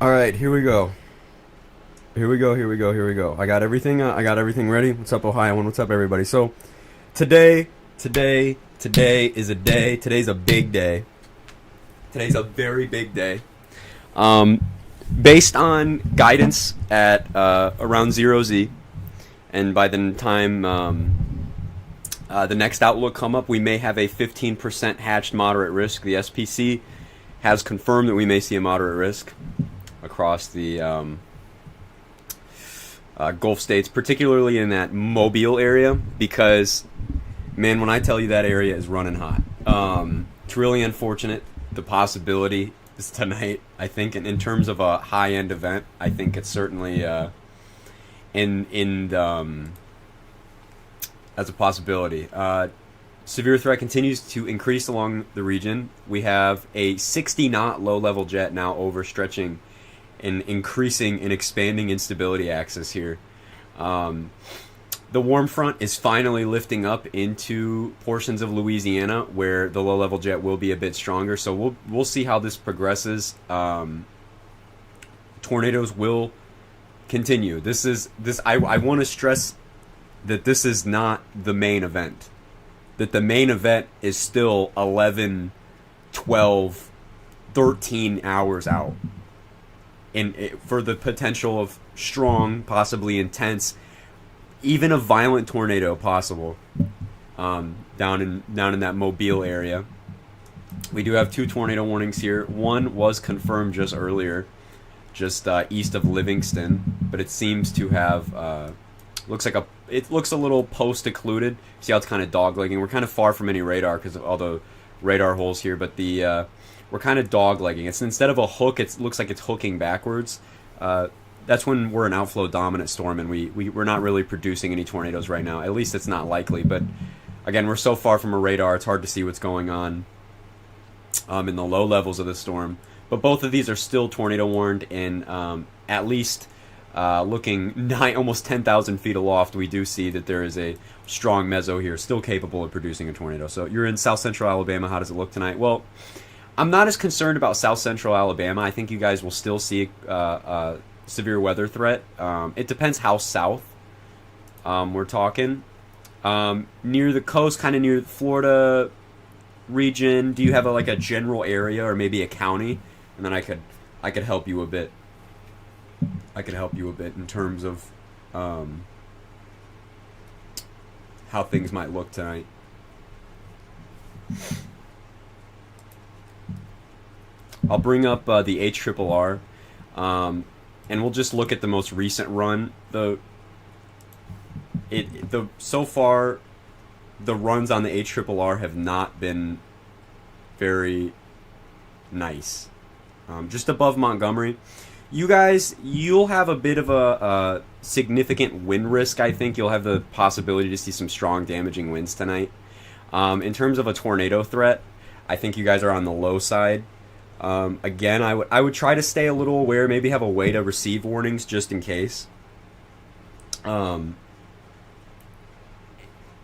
All right, here we go. Here we go. Here we go. Here we go. I got everything. I got everything ready. What's up, Ohio? What's up, everybody? So, today is a day. Today's a big day. Today's a very big day. Based on guidance at around 0Z, and by the time the next outlook come up, we may have a 15% hatched moderate risk. The SPC has confirmed that we may see a moderate risk across the Gulf states, particularly in that Mobile area, because, man, when I tell you that area is running hot, it's really unfortunate. The possibility is tonight, I think, and in terms of a high-end event, I think it's certainly as a possibility. Severe threat continues to increase along the region. We have a 60-knot low-level jet now overstretching and increasing and expanding instability axis here. The warm front is finally lifting up into portions of Louisiana where the low-level jet will be a bit stronger. So we'll see how this progresses. Tornadoes will continue. I want to stress that this is not the main event. That the main event is still 11, 12, 13 hours out. And for the potential of strong, possibly intense, even a violent tornado possible down in that Mobile area. We do have 2 tornado warnings here. One was confirmed just earlier, just east of Livingston, but it seems to have it looks a little post-occluded. See how it's kind of dog-legging. We're kind of far from any radar because of all the radar holes here, but we're kind of dog-legging. It's instead of a hook, it looks like it's hooking backwards. That's when we're an outflow dominant storm, and we're not really producing any tornadoes right now. At least it's not likely. But again, we're so far from a radar, it's hard to see what's going on in the low levels of the storm. But both of these are still tornado warned, and at least looking almost 10,000 feet aloft, we do see that there is a strong meso here, still capable of producing a tornado. So you're in south central Alabama. How does it look tonight? Well, I'm not as concerned about south central Alabama. I think you guys will still see a severe weather threat. It depends how south we're talking. Near the coast, kind of near the Florida region, do you have a general area or maybe a county? And then I could help you a bit. I could help you a bit in terms of how things might look tonight. I'll bring up the ENJYOoe, and we'll just look at the most recent run. So far, the runs on the ENJYOoe have not been very nice. Just above Montgomery. You guys, you'll have a bit of a significant wind risk, I think. You'll have the possibility to see some strong damaging winds tonight. In terms of a tornado threat, I think you guys are on the low side. Again, I would try to stay a little aware, maybe have a way to receive warnings just in case.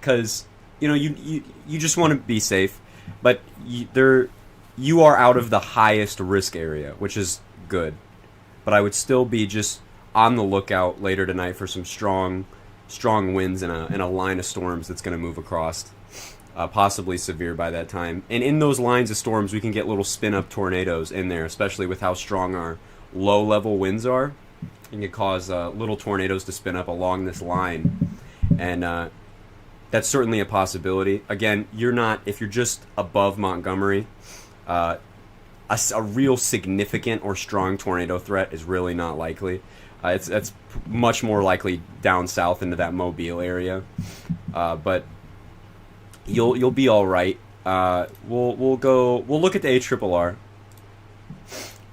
Because, you just want to be safe. But you are out of the highest risk area, which is good. But I would still be just on the lookout later tonight for some strong winds and a line of storms that's going to move across, possibly severe by that time. And in those lines of storms, we can get little spin-up tornadoes in there, especially with how strong our low-level winds are. It can cause little tornadoes to spin up along this line, and that's certainly a possibility. Again, if you're just above Montgomery, a real significant or strong tornado threat is really not likely. It's much more likely down south into that Mobile area. But you'll be all right. We'll look at the ARRR.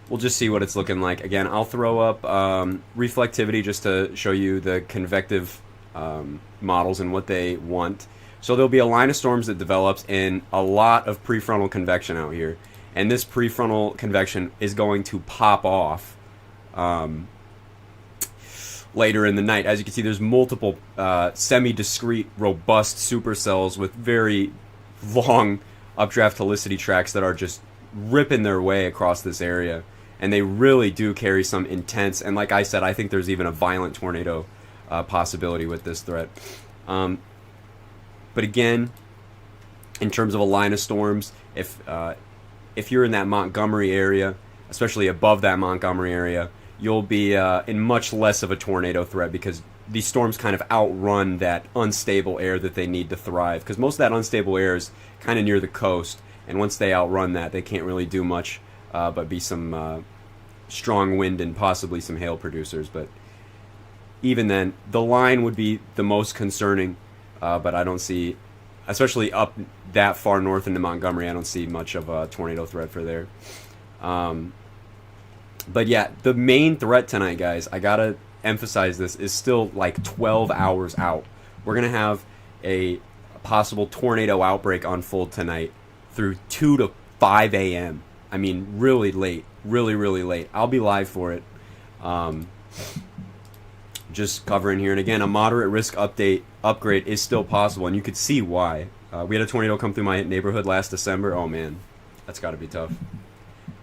We'll just see what it's looking like. Again, I'll throw up reflectivity just to show you the convective models and what they want. So there'll be a line of storms that develops and a lot of prefrontal convection out here. And this prefrontal convection is going to pop off later in the night. As you can see, there's multiple semi-discrete, robust supercells with very long updraft helicity tracks that are just ripping their way across this area. And they really do carry some intense, and like I said, I think there's even a violent tornado possibility with this threat. But again, in terms of a line of storms, if you're in that Montgomery area, especially above that Montgomery area, you'll be in much less of a tornado threat because these storms kind of outrun that unstable air that they need to thrive. Because most of that unstable air is kind of near the coast, and once they outrun that, they can't really do much but be some strong wind and possibly some hail producers. But even then, the line would be the most concerning, but I don't see, especially up that far north into Montgomery, I don't see much of a tornado threat for there. But yeah, the main threat tonight, guys, I gotta emphasize this, is still like 12 hours out. We're gonna have a possible tornado outbreak unfold tonight through 2 to 5 a.m. I mean, really late, really late. I'll be live for it. Just covering here, and again, a moderate risk upgrade is still possible, and you could see why. We had a tornado come through my neighborhood last December. Oh man, that's got to be tough.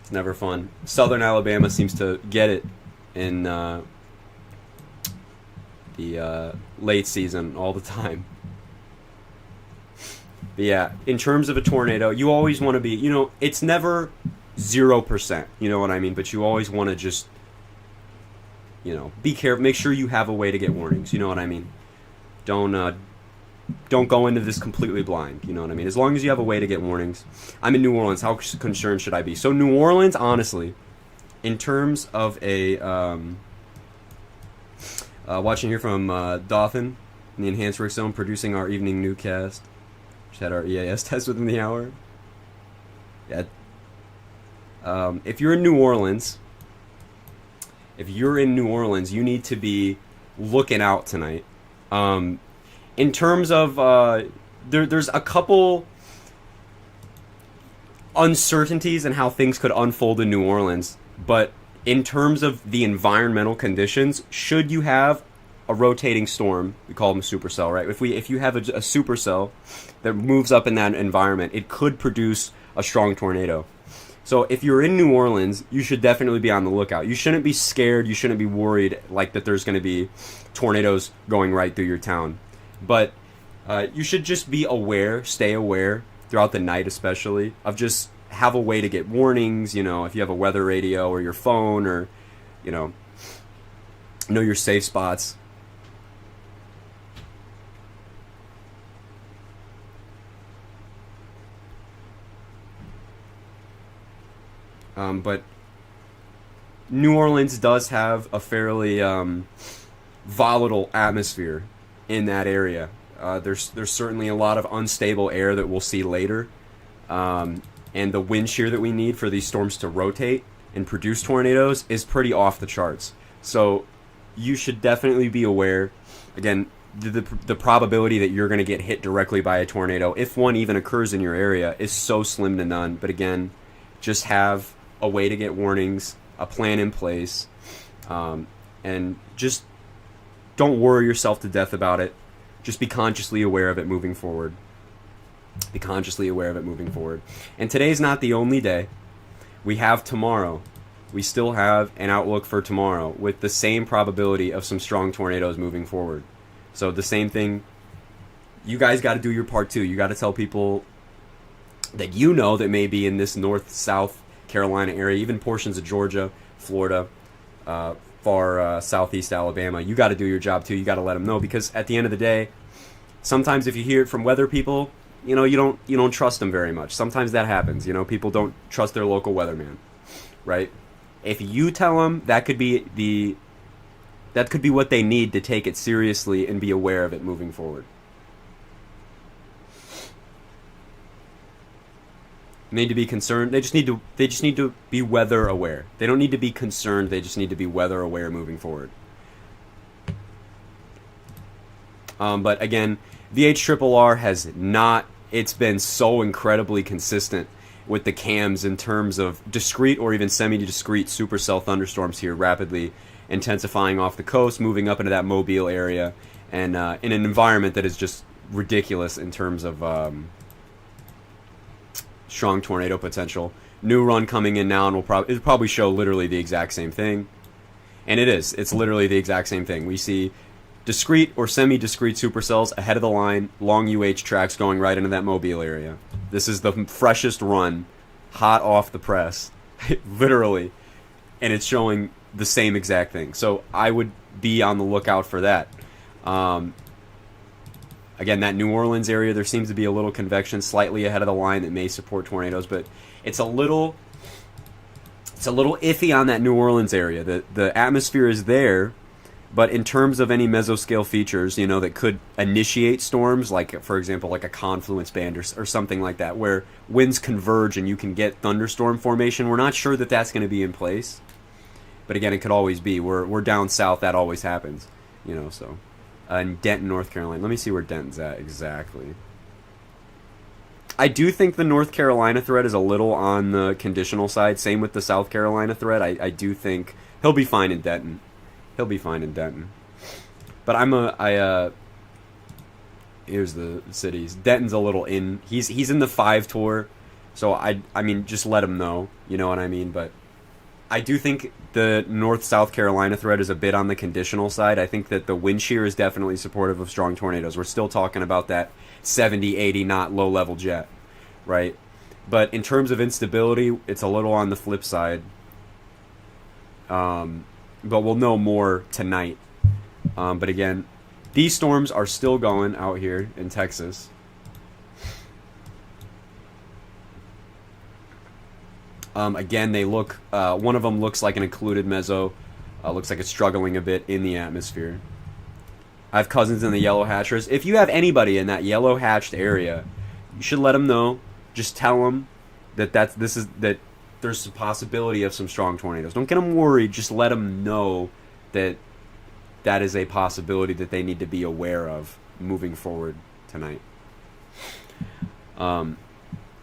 It's never fun. Southern Alabama seems to get it in the late season all the time. But yeah, in terms of a tornado, you always want to be, it's never 0%, you know what I mean? But you always want to just, be careful. Make sure you have a way to get warnings, you know what I mean? Don't go into this completely blind, you know what I mean? As long as you have a way to get warnings. I'm in New Orleans. How concerned should I be? So New Orleans, honestly, in terms of a, watching here from Dothan in the Enhanced Risk Zone, producing our evening newscast. Just had our EAS test within the hour. Yeah. If you're in New Orleans, you need to be looking out tonight. In terms of, there's a couple uncertainties in how things could unfold in New Orleans, but in terms of the environmental conditions, should you have a rotating storm, we call them a supercell, right? If you have a supercell that moves up in that environment, it could produce a strong tornado. So if you're in New Orleans, you should definitely be on the lookout. You shouldn't be scared. You shouldn't be worried like that there's going to be tornadoes going right through your town. But you should just be aware, stay aware throughout the night especially, of just have a way to get warnings, if you have a weather radio or your phone or, know your safe spots. But New Orleans does have a fairly volatile atmosphere in that area. There's certainly a lot of unstable air that we'll see later. And the wind shear that we need for these storms to rotate and produce tornadoes is pretty off the charts. So you should definitely be aware. Again, the probability that you're going to get hit directly by a tornado, if one even occurs in your area, is so slim to none. But again, just have a way to get warnings, a plan in place, and just don't worry yourself to death about it. Just be consciously aware of it moving forward. Be consciously aware of it moving forward. And today's not the only day. We have tomorrow. We still have an outlook for tomorrow with the same probability of some strong tornadoes moving forward. So the same thing, you guys got to do your part too. You got to tell people that that may be in this north, south Carolina area, even portions of Georgia, Florida, far southeast Alabama. You got to do your job too. You got to let them know, because at the end of the day, sometimes if you hear it from weather people, you don't trust them very much. Sometimes that happens. People don't trust their local weatherman, right? If you tell them, that could be what they need to take it seriously and be aware of it moving forward. need to be concerned. They just need to be weather aware. They don't need to be concerned. They just need to be weather aware moving forward. But again, VHRRR has not. It's been so incredibly consistent with the cams in terms of discrete or even semi-discrete supercell thunderstorms here, rapidly intensifying off the coast, moving up into that Mobile area, and in an environment that is just ridiculous in terms of strong tornado potential. New run coming in now, and it'll probably show literally the exact same thing. And it is. It's literally the exact same thing. We see discrete or semi-discrete supercells ahead of the line, long UH tracks going right into that Mobile area. This is the freshest run, hot off the press, literally, and it's showing the same exact thing. So I would be on the lookout for that. Again, that New Orleans area, there seems to be a little convection slightly ahead of the line that may support tornadoes, but it's a little iffy on that New Orleans area. The atmosphere is there, but in terms of any mesoscale features, that could initiate storms, like, for example, like a confluence band or something like that, where winds converge and you can get thunderstorm formation, we're not sure that that's going to be in place. But again, it could always be. We're down south, that always happens, so. In Denton, North Carolina. Let me see where Denton's at exactly. I do think the North Carolina threat is a little on the conditional side. Same with the South Carolina threat. I do think he'll be fine in Denton. But here's the cities. Denton's a little in. He's in the 5 tour, so I mean, just let him know. You know what I mean? But I do think the North-South Carolina threat is a bit on the conditional side. I think that the wind shear is definitely supportive of strong tornadoes. We're still talking about that 70, 80 knot low-level jet, right? But in terms of instability, it's a little on the flip side. But we'll know more tonight. But again, these storms are still going out here in Texas. Again, they look. One of them looks like an occluded meso. Looks like it's struggling a bit in the atmosphere. I have cousins in the yellow hatchers. If you have anybody in that yellow hatched area, you should let them know. Just tell them that there's a possibility of some strong tornadoes. Don't get them worried. Just let them know that is a possibility that they need to be aware of moving forward tonight.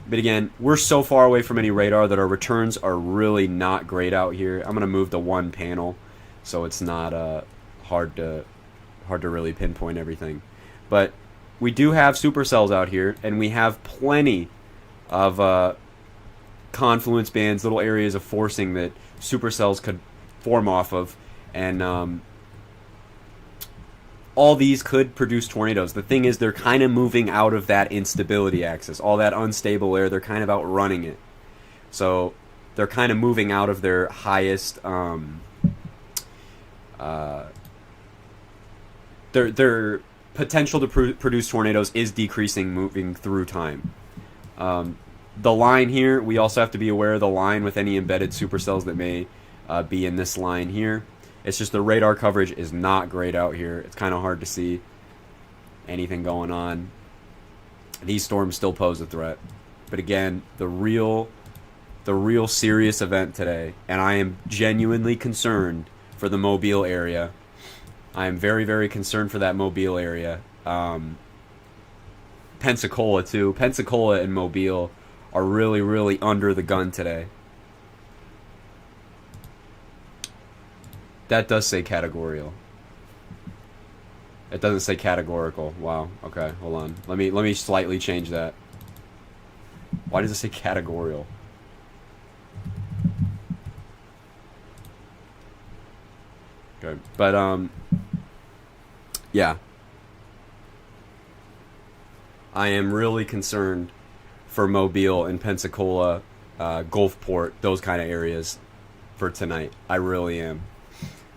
But again, we're so far away from any radar that our returns are really not great out here. I'm going to move to one panel, so it's not hard to really pinpoint everything. But we do have supercells out here, and we have plenty of confluence bands, little areas of forcing that supercells could form off of, and all these could produce tornadoes. The thing is, they're kind of moving out of that instability axis. All that unstable air, they're kind of outrunning it. So they're kind of moving out of their highest... their potential to produce tornadoes is decreasing moving through time. The line here, we also have to be aware of the line with any embedded supercells that may be in this line here. It's just the radar coverage is not great out here. It's kind of hard to see anything going on. These storms still pose a threat. But again, the real serious event today, and I am genuinely concerned for the Mobile area. I am very, very concerned for that Mobile area. Pensacola, too. Pensacola and Mobile are really, really under the gun today. That does say categorical. It doesn't say categorical. Wow. Okay, hold on. Let me slightly change that. Why does it say categorical? Okay. But yeah. I am really concerned for Mobile and Pensacola, Gulfport, those kind of areas for tonight. I really am.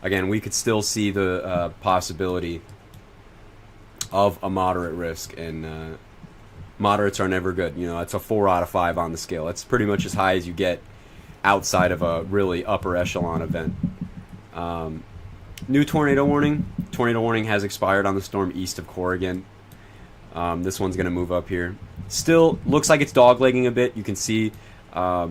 Again, we could still see the possibility of a moderate risk, and moderates are never good. It's a 4 out of 5 on the scale. It's pretty much as high as you get outside of a really upper echelon event. New tornado warning. Tornado warning has expired on the storm east of Corrigan. This one's going to move up here. Still looks like it's doglegging a bit. You can see the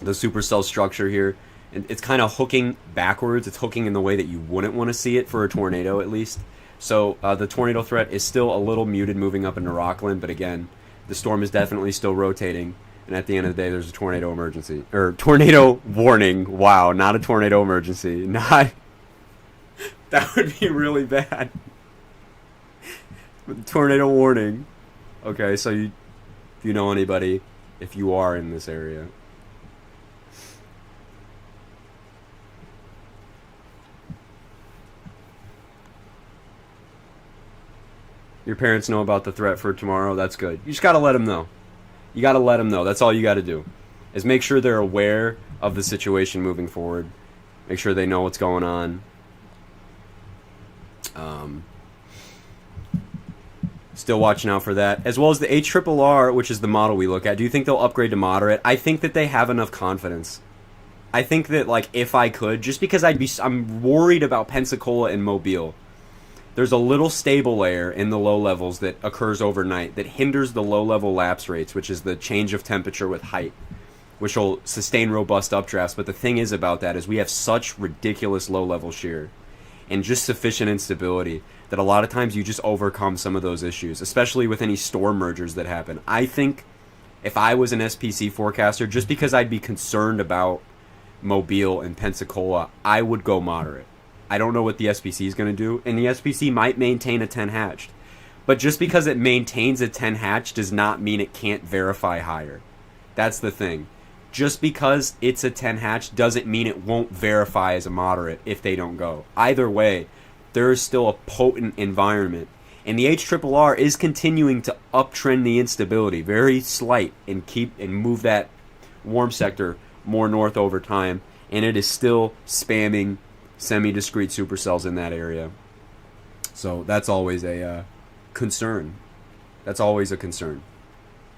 supercell structure here. And it's kind of hooking backwards. It's hooking in the way that you wouldn't want to see it for a tornado, at least. So the tornado threat is still a little muted moving up into Rockland. But again, the storm is definitely still rotating. And at the end of the day, there's a tornado emergency. Or tornado warning. Wow, not a tornado emergency. Not... That would be really bad. Tornado warning. Okay, so if you know anybody, if you are in this area. Your parents know about the threat for tomorrow. That's good. You just got to let them know. You got to let them know. That's all you got to do. Is make sure they're aware of the situation moving forward. Make sure they know what's going on. Still watching out for that. As well as the ENJYOoe, which is the model we look at. Do you think they'll upgrade to moderate? I think that they have enough confidence. I think that, like, if I could, just because I'm worried about Pensacola and Mobile. There's a little stable layer in the low levels that occurs overnight that hinders the low-level lapse rates, which is the change of temperature with height, which will sustain robust updrafts. But the thing is about that is we have such ridiculous low-level shear and just sufficient instability that a lot of times you just overcome some of those issues, especially with any storm mergers that happen. I think if I was an SPC forecaster, just because I'd be concerned about Mobile and Pensacola, I would go moderate. I don't know what the SPC is going to do, and the SPC might maintain a 10 hatched. But just because it maintains a 10 hatched does not mean it can't verify higher. That's the thing. Just because it's a 10 hatched doesn't mean it won't verify as a moderate if they don't go. Either way, there is still a potent environment. And the ENJYOoe is continuing to uptrend the instability, very slight, and move that warm sector more north over time. And it is still spamming semi-discrete supercells in that area. So that's always a concern. That's always a concern.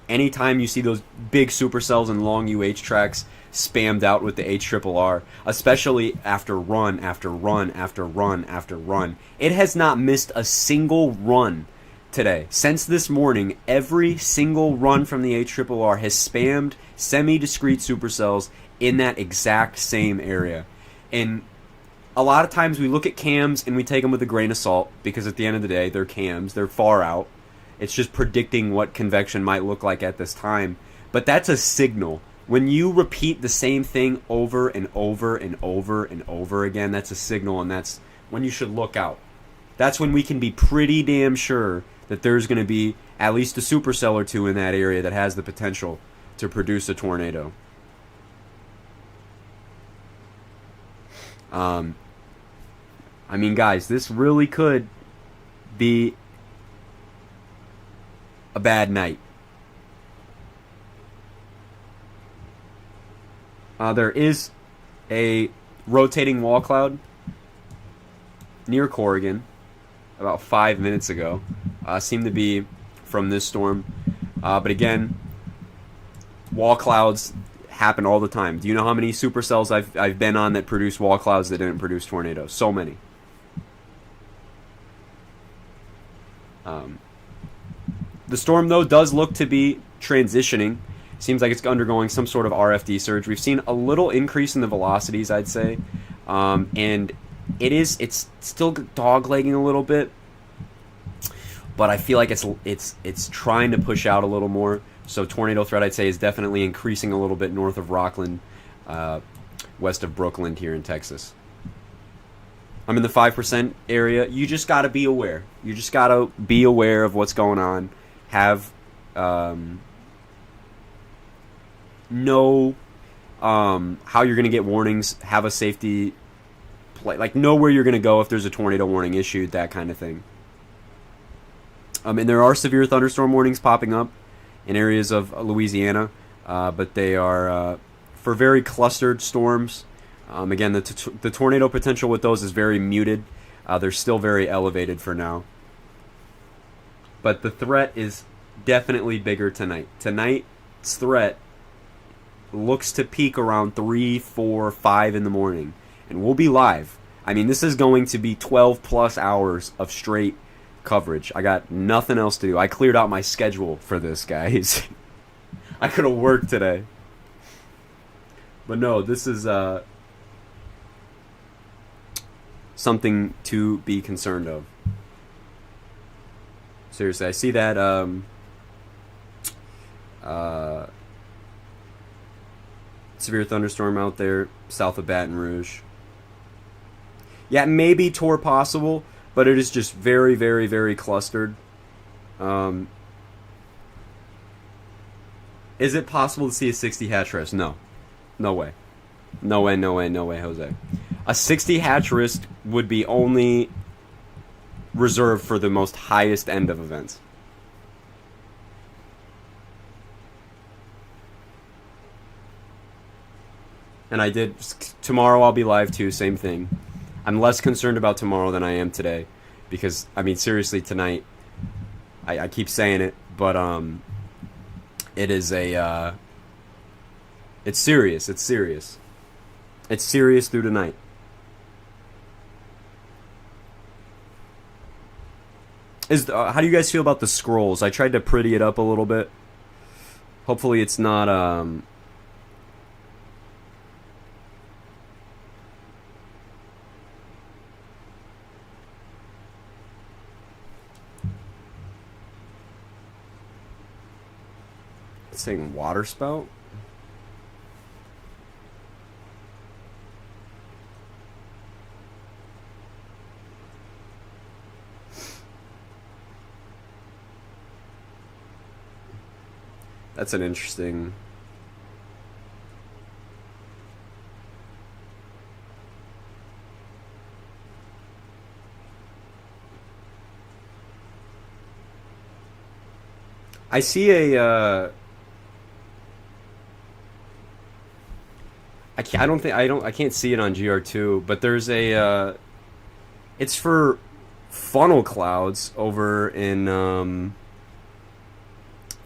Anytime you see those big supercells and long UH tracks spammed out with the ENJYOoe, especially after run after run after run after run, it has not missed a single run today. Since this morning, every single run from the ENJYOoe has spammed semi-discrete supercells in that exact same area. And a lot of times we look at cams and we take them with a grain of salt because at the end of the day, they're cams. They're far out. It's just predicting what convection might look like at this time. But that's a signal. When you repeat the same thing over and over and over and over again, that's a signal, and that's when you should look out. That's when we can be pretty damn sure that there's going to be at least a supercell or two in that area that has the potential to produce a tornado. I mean, guys, this really could be a bad night. There is a rotating wall cloud near Corrigan about 5 minutes ago. Seemed to be from this storm. But again, wall clouds happen all the time. Do you know how many supercells I've been on that produce wall clouds that didn't produce tornadoes? So many. The storm, though, does look to be transitioning. Seems like it's undergoing some sort of RFD surge. We've seen a little increase in the velocities, I'd say. And it's still doglegging a little bit. But I feel like it's trying to push out a little more. So tornado threat, I'd say, is definitely increasing a little bit north of Rockland, west of Brooklyn here in Texas. I'm in the 5% area. You just got to be aware. You just got to be aware of what's going on. Have know how you're going to get warnings. Have a safety play. Like, know where you're going to go if there's a tornado warning issued, that kind of thing. And there are severe thunderstorm warnings popping up in areas of Louisiana, but they are for very clustered storms. Again, the tornado potential with those is very muted. They're still very elevated for now. But the threat is definitely bigger tonight. Tonight's threat looks to peak around 3, 4, 5 in the morning. And we'll be live. I mean, this is going to be 12 plus hours of straight coverage. I got nothing else to do. I cleared out my schedule for this, guys. I could have worked today. But no, this is something to be concerned of. Seriously, I see that severe thunderstorm out there south of Baton Rouge. Yeah, maybe tour possible, but it is just very, very, very clustered. Is it possible to see a 60 hatch risk? No. No way. No way, no way, no way, Jose. A 60 hatch risk would be only reserved for the most highest end of events. And I did, tomorrow I'll be live too, same thing. I'm less concerned about tomorrow than I am today. Because, I mean, seriously, tonight, I keep saying it, but it is a, it's serious, it's serious. It's serious through tonight. How do you guys feel about the scrolls? I tried to pretty it up a little bit. Hopefully it's not, it's saying water spout? That's an interesting... I see a I can't see it on GR2, but there's a it's for funnel clouds over in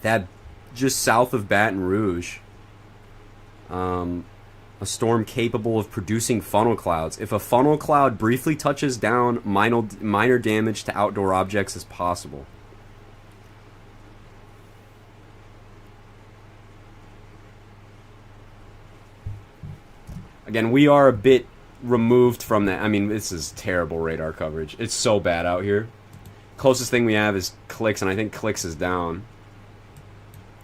that just south of Baton Rouge. A storm capable of producing funnel clouds. If a funnel cloud briefly touches down, minor damage to outdoor objects is possible. Again, we are a bit removed from that. I mean, this is terrible radar coverage. It's so bad out here. Closest thing we have is Clicks, and I think Clicks is down.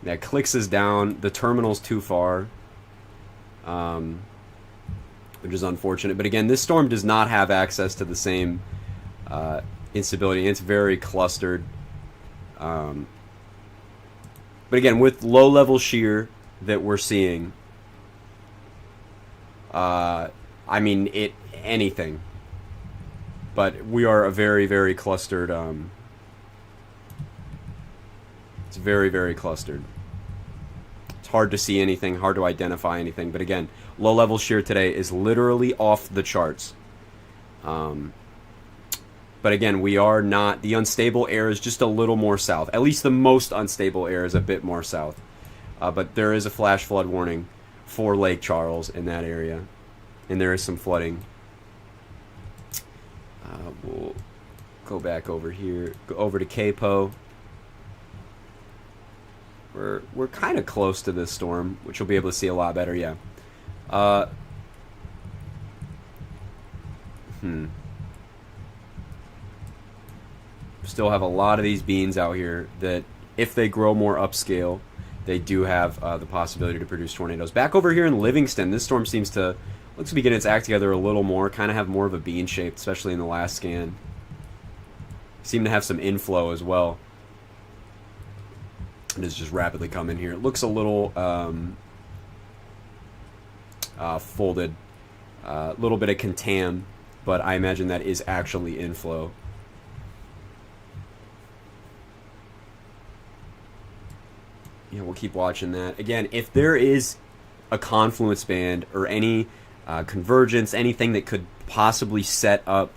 Yeah, Clicks is down. The terminal's too far, which is unfortunate. But again, this storm does not have access to the same instability. It's very clustered. But again, with low-level shear that we're seeing, I mean, anything. But we are a very, very clustered... It's very, very clustered. It's hard to see anything, hard to identify anything. But again, low-level shear today is literally off the charts. But again, we are not... The unstable air is just a little more south. At least the most unstable air is a bit more south. But there is a flash flood warning for Lake Charles in that area. And there is some flooding. We'll go back over here. Go over to Capo. We're kind of close to this storm, which you'll be able to see a lot better, yeah. Still have a lot of these beans out here that, if they grow more upscale, they do have the possibility to produce tornadoes. Back over here in Livingston, this storm looks to be getting its act together a little more, kind of have more of a bean shape, especially in the last scan. Seem to have some inflow as well. It is just rapidly coming here. It looks a little folded, a little bit of contam, but I imagine that is actually inflow. Yeah, we'll keep watching that. Again, if there is a confluence band or any convergence, anything that could possibly set up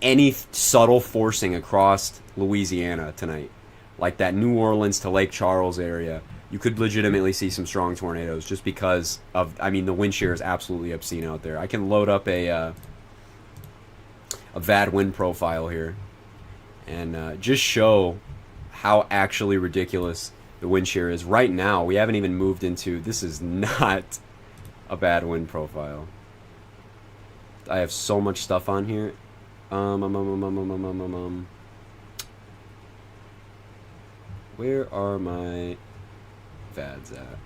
any subtle forcing across Louisiana tonight, like that New Orleans to Lake Charles area, you could legitimately see some strong tornadoes just because of, I mean, the wind shear is absolutely obscene out there. I can load up a VAD wind profile here. and just show how actually ridiculous the wind shear is. Right now, we haven't even moved into... This is not a bad wind profile. I have so much stuff on here. Where are my VADs at?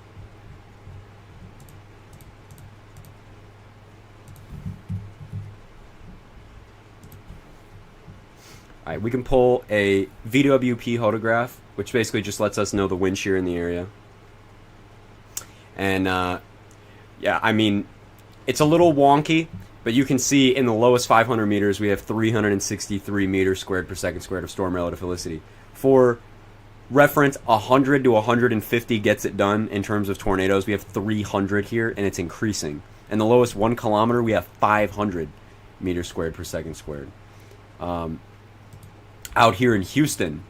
Alright, we can pull a VWP photograph, which basically just lets us know the wind shear in the area. And, yeah, I mean, it's a little wonky, but you can see in the lowest 500 meters, we have 363 meters squared per second squared of storm relative helicity. For reference, 100 to 150 gets it done in terms of tornadoes. We have 300 here, and it's increasing. And the lowest 1 kilometer, we have 500 meters squared per second squared. Out here in Houston,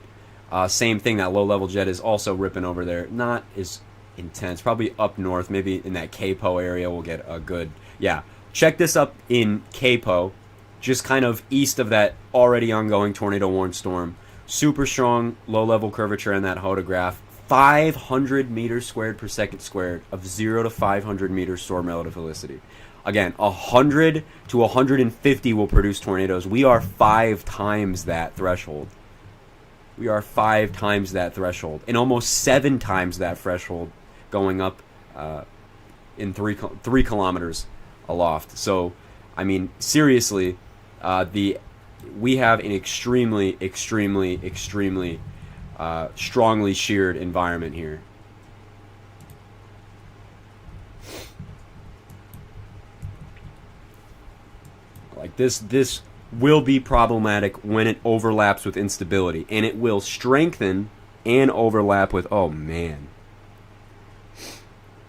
same thing. That low-level jet is also ripping over there. Not as intense. Probably up north, maybe in that Capo area, we'll get a good... Yeah, check this up in Capo, just kind of east of that already ongoing tornado-warned storm. Super strong low-level curvature in that photograph. 500 meters squared per second squared of 0 to 500 meters storm relative helicity. Again, 100 to 150 will produce tornadoes. We are 5 times that threshold. We are 5 times that threshold. And almost 7 times that threshold going up in 3 kilometers aloft. So, I mean, seriously, we have an extremely, extremely, extremely strongly sheared environment here. Like this will be problematic when it overlaps with instability, and it will strengthen and overlap with... Oh man,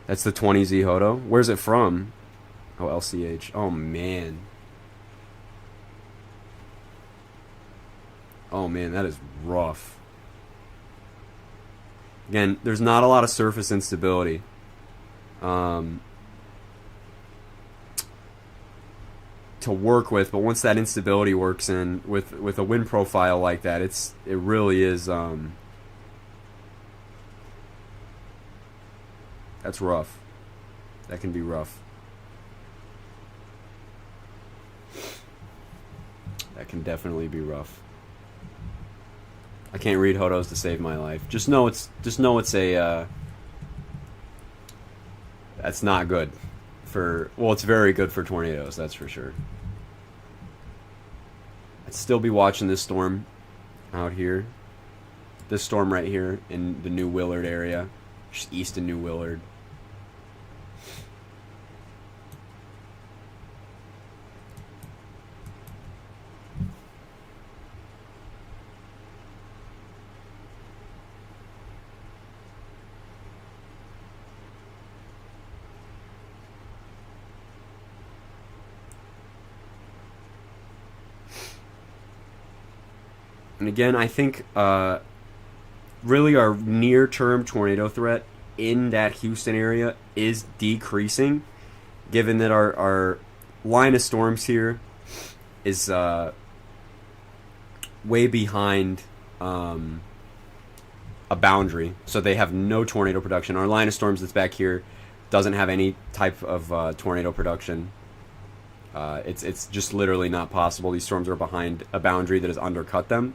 that's the 20Z Hodo. Where's it from? Oh, LCH. Oh man. Oh man, that is rough. Again, there's not a lot of surface instability. To work with, but once that instability works in with a wind profile like that, it really is that's rough. That can be rough. That can definitely be rough. I can't read Hodos to save my life. Just know it's a that's not good for... Well, it's very good for tornadoes, that's for sure. I'd still be watching this storm out here. This storm right here in the New Willard area, just east of New Willard. And again, I think really our near-term tornado threat in that Houston area is decreasing, given that our line of storms here is way behind a boundary, so they have no tornado production. Our line of storms that's back here doesn't have any type of tornado production. It's just literally not possible. These storms are behind a boundary that has undercut them.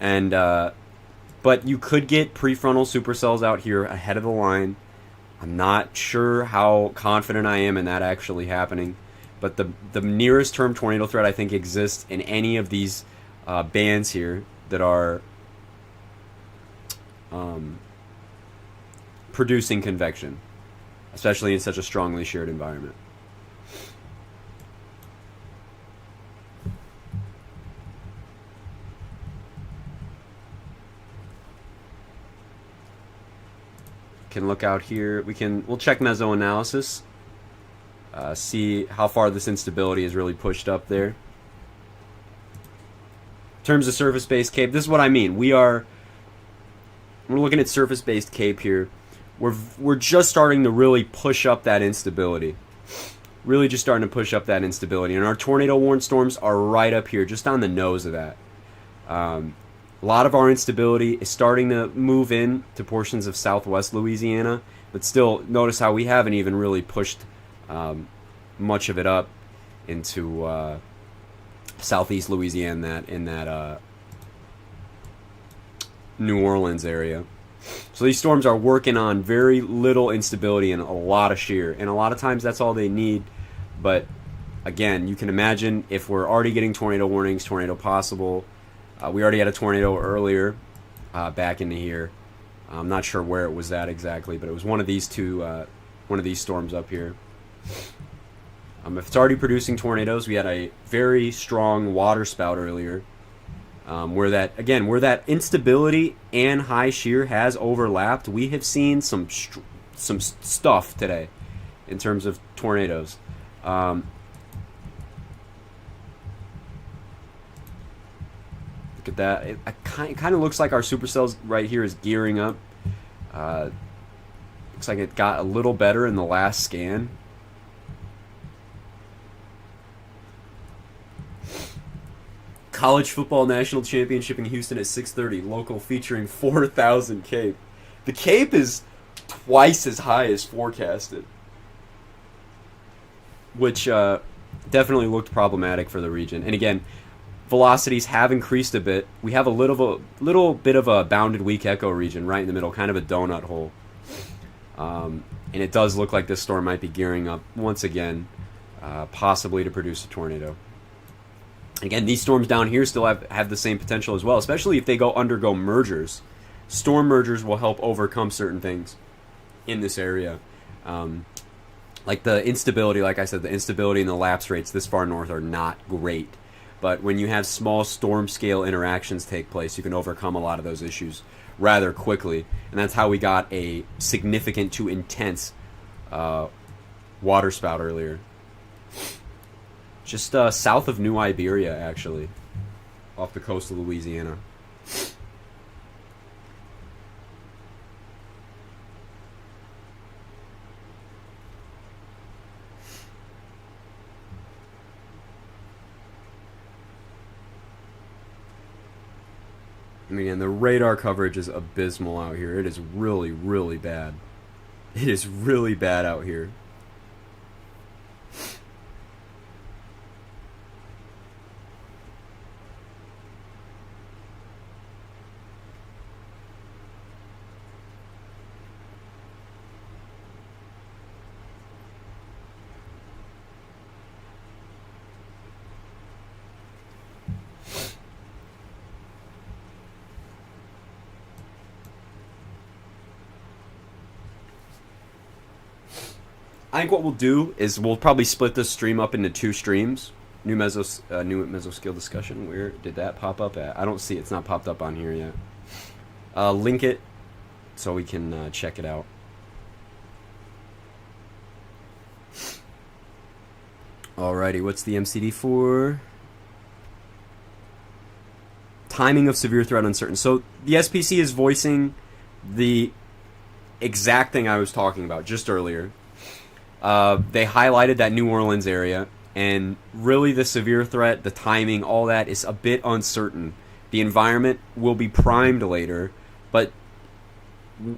And but you could get prefrontal supercells out here ahead of the line. I'm not sure how confident I am in that actually happening, but the nearest term tornado threat I think exists in any of these bands here that are producing convection, especially in such a strongly sheared environment. Can look out here. We'll check mesoanalysis, see how far this instability is really pushed up there. In terms of surface-based CAPE, this is what I mean. We're looking at surface-based CAPE here. We're just starting to really push up that instability. Really just starting to push up that instability. And our tornado-warned storms are right up here, just on the nose of that. A lot of our instability is starting to move in to portions of southwest Louisiana, but still, notice how we haven't even really pushed much of it up into southeast Louisiana, in that New Orleans area. So these storms are working on very little instability and a lot of shear, and a lot of times that's all they need. But again, you can imagine if we're already getting tornado warnings, tornado possible. We already had a tornado earlier back into here. I'm not sure where it was at exactly, but it was one of these storms up here. If it's already producing tornadoes, we had a very strong water spout earlier, where that instability and high shear has overlapped. We have seen some stuff today in terms of tornadoes. Look at that. It kind of looks like our supercells right here is gearing up. Looks like it got a little better in the last scan. College football national championship in Houston at 6:30. Local featuring 4,000 Cape. The Cape is twice as high as forecasted, which definitely looked problematic for the region. And again, velocities have increased a bit. We have a little bit of a bounded weak echo region right in the middle, kind of a donut hole. And it does look like this storm might be gearing up once again, possibly to produce a tornado. Again, these storms down here still have the same potential as well, especially if they undergo mergers. Storm mergers will help overcome certain things in this area. Like the instability, like I said, the instability and the lapse rates this far north are not great. But when you have small storm scale interactions take place, you can overcome a lot of those issues rather quickly. And that's how we got a significant to intense water spout earlier. Just south of New Iberia, actually, off the coast of Louisiana. I mean, and the radar coverage is abysmal out here. It is really, really bad. It is really bad out here. I think what we'll do is we'll probably split this stream up into two streams. New mesoscale discussion. Where did that pop up at? I don't see it. It's not popped up on here yet. Link it so we can check it out. Alrighty, what's the MCD for? Timing of severe threat uncertain. So the SPC is voicing the exact thing I was talking about just earlier. They highlighted that New Orleans area, and really the severe threat, the timing, all that is a bit uncertain. The environment will be primed later, but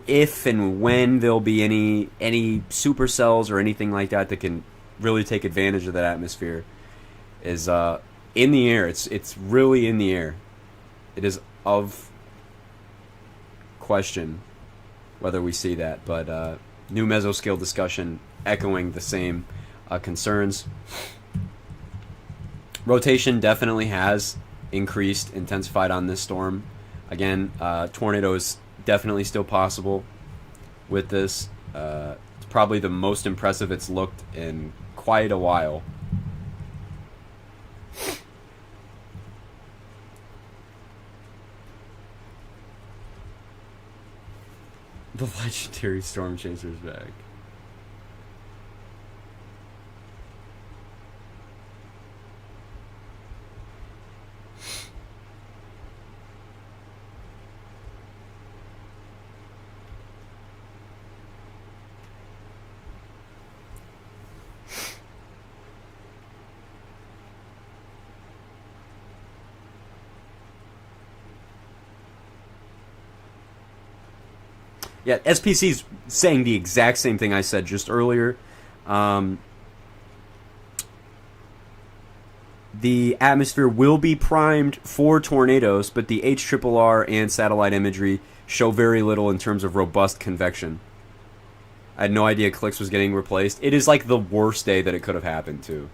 if and when there'll be any supercells or anything like that that can really take advantage of that atmosphere is in the air. It's really in the air. It is of question whether we see that, but new mesoscale discussion echoing the same concerns. Rotation definitely has increased, intensified on this storm. Again, tornado is definitely still possible with this. It's probably the most impressive it's looked in quite a while. The legendary storm chaser's back. Yeah, SPC's saying the exact same thing I said just earlier. The atmosphere will be primed for tornadoes, but the HRRR and satellite imagery show very little in terms of robust convection. I had no idea Clicks was getting replaced. It is like the worst day that it could have happened to.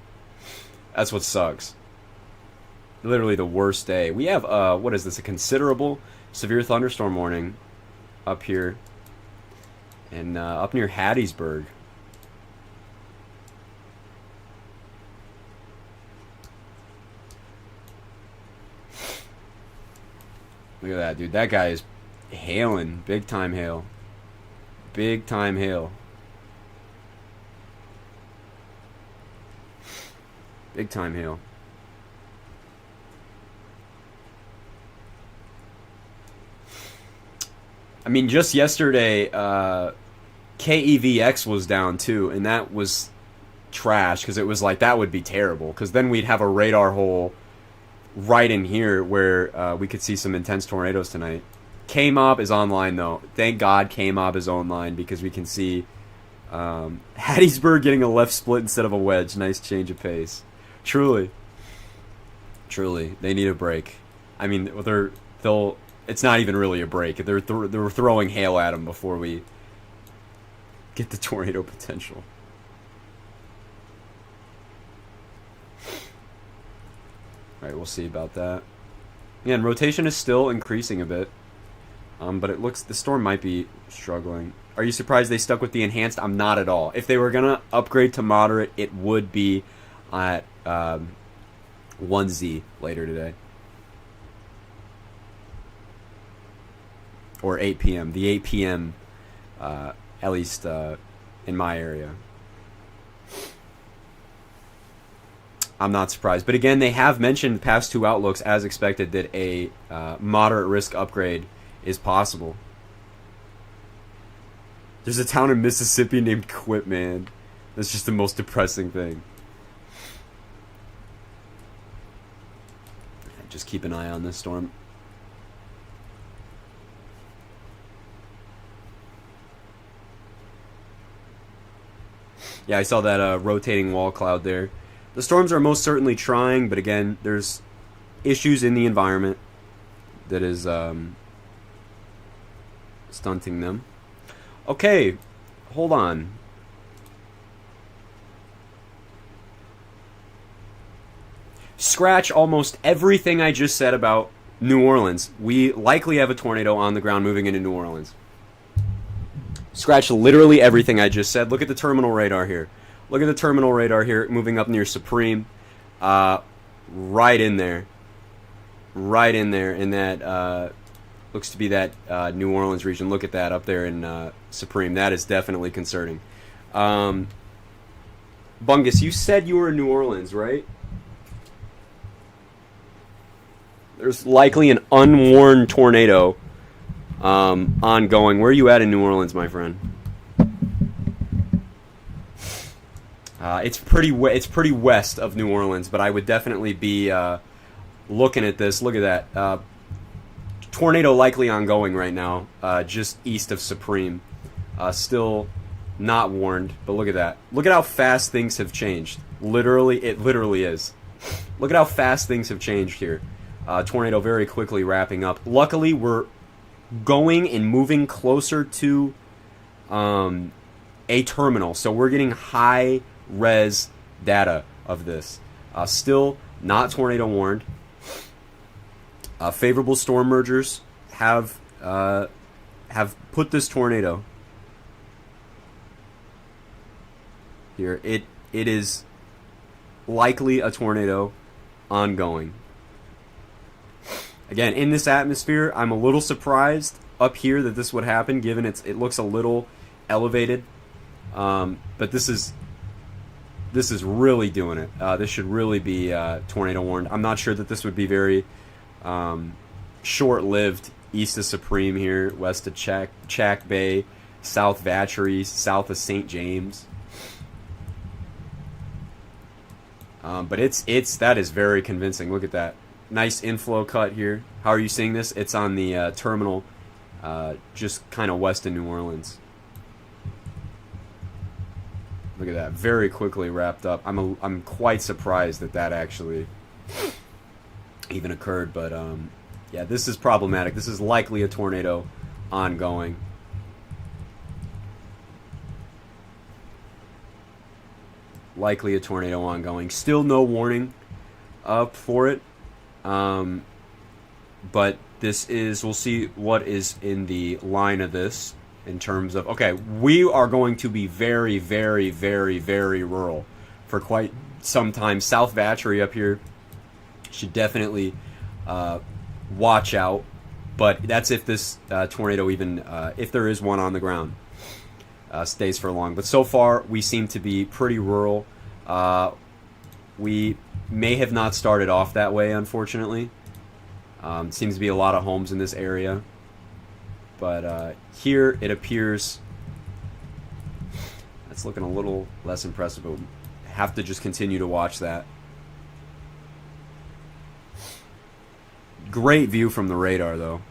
That's what sucks. Literally the worst day. We have, what is this, a considerable severe thunderstorm warning up here. And up near Hattiesburg. Look at that, dude. That guy is hailing. Big time hail. Big time hail. Big time hail. I mean, just yesterday, KEVX was down too, and that was trash because it was like, that would be terrible because then we'd have a radar hole right in here where we could see some intense tornadoes tonight. K-Mob is online though. Thank God K-Mob is online because we can see Hattiesburg getting a left split instead of a wedge. Nice change of pace. Truly, they need a break. I mean, they'll. It's not even really a break. They're throwing hail at them before we get the tornado potential. All right, we'll see about that. Yeah, and rotation is still increasing a bit, but it looks the storm might be struggling. Are you surprised they stuck with the enhanced? I'm not at all. If they were gonna upgrade to moderate, it would be at 1Z later today. Or 8 p.m. The 8 p.m. At least in my area. I'm not surprised. But again, they have mentioned past two outlooks, as expected, that a moderate risk upgrade is possible. There's a town in Mississippi named Quit, man. That's just the most depressing thing. Just keep an eye on this storm. Yeah, I saw that rotating wall cloud there. The storms are most certainly trying, but again, there's issues in the environment that is stunting them. Okay, hold on. Scratch almost everything I just said about New Orleans. We likely have a tornado on the ground moving into New Orleans. Scratch literally everything I just said. Look at the terminal radar here. Look at the terminal radar here moving up near Supreme. Right in there. Right in there. In that, looks to be that New Orleans region. Look at that up there in Supreme. That is definitely concerning. Bungus, you said you were in New Orleans, right? There's likely an unwarned tornado ongoing. Where are you at in New Orleans, my friend? It's pretty west of New Orleans, but I would definitely be looking at this. Look at that. Tornado likely ongoing right now, just east of Supreme. Still not warned, but look at that. Look at how fast things have changed. Literally, it literally is. Look at how fast things have changed here. Tornado very quickly wrapping up. Luckily, we're going and moving closer to a terminal, so we're getting high res data of this. Still not tornado warned. Favorable storm mergers have put this tornado here. It is likely a tornado ongoing. Again, in this atmosphere, I'm a little surprised up here that this would happen, given it looks a little elevated. But this is really doing it. This should really be tornado warned. I'm not sure that this would be very short-lived east of Supreme here, west of Chack Bay, south Vacherie, south of St. James. But that is very convincing. Look at that. Nice inflow cut here. How are you seeing this? It's on the terminal just kind of west of New Orleans. Look at that, very quickly wrapped up. I'm quite surprised that that actually even occurred, but yeah, this is problematic. This is likely a tornado ongoing. Likely a tornado ongoing. Still no warning up for it, but this is, we'll see what is in the line of this in terms of, okay, we are going to be very, very, very, very rural for quite some time. South Vatchery up here should definitely watch out, but that's if this tornado even, if there is one on the ground, stays for long. But so far, we seem to be pretty rural. We may have not started off that way, unfortunately. Seems to be a lot of homes in this area. But here it appears that's looking a little less impressive, but we'll have to just continue to watch that. Great view from the radar, though.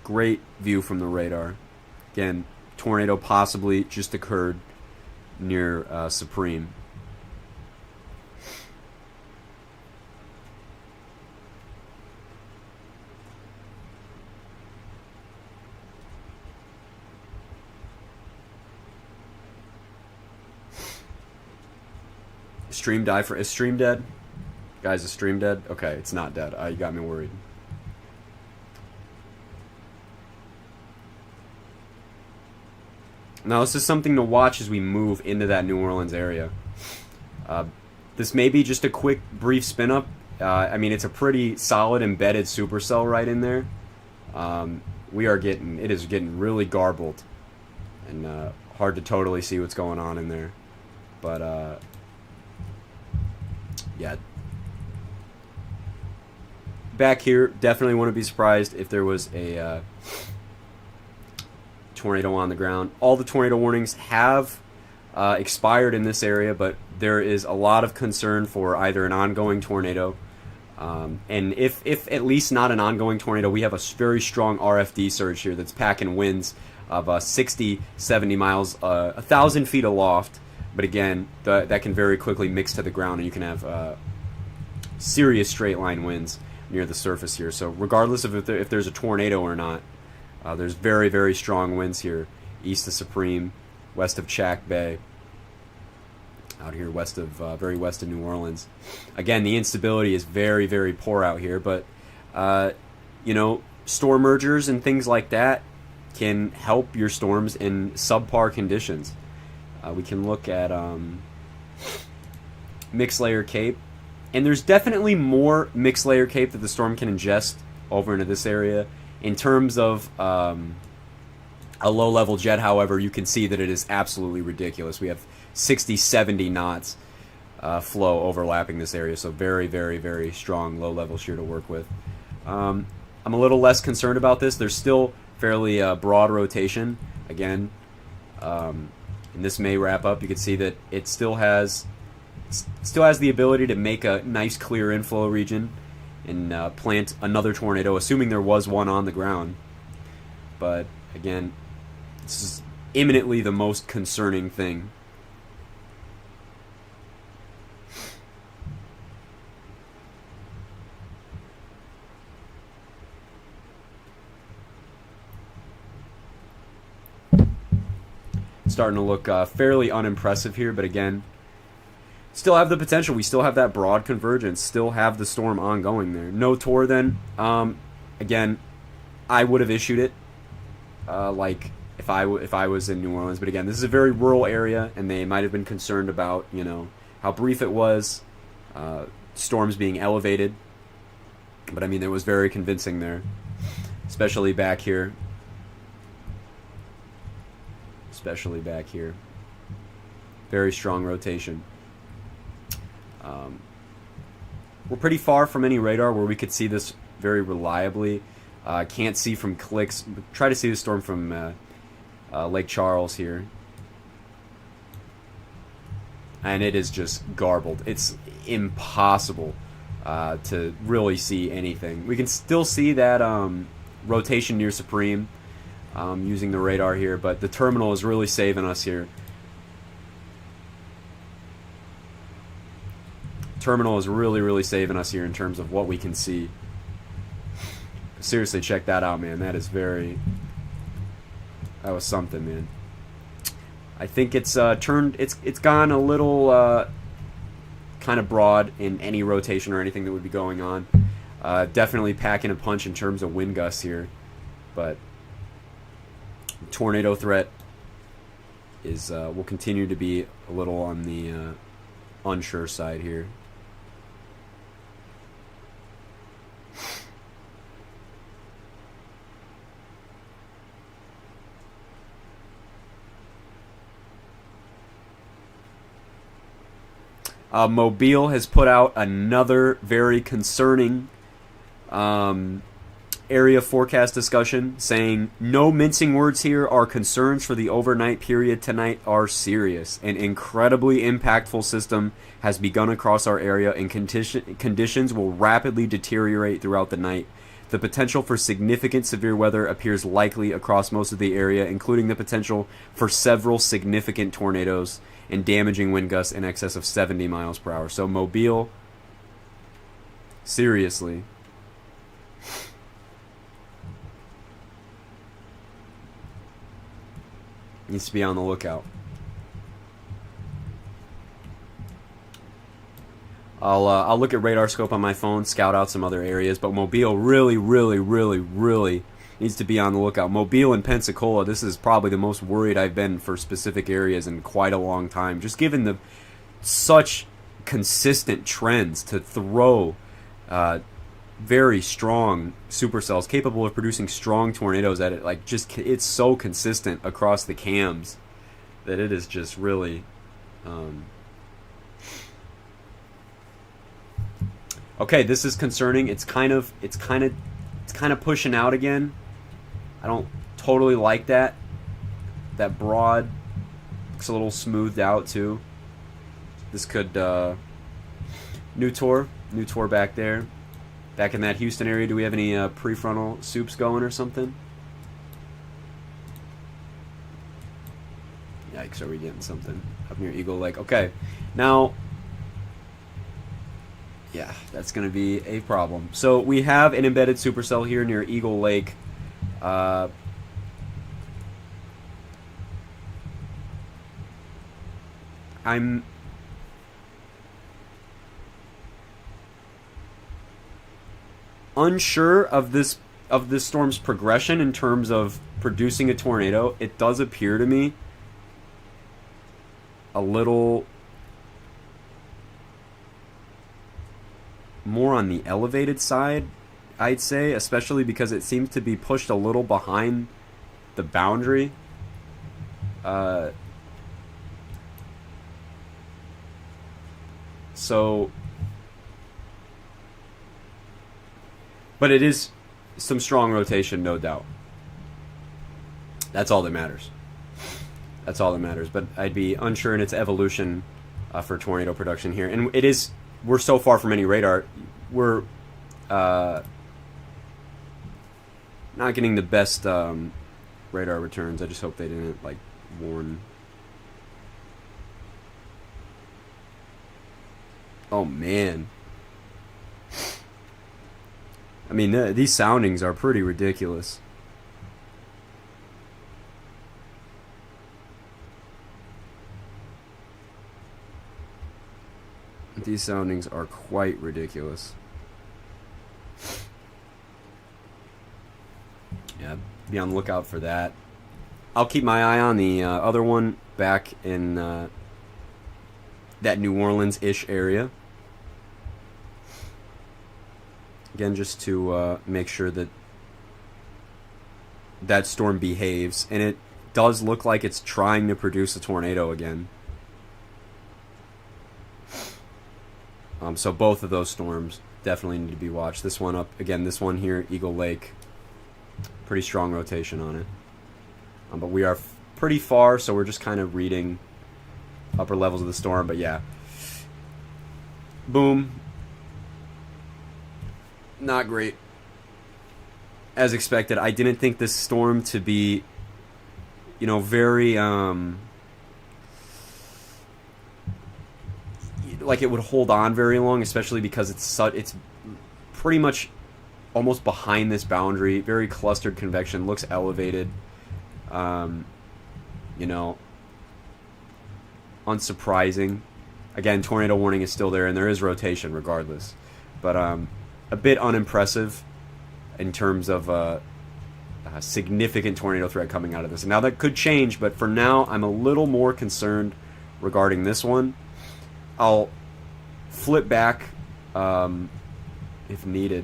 Great view from the radar. Again, tornado possibly just occurred near Supreme. Stream die for, is stream dead? Guys, is stream dead? Okay, it's not dead. You got me worried. Now, this is something to watch as we move into that New Orleans area. This may be just a quick, brief spin-up. I mean, it's a pretty solid embedded supercell right in there. It is getting really garbled and hard to totally see what's going on in there. But, yeah. Back here, definitely wouldn't be surprised if there was a tornado on the ground. All the tornado warnings have expired in this area, but there is a lot of concern for either an ongoing tornado, and if at least not an ongoing tornado, we have a very strong RFD surge here that's packing winds of 60, 70 miles, 1,000 feet aloft. But again, that can very quickly mix to the ground, and you can have serious straight line winds near the surface here. So regardless of if there's a tornado or not, there's very, very strong winds here, east of Supreme, west of Chack Bay, out here west of, very west of New Orleans. Again, the instability is very, very poor out here, but, you know, storm mergers and things like that can help your storms in subpar conditions. We can look at mixed layer cape, and there's definitely more mixed layer cape that the storm can ingest over into this area. In terms of a low-level jet, however, you can see that it is absolutely ridiculous. We have 60, 70 knots flow overlapping this area, so very, very, very strong low-level shear to work with. I'm a little less concerned about this. There's still fairly broad rotation. Again, and this may wrap up. You can see that it still has the ability to make a nice clear inflow region and plant another tornado, assuming there was one on the ground. But again, this is imminently the most concerning thing. Starting to look fairly unimpressive here, but again, still have the potential. We still have that broad convergence, still have the storm ongoing there. No tour then. Again, I would have issued it like if I was in New Orleans, but again, this is a very rural area, and they might have been concerned about, you know, how brief it was, storms being elevated, but I mean, it was very convincing there, especially back here. Very strong rotation. We're pretty far from any radar where we could see this very reliably. Can't see from clicks. Try to see the storm from Lake Charles here. And it is just garbled. It's impossible to really see anything. We can still see that rotation near Supreme using the radar here, but the terminal is really saving us here. Terminal is really saving us here in terms of what we can see. Seriously, check that out, man. That is very... That was something, man. I think it's turned... It's gone a little kind of broad in any rotation or anything that would be going on. Definitely packing a punch in terms of wind gusts here. But tornado threat is will continue to be a little on the unsure side here. Mobile has put out another very concerning area forecast discussion, saying, no mincing words here, our concerns for the overnight period tonight are serious. An incredibly impactful system has begun across our area, and conditions will rapidly deteriorate throughout the night. The potential for significant severe weather appears likely across most of the area, including the potential for several significant tornadoes and damaging wind gusts in excess of 70 miles per hour. So Mobile, seriously, needs to be on the lookout. I'll look at radar scope on my phone, scout out some other areas, but Mobile really needs to be on the lookout. Mobile and Pensacola, this is probably the most worried I've been for specific areas in quite a long time. Just given the such consistent trends to throw very strong supercells capable of producing strong tornadoes at it. Like, just it's so consistent across the cams that it is just really... Okay, this is concerning. It's kind of pushing out again. I don't totally like that. That broad looks a little smoothed out too. This could new tour back there. Back in that Houston area, do we have any prefrontal soups going or something? Yikes, are we getting something up near Eagle Lake? Okay, now, yeah, that's going to be a problem. So we have an embedded supercell here near Eagle Lake. I'm unsure of this storm's progression in terms of producing a tornado. It does appear to me a little more on the elevated side, I'd say, especially because it seems to be pushed a little behind the boundary. But it is some strong rotation, no doubt. That's all that matters. That's all that matters. But I'd be unsure in its evolution for tornado production here. And it is... We're so far from any radar. We're not getting the best radar returns. I just hope they didn't, like, warn. Oh, man. I mean, these soundings are pretty ridiculous. These soundings are quite ridiculous. Yeah, be on the lookout for that. I'll keep my eye on the other one back in that New Orleans-ish area. Again, just to make sure that that storm behaves. And it does look like it's trying to produce a tornado again. So both of those storms definitely need to be watched. This one up, again, this one here, Eagle Lake. Pretty strong rotation on it. But we are pretty far, so we're just kind of reading upper levels of the storm. But yeah. Boom. Not great. As expected, I didn't think this storm to be, very like it would hold on very long, especially because it's pretty much almost behind this boundary. Very clustered convection, looks elevated. Unsurprising. Again, tornado warning is still there, and there is rotation regardless. But a bit unimpressive in terms of a significant tornado threat coming out of this. Now that could change, but for now, I'm a little more concerned regarding this one. I'll flip back if needed.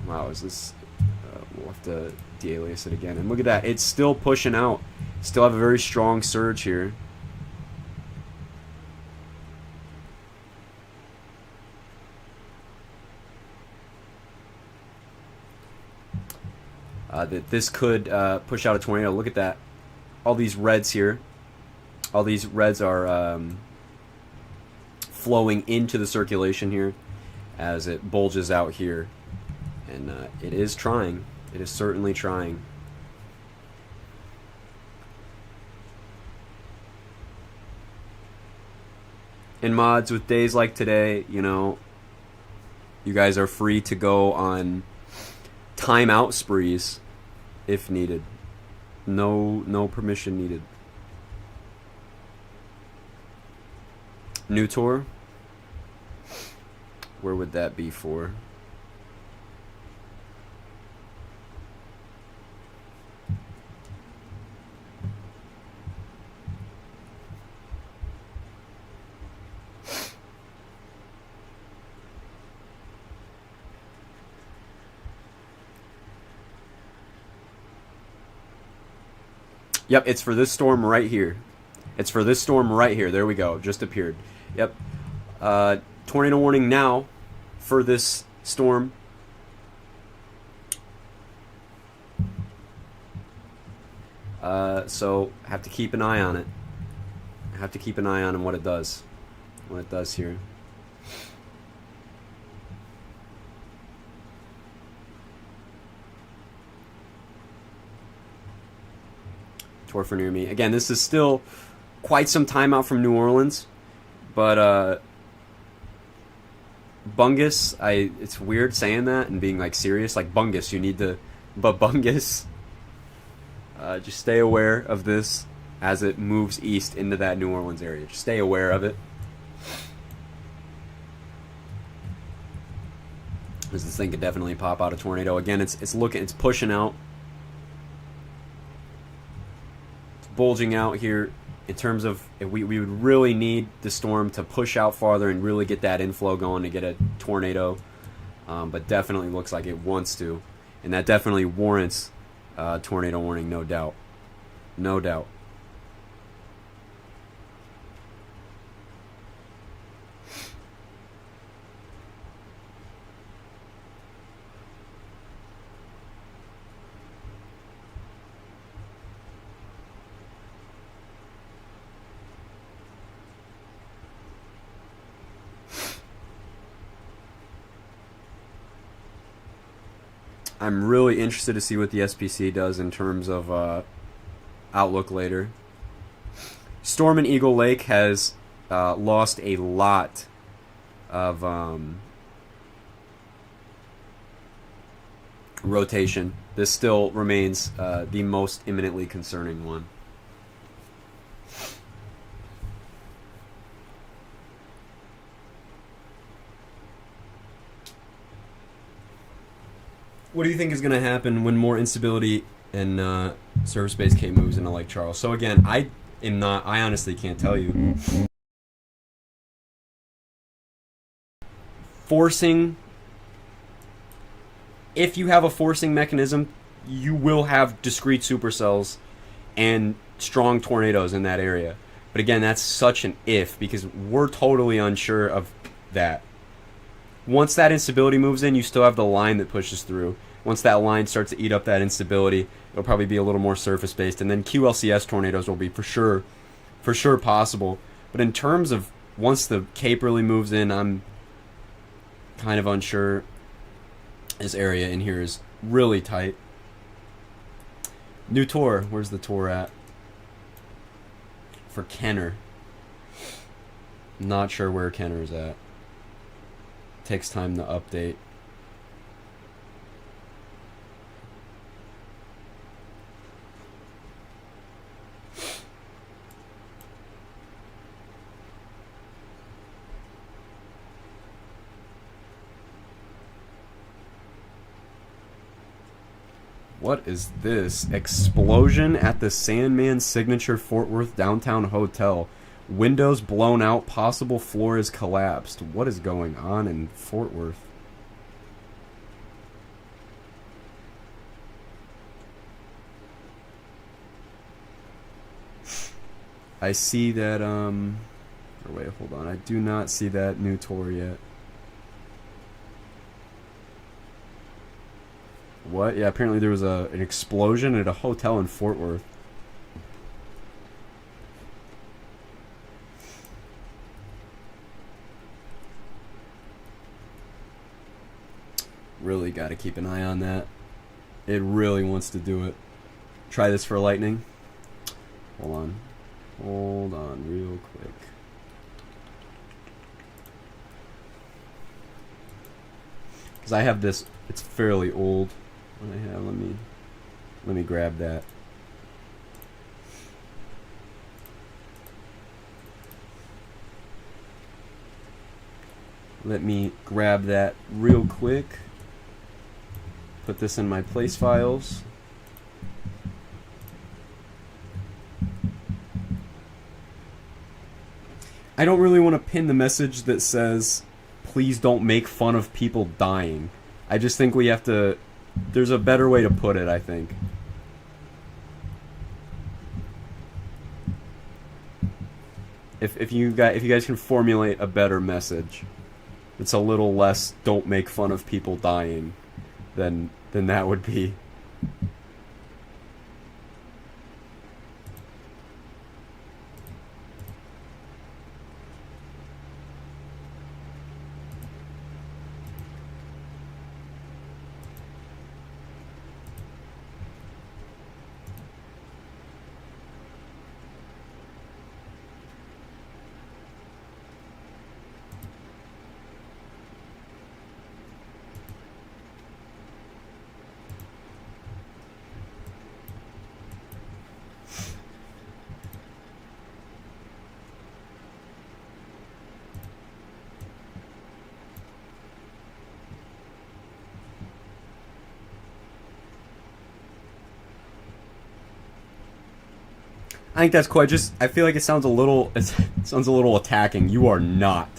Wow, is this... we'll have to de-alias it again. And look at that. It's still pushing out. Still have a very strong surge here. That this could push out a tornado. Look at that. All these reds here. All these reds are flowing into the circulation here as it bulges out here. And it is trying. It is certainly trying. In mods, with days like today, you guys are free to go on timeout sprees if needed. No permission needed. New tour? Where would that be for? Yep, it's for this storm right here. It's for this storm right here. There we go. Just appeared. Yep. Tornado warning now for this storm. So have to keep an eye on it. Have to keep an eye on what it does. What it does here. Tour for near me. Again, this is still quite some time out from New Orleans, but Bungus, it's weird saying that and being like serious, like Bungus, you need to, but Bungus, just stay aware of this as it moves east into that New Orleans area. Just stay aware of it. This thing could definitely pop out a tornado. Again, it's pushing out. Bulging out here in terms of we would really need the storm to push out farther and really get that inflow going to get a tornado, but definitely looks like it wants to, and that definitely warrants tornado warning, no doubt. I'm really interested to see what the SPC does in terms of outlook later. Storm in Eagle Lake has lost a lot of rotation. This still remains the most imminently concerning one. What do you think is going to happen when more instability and surface-based K moves into Lake Charles? So again, I honestly can't tell you. Forcing, if you have a forcing mechanism, you will have discrete supercells and strong tornadoes in that area. But again, that's such an if, because we're totally unsure of that. Once that instability moves in, you still have the line that pushes through. Once that line starts to eat up that instability, it'll probably be a little more surface-based. And then QLCS tornadoes will be for sure possible. But in terms of once the Cape really moves in, Kind of unsure. This area in here is really tight. New tour. Where's the tour at? For Kenner. Not sure where Kenner's at. Takes time to update. What is this? Explosion at the Sandman Signature Fort Worth Downtown Hotel. Windows blown out. Possible floor is collapsed. What is going on in Fort Worth? I see that, or wait, hold on. I do not see that new tour yet. What? Yeah, apparently there was an explosion at a hotel in Fort Worth. Really got to keep an eye on that. It really wants to do it. Try this for lightning. Hold on real quick. Because I have this, it's fairly old. What I have, let me grab that. Let me grab that real quick. Put this in my place files. I don't really want to pin the message that says, please don't make fun of people dying. I just think we have to, there's a better way to put it, I think. If you guys can formulate a better message, it's a little less don't make fun of people dying, then that would be. I think that's cool. I feel like it sounds a little attacking. You are not.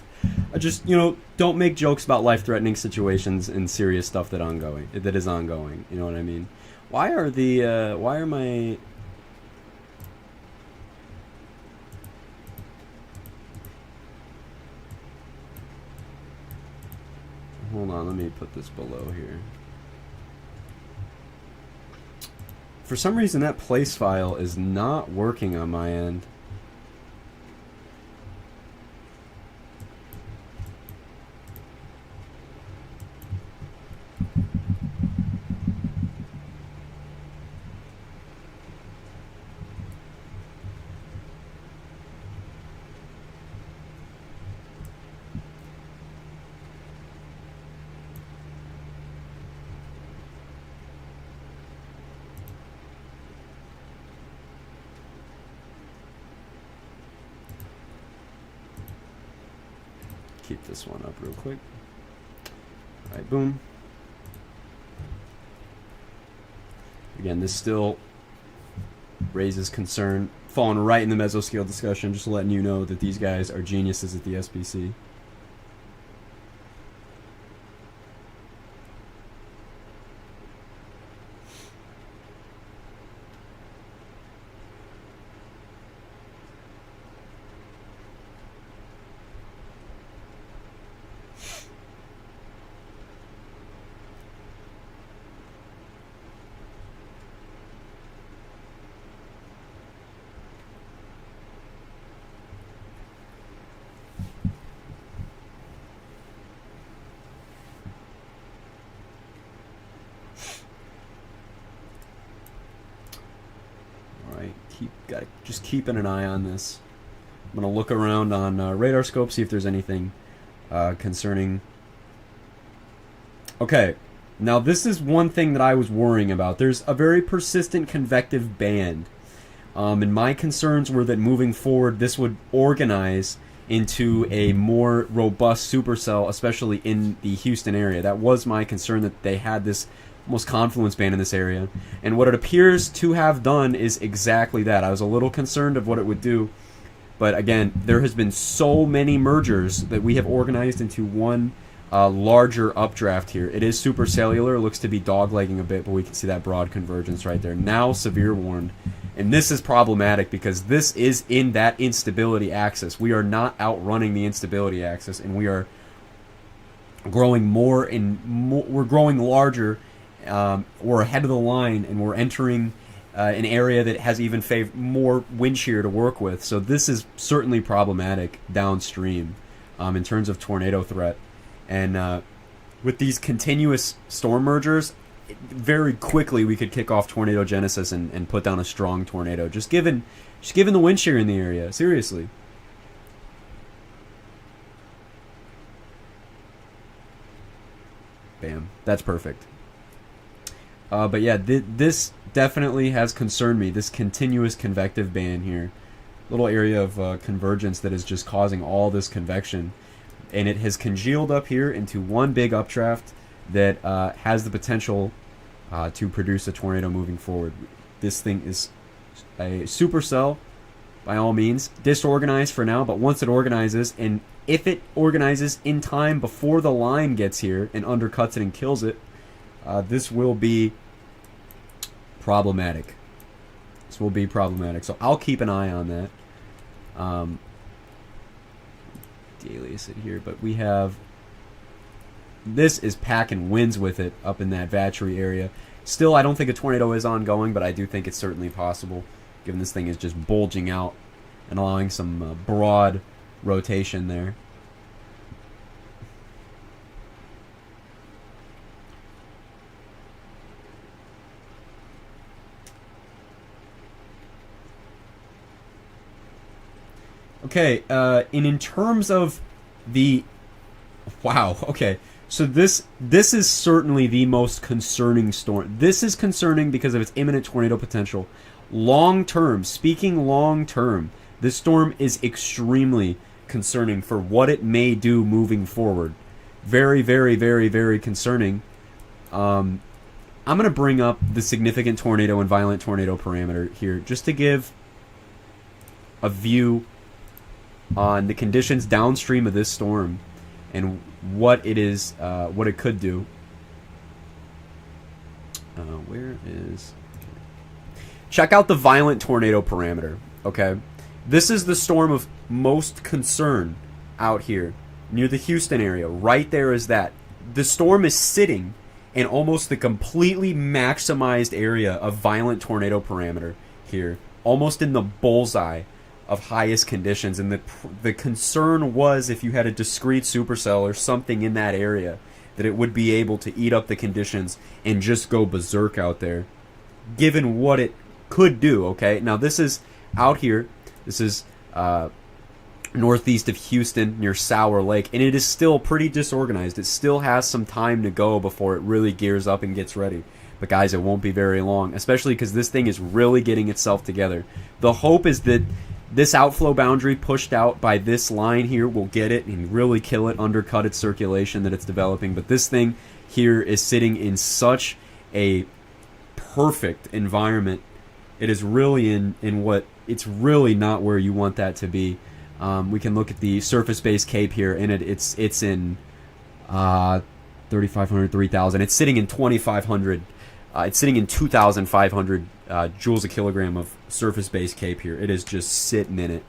I just, don't make jokes about life-threatening situations and serious stuff that is ongoing. You know what I mean? Why are my... Hold on, let me put this below here. For some reason, that place file is not working on my end. Keep this one up real quick. Alright, boom. Again, this still raises concern. Falling right in the mesoscale discussion, just letting you know that these guys are geniuses at the SBC. just keeping an eye on this. I'm gonna look around on radar scope, see if there's anything concerning. Okay, now this is one thing that I was worrying about. There's a very persistent convective band, and my concerns were that moving forward, this would organize into a more robust supercell, especially in the Houston area. That was my concern, that they had this almost confluence band in this area. And what it appears to have done is exactly that. I was a little concerned of what it would do. But again, there has been so many mergers that we have organized into one larger updraft here. It is supercellular. It looks to be doglegging a bit, but we can see that broad convergence right there. Now severe warned. And this is problematic because this is in that instability axis. We are not outrunning the instability axis, and we are growing more and more. We're growing larger. We're ahead of the line, and we're entering an area that has even more wind shear to work with. So this is certainly problematic downstream in terms of tornado threat. And with these continuous storm mergers, very quickly we could kick off tornado genesis and put down a strong tornado. Just given the wind shear in the area, seriously. Bam, that's perfect. But yeah, this definitely has concerned me. This continuous convective band here, little area of convergence that is just causing all this convection, and it has congealed up here into one big updraft that has the potential to produce a tornado moving forward. This thing is a supercell, by all means, disorganized for now, but once it organizes, and if it organizes in time before the line gets here and undercuts it and kills it, this will be problematic. This will be problematic. So I'll keep an eye on that. Alias it here, but we have. This is packing winds with it up in that Vatchery area. Still, I don't think a tornado is ongoing, but I do think it's certainly possible, given this thing is just bulging out and allowing some broad rotation there. Okay, and in terms of the... Wow, okay. So this is certainly the most concerning storm. This is concerning because of its imminent tornado potential. Long term, speaking long term, this storm is extremely concerning for what it may do moving forward. Very, very, very, very concerning. I'm going to bring up the significant tornado and violent tornado parameter here just to give a view on the conditions downstream of this storm and what it is, what it could do. Where is... Check out the violent tornado parameter, okay? This is the storm of most concern out here near the Houston area. Right there is that. The storm is sitting in almost the completely maximized area of violent tornado parameter here, almost in the bullseye of highest conditions. And the concern was if you had a discrete supercell or something in that area, that it would be able to eat up the conditions and just go berserk out there, given what it could do. Okay, now this is out here. This is northeast of Houston near Sour Lake, and it is still pretty disorganized. It still has some time to go before it really gears up and gets ready. But guys, it won't be very long, especially because this thing is really getting itself together. The hope is that this outflow boundary pushed out by this line here will get it and really kill it, undercut its circulation that it's developing. But this thing here is sitting in such a perfect environment. It is really in what, it's really not where you want that to be. We can look at the surface-based cape here, and it's in 3,500, 3,000. It's sitting in 2,500. It's sitting in 2,500 joules a kilogram of surface-based cape here. It is just sitting in it.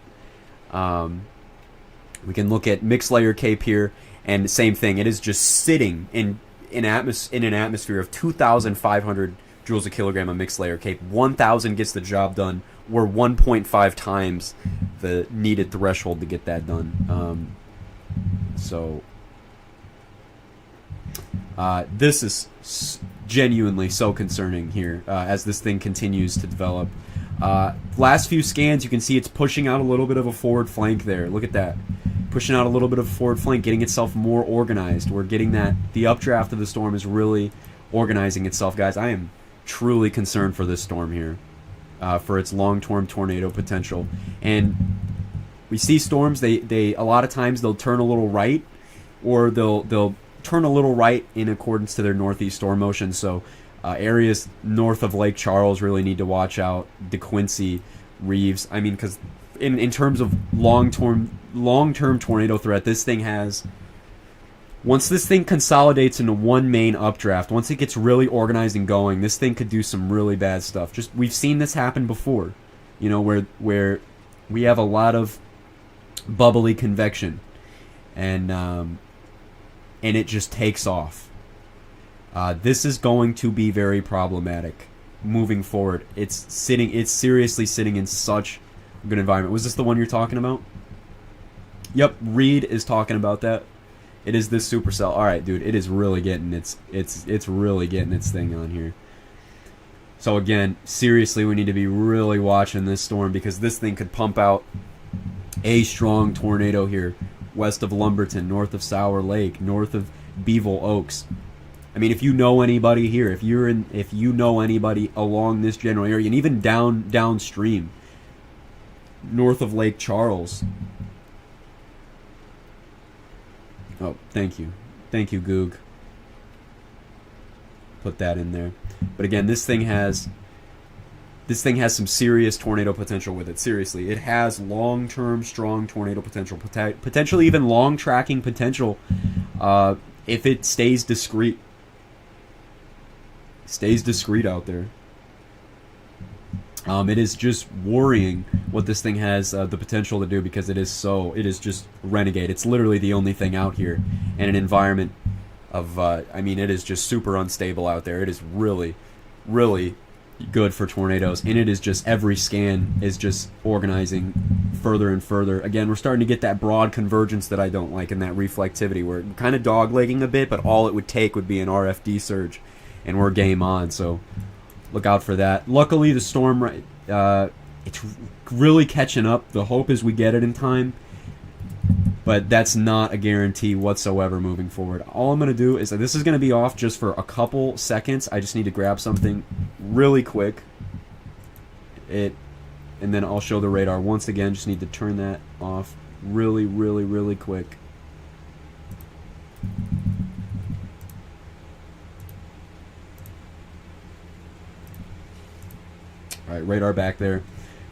We can look at mixed layer cape here, and the same thing. It is just sitting in an atmosphere of 2,500 joules a kilogram of mixed layer cape. 1,000 gets the job done. We're 1.5 times the needed threshold to get that done. This is genuinely so concerning here as this thing continues to develop. Last few scans, you can see it's pushing out a little bit of a forward flank there. Look at that. Pushing out a little bit of a forward flank, getting itself more organized. We're getting that. The updraft of the storm is really organizing itself, guys. I am truly concerned for this storm here, for its long-term tornado potential. And we see storms, they a lot of times they'll turn a little right, or they'll turn a little right in accordance to their northeast storm motion. So areas north of Lake Charles really need to watch out. DeQuincy, Reeves. I mean, because in terms of long-term tornado threat, this thing has... Once this thing consolidates into one main updraft, once it gets really organized and going, this thing could do some really bad stuff. Just we've seen this happen before, you know, where we have a lot of bubbly convection, and it just takes off. This is going to be very problematic moving forward. It's seriously sitting in such a good environment. Was this the one you're talking about? Yep, Reed is talking about that. It is this supercell. All right, dude, it is really getting it's really getting its thing on here. So again, seriously, we need to be really watching this storm, because this thing could pump out a strong tornado here west of Lumberton, north of Sour Lake, north of Beeville Oaks. I mean, if you know anybody here, if you know anybody along this general area, and even downstream, north of Lake Charles. Oh, thank you, Goog. Put that in there. But again, this thing has some serious tornado potential with it. Seriously, it has long-term, strong tornado potential, potentially even long tracking potential, if it stays discreet. Stays discreet out there. It is just worrying what this thing has the potential to do, because it is just renegade. It's literally the only thing out here in an environment of, I mean, it is just super unstable out there. It is really, really good for tornadoes, and it is just, every scan is just organizing further and further. Again, we're starting to get that broad convergence that I don't like, and that reflectivity. We're kind of doglegging a bit, but all it would take would be an RFD surge, and we're game on. So look out for that. Luckily, the storm, it's really catching up. The hope is we get it in time, but that's not a guarantee whatsoever moving forward. All I'm going to do is, this is going to be off just for a couple seconds. I just need to grab something really quick. And then I'll show the radar once again. Just need to turn that off really, really, really quick. All right, radar back there.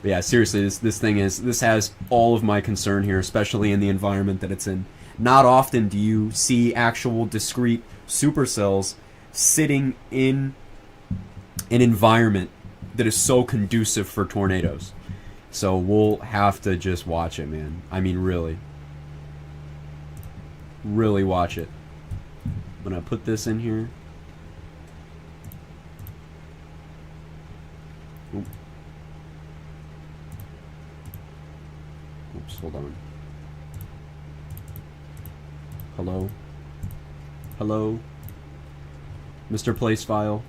But yeah, seriously, this has all of my concern here, especially in the environment that it's in. Not often do you see actual discrete supercells sitting in an environment that is so conducive for tornadoes. So we'll have to just watch it, man. I mean, really. Really watch it. I'm going to put this in here. Oops, hold on. Hello? Hello? Mr. Place File?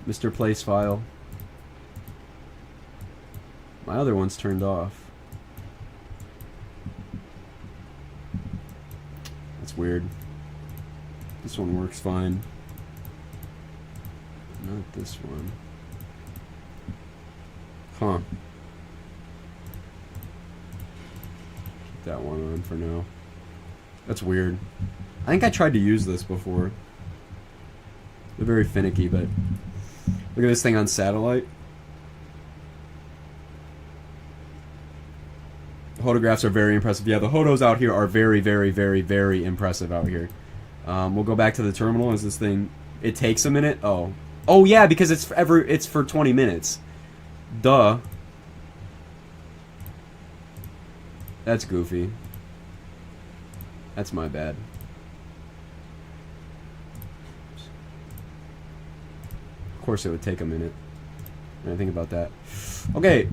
Mr. Place File? My other one's turned off. That's weird. This one works fine. Not this one. Huh. Keep that one on for now. That's weird. I think I tried to use this before. They're very finicky, but look at this thing on satellite. The photographs are very impressive. Yeah, the photos out here are very, very, very, very impressive out here. We'll go back to the terminal as this thing... It takes a minute? Oh. Oh, yeah, because it's for 20 minutes. Duh. That's goofy. That's my bad. Of course it would take a minute. I think about that. Okay.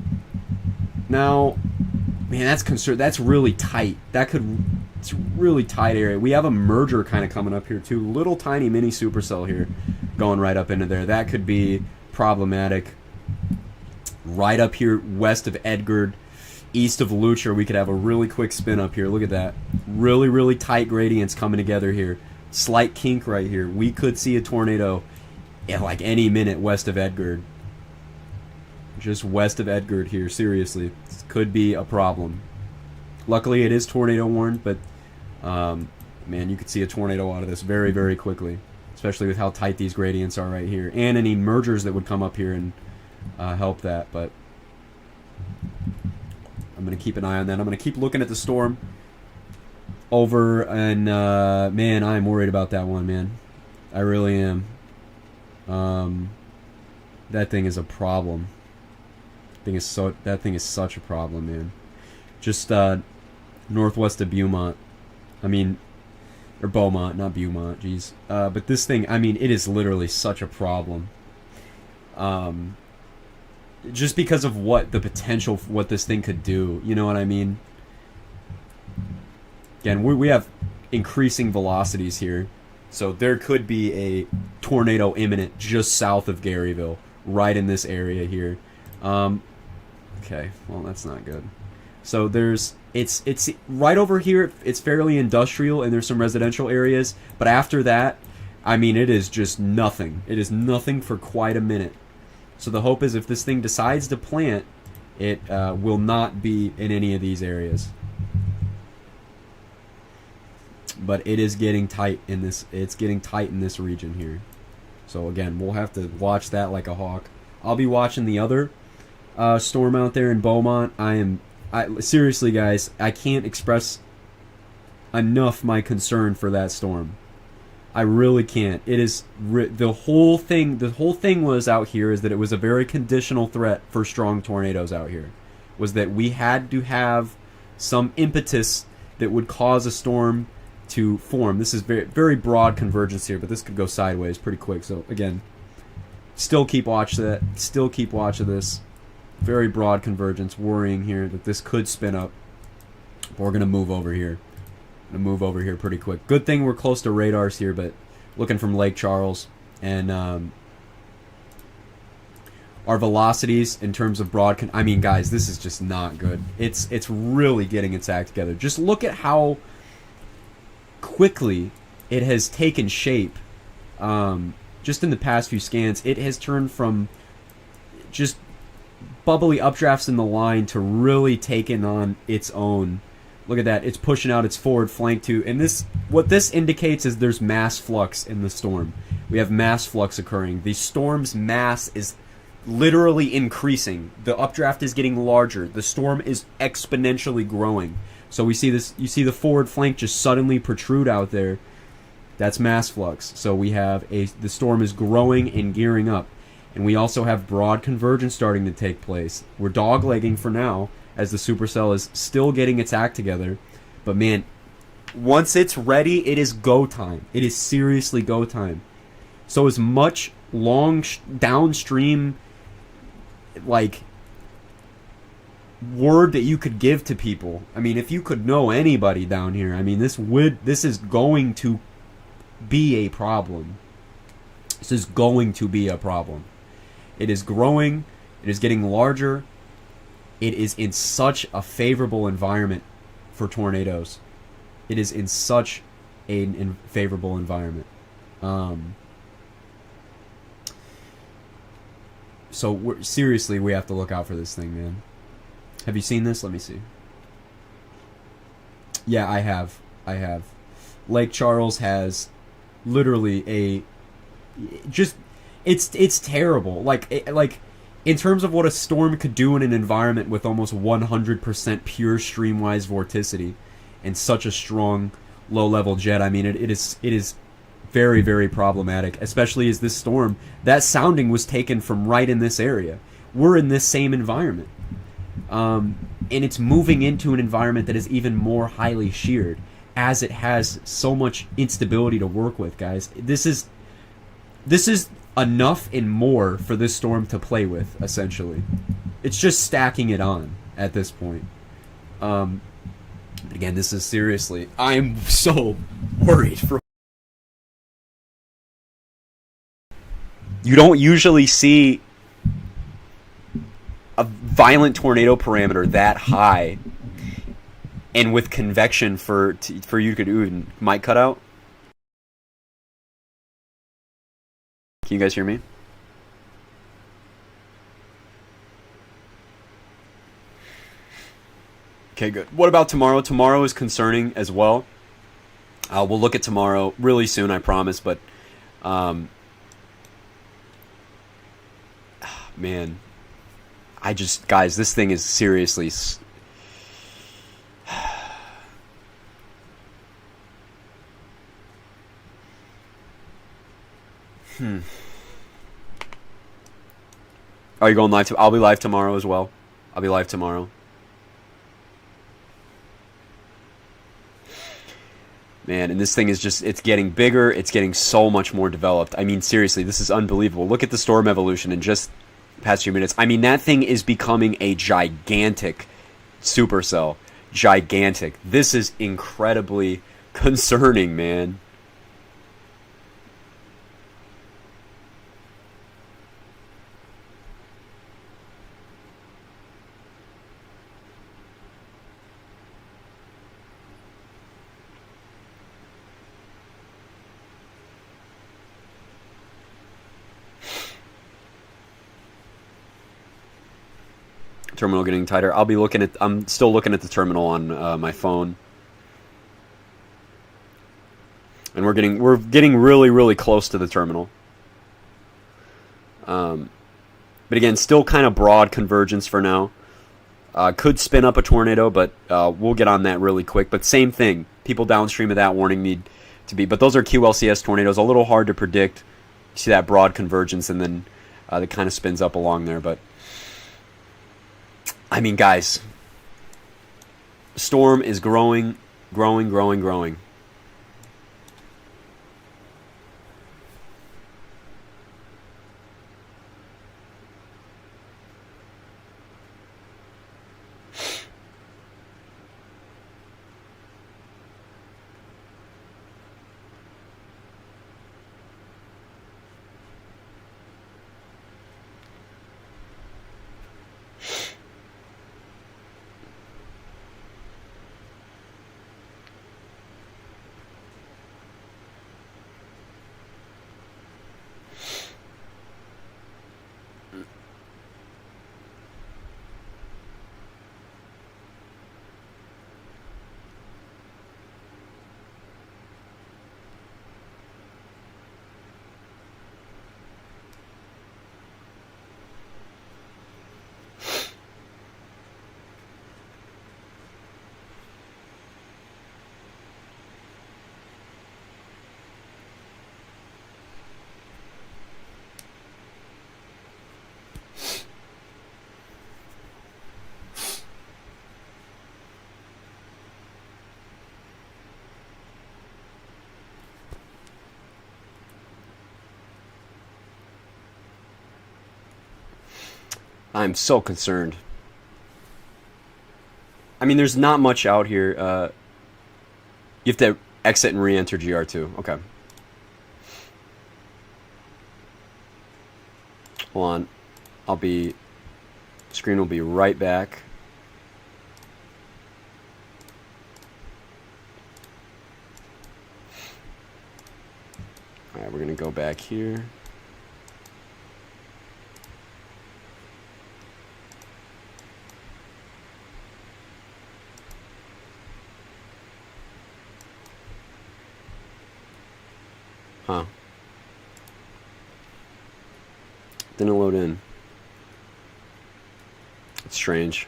Now, man, that's really tight. It's a really tight area. We have a merger kind of coming up here too. Little tiny mini supercell here going right up into there. That could be problematic. right up here west of Edgard, east of Lucher. We could have a really quick spin up here. Look at that. Really, really tight gradients coming together here. Slight kink right here. We could see a tornado at like any minute west of Edgard. Just west of Edgard here. Seriously. This could be a problem. Luckily, it is tornado warned, but man, you could see a tornado out of this very, very quickly. Especially with how tight these gradients are right here. And any mergers that would come up here and help that. But I'm going to keep an eye on that. I'm going to keep looking at the storm over. And, man, I'm worried about that one, man. I really am. That thing is a problem. That thing is such a problem, man. Just northwest of Beaumont. I mean... Or Beaumont, not Beaumont, jeez. But this thing, I mean, it is literally such a problem. Just because of what the potential, what this thing could do. You know what I mean? Again, we have increasing velocities here. So there could be a tornado imminent just south of Garyville. Right in this area here. Okay, well, that's not good. So there's... It's right over here. It's fairly industrial, and there's some residential areas. But after that, I mean, it is just nothing. It is nothing for quite a minute. So the hope is if this thing decides to plant, it will not be in any of these areas. But it is getting tight in this. It's getting tight in this region here. So again, we'll have to watch that like a hawk. I'll be watching the other storm out there in Beaumont. Seriously, guys, I can't express enough my concern for that storm. I really can't. It is the whole thing. The whole thing was out here is that it was a very conditional threat for strong tornadoes out here. Was that we had to have some impetus that would cause a storm to form. This is very, very broad convergence here, but this could go sideways pretty quick. So again, still keep watch of that. Still keep watch of this. Very broad convergence, worrying here that this could spin up. But we're going to move over here. Going to move over here pretty quick. Good thing we're close to radars here, but looking from Lake Charles. And our velocities in terms of broad... I mean, guys, this is just not good. It's really getting its act together. Just look at how quickly it has taken shape. Just in the past few scans, it has turned from just... bubbly updrafts in the line to really taking on its own. Look at that. It's pushing out its forward flank too. And this, what this indicates is there's mass flux in the storm. We have mass flux occurring. The storm's mass is literally increasing. The updraft is getting larger. The storm is exponentially growing. So we see this, you see the forward flank just suddenly protrude out there. That's mass flux. So we have the storm is growing and gearing up. And we also have broad convergence starting to take place. We're doglegging for now, as the supercell is still getting its act together. But man, once it's ready, it is go time. It is seriously go time. So as much downstream, like, word that you could give to people. I mean, if you could know anybody down here, I mean, this is going to be a problem. This is going to be a problem. It is growing. It is getting larger. It is in such a favorable environment for tornadoes. It is in such a favorable environment. So seriously, we have to look out for this thing, man. Have you seen this? Let me see. Yeah, I have. Lake Charles has literally it's terrible. Like in terms of what a storm could do in an environment with almost 100% pure streamwise vorticity and such a strong low-level jet. I mean, it is very, very problematic, especially as this storm, that sounding was taken from right in this area. We're in this same environment. And it's moving into an environment that is even more highly sheared, as it has so much instability to work with, guys. This is enough and more for this storm to play with, essentially. It's just stacking it on at this point. Again, this is seriously... I'm so worried for... You don't usually see a violent tornado parameter that high, and with convection for ENJYOoe might cut out. Can you guys hear me? Okay, good. What about tomorrow? Tomorrow is concerning as well. We'll look at tomorrow really soon, I promise. But, man, guys, this thing is seriously. Are you going live? I'll be live tomorrow as well. I'll be live tomorrow. Man, and this thing is just, it's getting bigger. It's getting so much more developed. I mean, seriously, this is unbelievable. Look at the storm evolution in just the past few minutes. I mean, that thing is becoming a gigantic supercell. Gigantic. This is incredibly concerning, man. Terminal getting tighter. I'm still looking at the terminal on my phone, and we're getting really, really close to the terminal. But again, still kind of broad convergence for now. Could spin up a tornado, but we'll get on that really quick. But same thing. People downstream of that warning need to be. But those are QLCS tornadoes. A little hard to predict. You see that broad convergence, and then it kind of spins up along there. But I mean, guys, the storm is growing. I'm so concerned. I mean, there's not much out here. You have to exit and re-enter GR2. Okay. Hold on. Screen will be right back. Alright, we're going to go back here. Huh. Didn't load in. It's strange.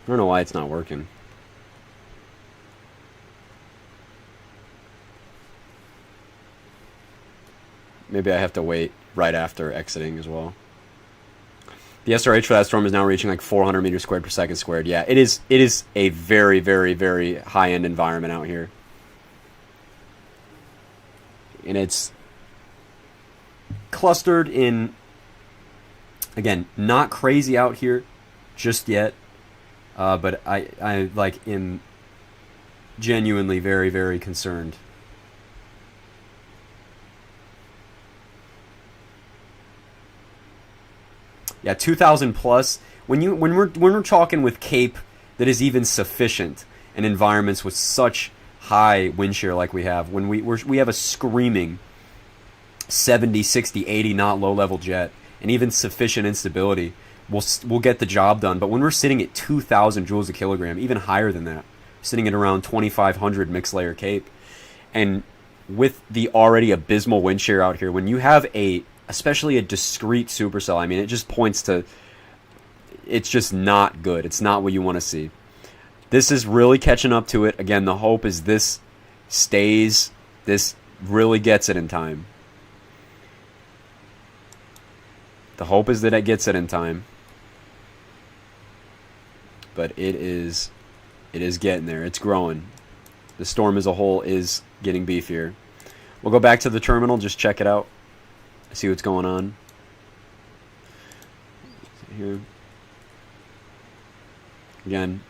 I don't know why it's not working. Maybe I have to wait right after exiting as well. The SRH for that storm is now reaching like 400 meters squared per second squared. Yeah, it is a very, very, very high-end environment out here. And it's clustered in, again, not crazy out here just yet, but I like am genuinely very, very concerned. Yeah, 2,000 plus. When we're talking with Cape that is even sufficient in environments with such high wind shear like we have, when we have a screaming 70, 60, 80 knot low level jet and even sufficient instability, we'll get the job done. But when we're sitting at 2,000 joules a kilogram, even higher than that, sitting at around 2,500 mixed layer Cape, and with the already abysmal wind shear out here, when you have especially a discrete supercell, I mean, it just points to, it's just not good. It's not what you want to see. This is really catching up to it. Again, the hope is this really gets it in time. The hope is that it gets it in time. But it is getting there. It's growing. The storm as a whole is getting beefier. We'll go back to the terminal, just check it out, see what's going on. Here. Again.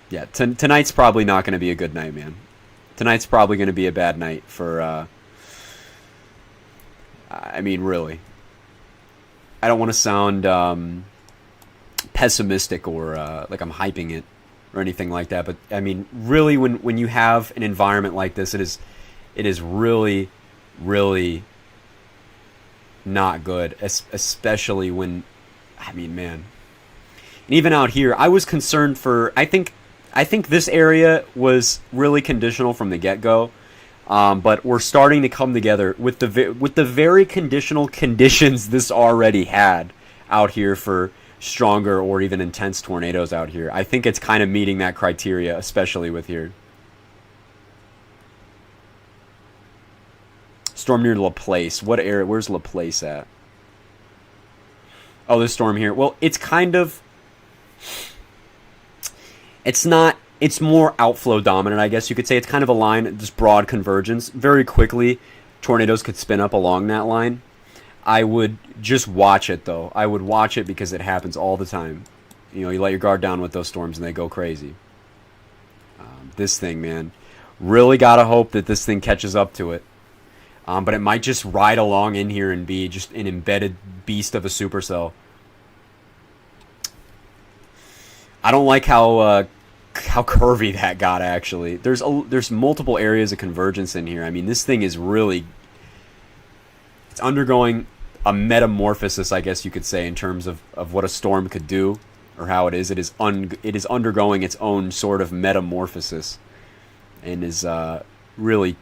Yeah, tonight's probably not going to be a good night, man. Tonight's probably going to be a bad night for, I mean, really. I don't want to sound pessimistic or like I'm hyping it or anything like that, but I mean, really, when you have an environment like this, it is really, really not good, especially when, I mean, man. And even out here, I was concerned for, I think this area was really conditional from the get-go, but we're starting to come together with the very conditional conditions this already had out here for stronger or even intense tornadoes out here. I think it's kind of meeting that criteria, especially with here. Storm near LaPlace. What area? Where's LaPlace at? Oh, this storm here. Well, it's kind of... It's not... It's more outflow dominant, I guess you could say. It's kind of a line, just broad convergence. Very quickly, tornadoes could spin up along that line. I would just watch it, though. I would watch it because it happens all the time. You know, you let your guard down with those storms and they go crazy. This thing, man. Really got to hope that this thing catches up to it. But it might just ride along in here and be just an embedded beast of a supercell. I don't like how curvy that got, actually. There's multiple areas of convergence in here. I mean, this thing is really... It's undergoing a metamorphosis, I guess you could say, in terms of what a storm could do, or how it is. It is undergoing its own sort of metamorphosis, and is really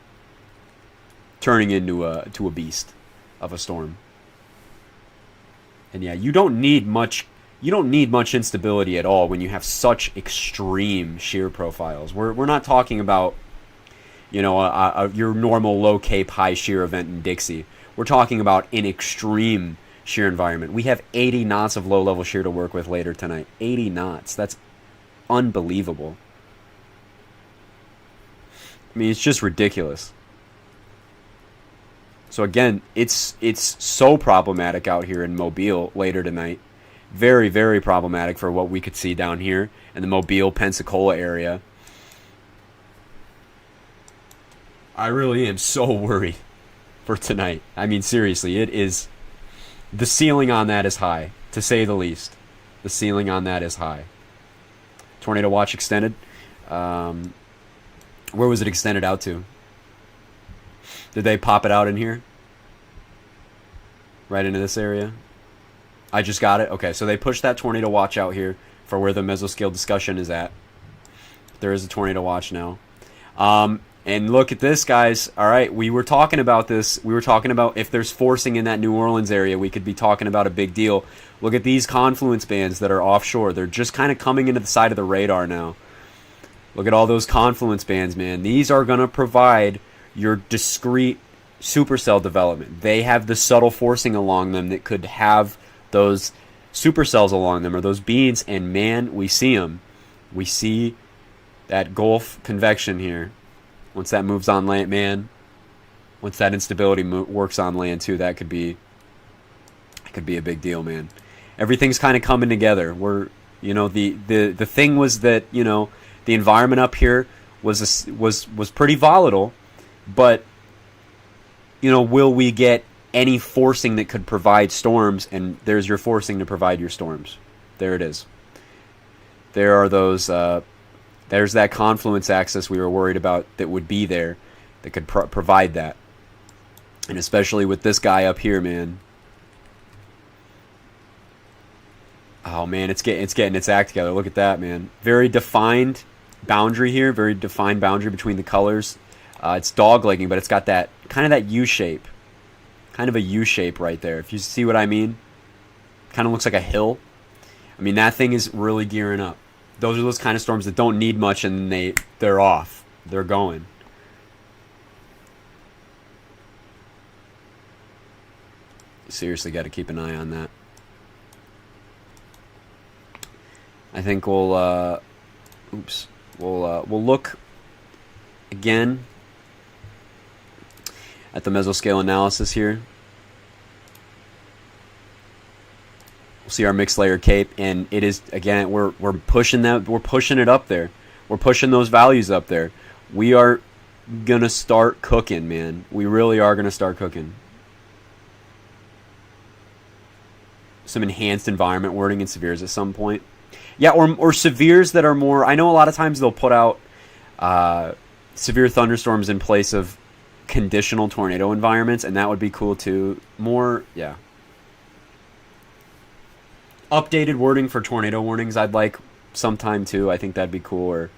turning into a beast of a storm. And yeah, you don't need much instability at all when you have such extreme shear profiles. We're not talking about, you know, your normal low Cape high shear event in Dixie. We're talking about an extreme shear environment. We have 80 knots of low-level shear to work with later tonight. 80 knots. That's unbelievable. I mean, it's just ridiculous. So again, it's so problematic out here in Mobile later tonight. Very, very problematic for what we could see down here in the Mobile, Pensacola area. I really am so worried for tonight. I mean, seriously, it is... The ceiling on that is high, to say the least. The ceiling on that is high. Tornado watch extended. Where was it extended out to? Did they pop it out in here? Right into this area? I just got it? Okay, so they pushed that tornado watch out here for where the mesoscale discussion is at. There is a tornado watch now. And look at this, guys. All right, we were talking about this. We were talking about if there's forcing in that New Orleans area, we could be talking about a big deal. Look at these confluence bands that are offshore. They're just kind of coming into the side of the radar now. Look at all those confluence bands, man. These are going to provide your discrete supercell development. They have the subtle forcing along them that could have those supercells along them, or those beads, and man, we see them. We see that Gulf convection here. Once that moves on land, man, once that instability works on land too, that could be a big deal, man. Everything's kind of coming together. We're, you know, the thing was that, you know, the environment up here was pretty volatile, but will we get any forcing that could provide storms? And there's your forcing to provide your storms. There it is. There are those, there's that confluence axis we were worried about that would be there that could provide that. And especially with this guy up here, man. Oh, man, it's getting its act together. Look at that, man. Very defined boundary here. Very defined boundary between the colors. It's doglegging, but it's got that kind of that U shape. Kind of a U shape right there. If you see what I mean. Kind of looks like a hill. I mean, that thing is really gearing up. Those are those kind of storms that don't need much and they're off. They're going. Seriously got to keep an eye on that. I think we'll look again at the mesoscale analysis here. We'll see our mixed layer cape, and it is again we're pushing that, we're pushing it up there. We're pushing those values up there. We are gonna start cooking, man. We really are gonna start cooking. Some enhanced environment wording in severes at some point. Yeah, or severes that are more... I know a lot of times they'll put out severe thunderstorms in place of conditional tornado environments, and that would be cool too. More, yeah. Updated wording for tornado warnings I'd like sometime too. I think that'd be cool.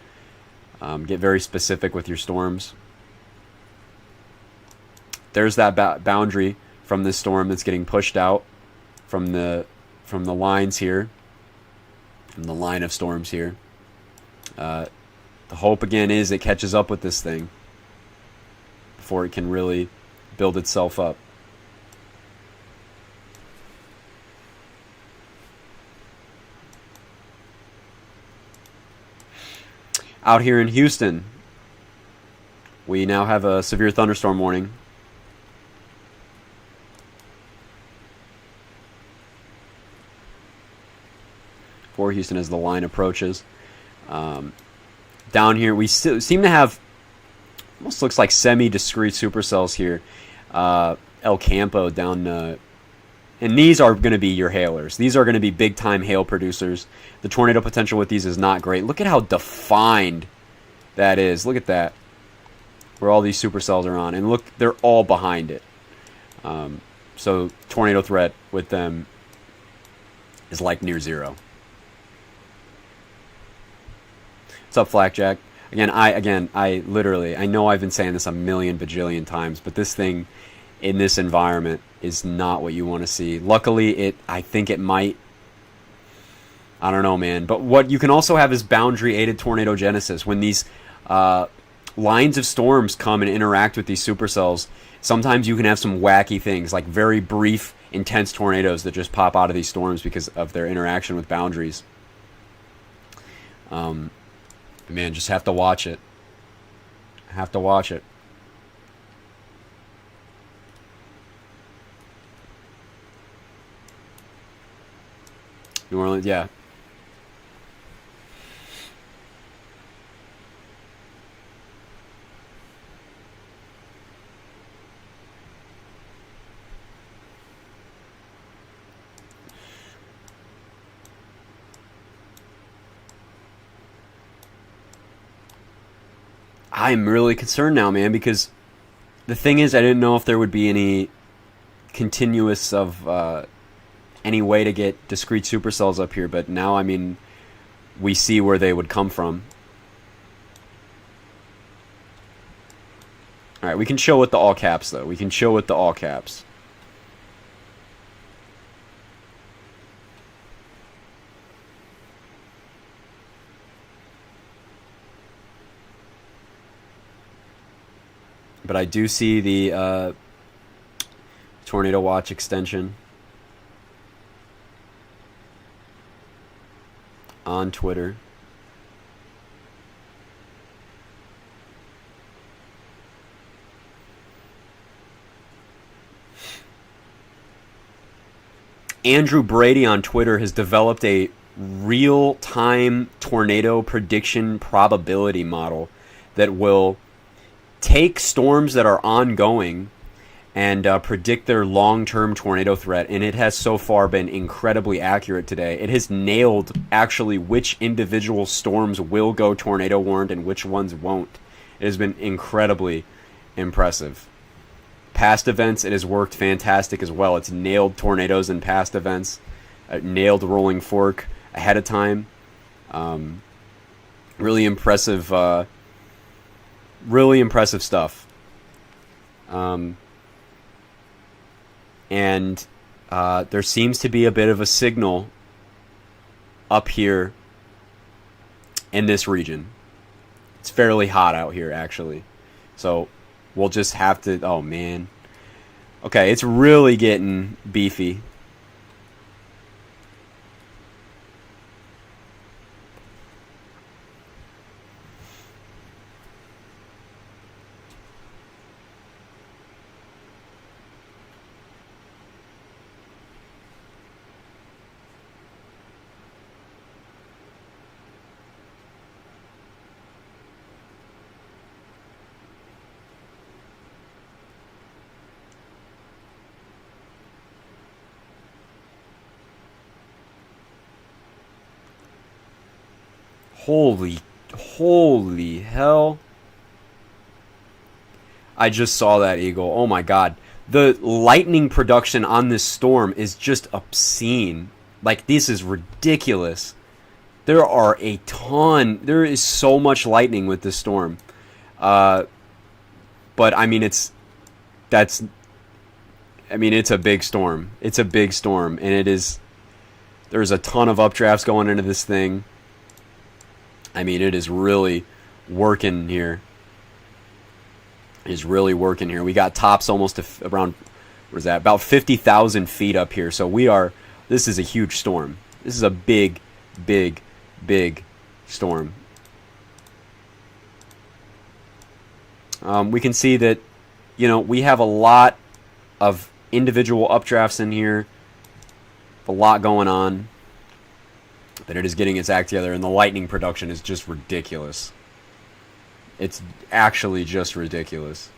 Or get very specific with your storms. There's that boundary from this storm that's getting pushed out from the lines here. From the line of storms here. The hope again is it catches up with this thing before it can really build itself up. Out here in Houston, we now have a severe thunderstorm warning. For Houston as the line approaches. Down here, we seem to have almost looks like semi-discrete supercells here. El Campo down, and these are going to be your hailers. These are going to be big-time hail producers. The tornado potential with these is not great. Look at how defined that is. Look at that. Where all these supercells are on. And look, they're all behind it. So tornado threat with them is like near zero. What's up, Flackjack? I literally, I know I've been saying this a million bajillion times, but this thing in this environment is not what you want to see. Luckily, I think it might. I don't know, man. But what you can also have is boundary-aided tornadogenesis. When these lines of storms come and interact with these supercells, sometimes you can have some wacky things, like very brief, intense tornadoes that just pop out of these storms because of their interaction with boundaries. Man, just have to watch it. Have to watch it. New Orleans, yeah. I'm really concerned now, man, because the thing is, I didn't know if there would be any continuous of any way to get discrete supercells up here, but now, I mean, we see where they would come from. All right, we can show with the all caps, though. We can show with the all caps. But I do see the Tornado Watch extension on Twitter. Andrew Brady on Twitter has developed a real-time tornado prediction probability model that will take storms that are ongoing and predict their long-term tornado threat, and it has so far been incredibly accurate today. It has nailed actually which individual storms will go tornado warned and which ones won't. It has been incredibly impressive. Past events, it has worked fantastic as well. It's nailed tornadoes in past events, nailed rolling fork ahead of time. Really impressive stuff. And there seems to be a bit of a signal up here in this region. It's fairly hot out here, actually. So we'll just have to... Oh, man. Okay, it's really getting beefy. Holy hell. I just saw that, Eagle. Oh my god. The lightning production on this storm is just obscene. Like, this is ridiculous. There is so much lightning with this storm. But, I mean, it's a big storm. It's a big storm, and there's a ton of updrafts going into this thing. I mean, it is really working here. It is really working here. We got tops almost around, what is that, about 50,000 feet up here. So this is a huge storm. This is a big, big, big storm. We can see that, we have a lot of individual updrafts in here. A lot going on. But it is getting its act together, and the lightning production is just ridiculous. It's actually just ridiculous.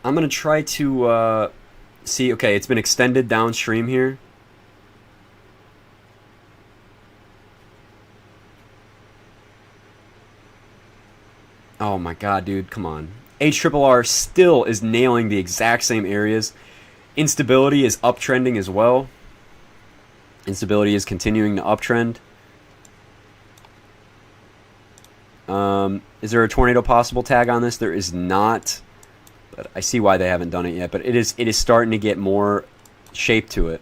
I'm going to try to see... Okay, it's been extended downstream here. Oh my god, dude, come on. HRRR still is nailing the exact same areas. Instability is uptrending as well. Instability is continuing to uptrend. Is there a tornado possible tag on this? There is not. But I see why they haven't done it yet. But it is starting to get more shape to it.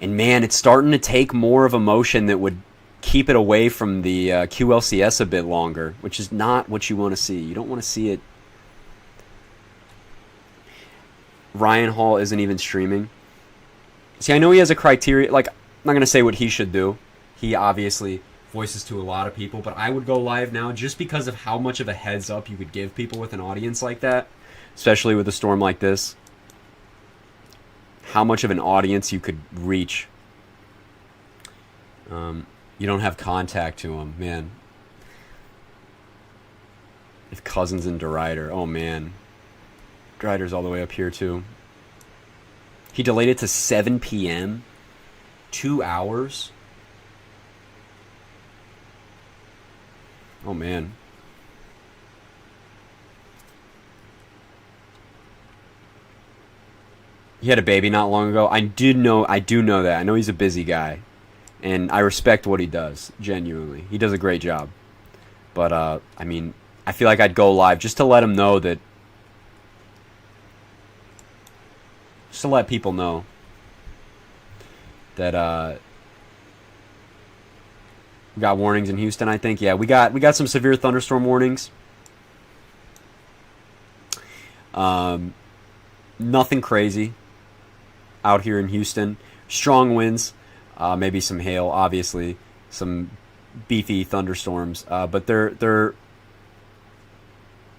And man, it's starting to take more of a motion that would keep it away from the QLCS a bit longer, which is not what you want to see. You don't want to see it. Ryan Hall isn't even streaming. See, I know he has a criteria. Like, I'm not going to say what he should do. He obviously voices to a lot of people, but I would go live now just because of how much of a heads up you could give people with an audience like that, especially with a storm like this. How much of an audience you could reach. You don't have contact to him, man. If Cousins and DeRider, oh man. DeRider's all the way up here too. He delayed it to 7 p.m. 2 hours. Oh man. He had a baby not long ago. I do know that. I know he's a busy guy. And I respect what he does, genuinely. He does a great job. But, I mean, I feel like I'd go live just to let him know that... Just to let people know that, we got warnings in Houston, I think. Yeah, we got some severe thunderstorm warnings. Nothing crazy out here in Houston. Strong winds. Maybe some hail, obviously, some beefy thunderstorms, but they're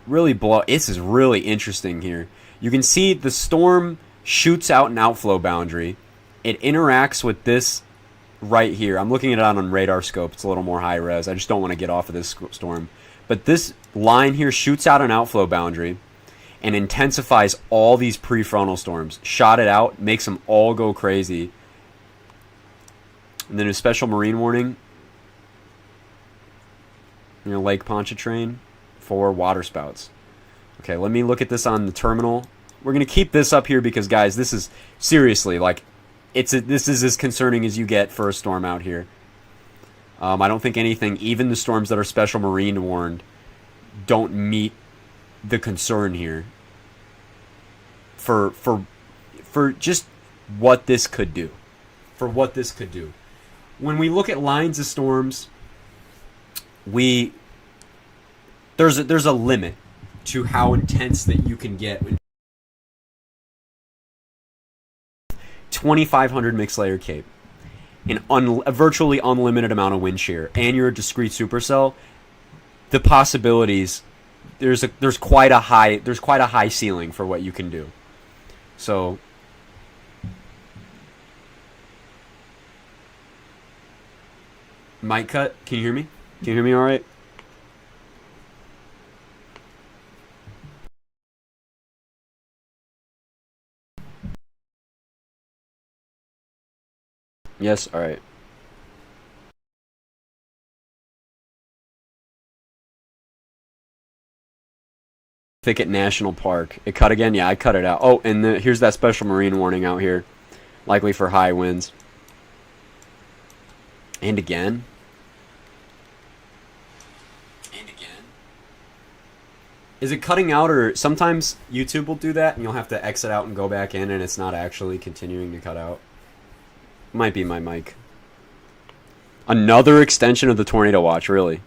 really blow. This is really interesting here. You can see the storm shoots out an outflow boundary. It interacts with this right here. I'm looking at it on radar scope. It's a little more high res. I just don't want to get off of this storm. But this line here shoots out an outflow boundary and intensifies all these prefrontal storms. Shot it out, makes them all go crazy. And then a special marine warning. Lake Pontchartrain for water spouts. Okay, let me look at this on the terminal. We're going to keep this up here because, guys, this is seriously, like, this is as concerning as you get for a storm out here. I don't think anything, even the storms that are special marine warned, don't meet the concern here for just what this could do. For what this could do. When we look at lines of storms, there's a limit to how intense that you can get. 2,500 mixed layer cape, a virtually unlimited amount of wind shear, and you're a discrete supercell. The possibilities, there's quite a high ceiling for what you can do. So mic cut. Can you hear me? Can you hear me all right? Yes, all right. Thicket National Park. It cut again? Yeah, I cut it out. Oh, and here's that special marine warning out here. Likely for high winds. And again. And again. Is it cutting out, or sometimes YouTube will do that and you'll have to exit out and go back in and it's not actually continuing to cut out? Might be my mic. Another extension of the tornado watch, really.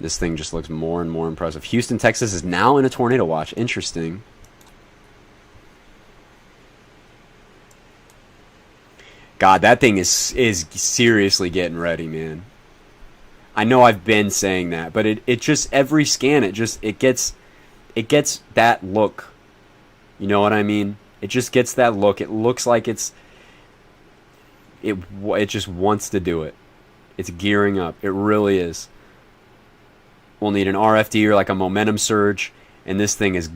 This thing just looks more and more impressive. Houston, Texas is now in a tornado watch. Interesting. God, that thing is seriously getting ready, man. I know I've been saying that, but it just, every scan, it gets that look. You know what I mean? It just gets that look. It looks like it just wants to do it. It's gearing up. It really is. We'll need an RFD or like a momentum surge, and this thing is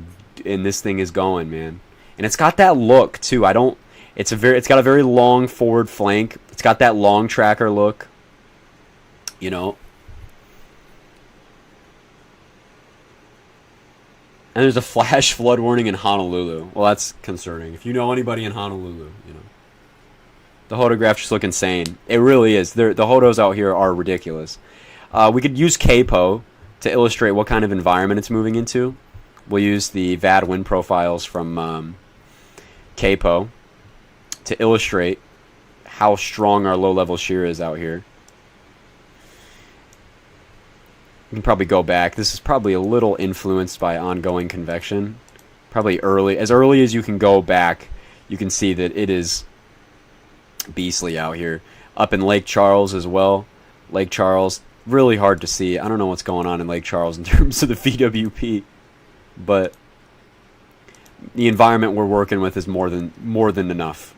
going, man. And it's got that look too. It's got a very long forward flank. It's got that long tracker look. You know. And there's a flash flood warning in Honolulu. Well, that's concerning. If you know anybody in Honolulu, you know. The photographs just look insane. It really is. The photos out here are ridiculous. We could use CAPO to illustrate what kind of environment it's moving into. We'll use the VAD wind profiles from CAPO to illustrate how strong our low-level shear is out here. You can probably go back. This is probably a little influenced by ongoing convection. Probably as early as you can go back, you can see that it is beastly out here. Up in Lake Charles as well. Lake Charles, really hard to see. I don't know what's going on in Lake Charles in terms of the VWP, but the environment we're working with is more than enough.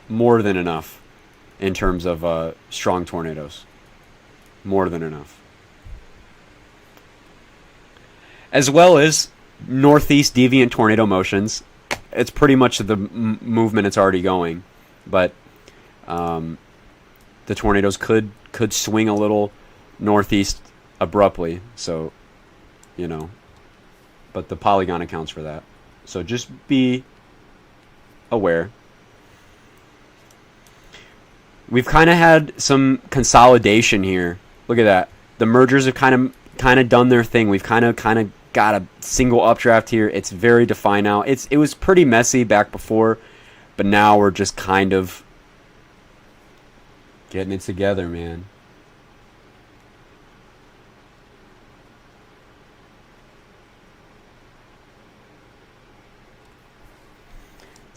More than enough in terms of strong tornadoes. More than enough. As well as northeast deviant tornado motions. It's pretty much the movement it's already going, but the tornadoes could swing a little northeast abruptly, so you know, but the polygon accounts for that, so just be aware. We've kind of had some consolidation here. Look at that. The mergers have kind of done their thing. We've kind of got a single updraft here. It's very defined now. It was pretty messy back before, but now we're just kind of getting it together, man.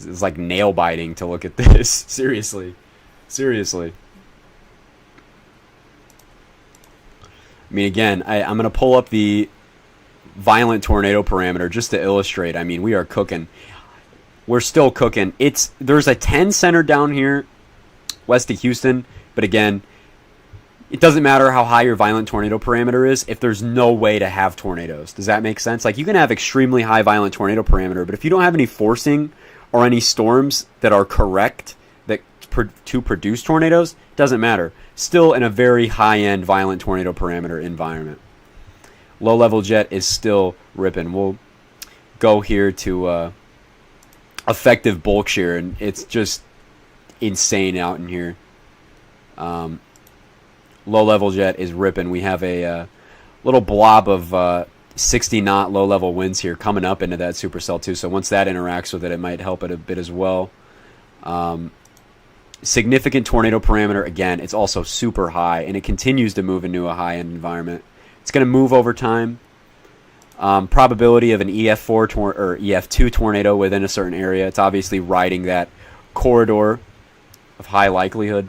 It's like nail biting to look at this. Seriously. I mean, again, I'm going to pull up the violent tornado parameter just to illustrate. I mean, we are cooking. We're still cooking. There's a 10 center down here west of Houston, but again, it doesn't matter how high your violent tornado parameter is if there's no way to have tornadoes. Does that make sense? Like, you can have extremely high violent tornado parameter, but if you don't have any forcing or any storms that are correct to produce tornadoes, doesn't matter. Still in a very high-end violent tornado parameter environment. Low-level jet is still ripping. We'll go here to effective bulk shear, and it's just insane out in here. Low-level jet is ripping. We have a little blob of 60-knot low-level winds here coming up into that supercell too. So once that interacts with it, it might help it a bit as well. Significant tornado parameter. Again, it's also super high, and it continues to move into a high-end environment. It's going to move over time. Probability of an EF4 or EF2 tornado within a certain area. It's obviously riding that corridor of high likelihood.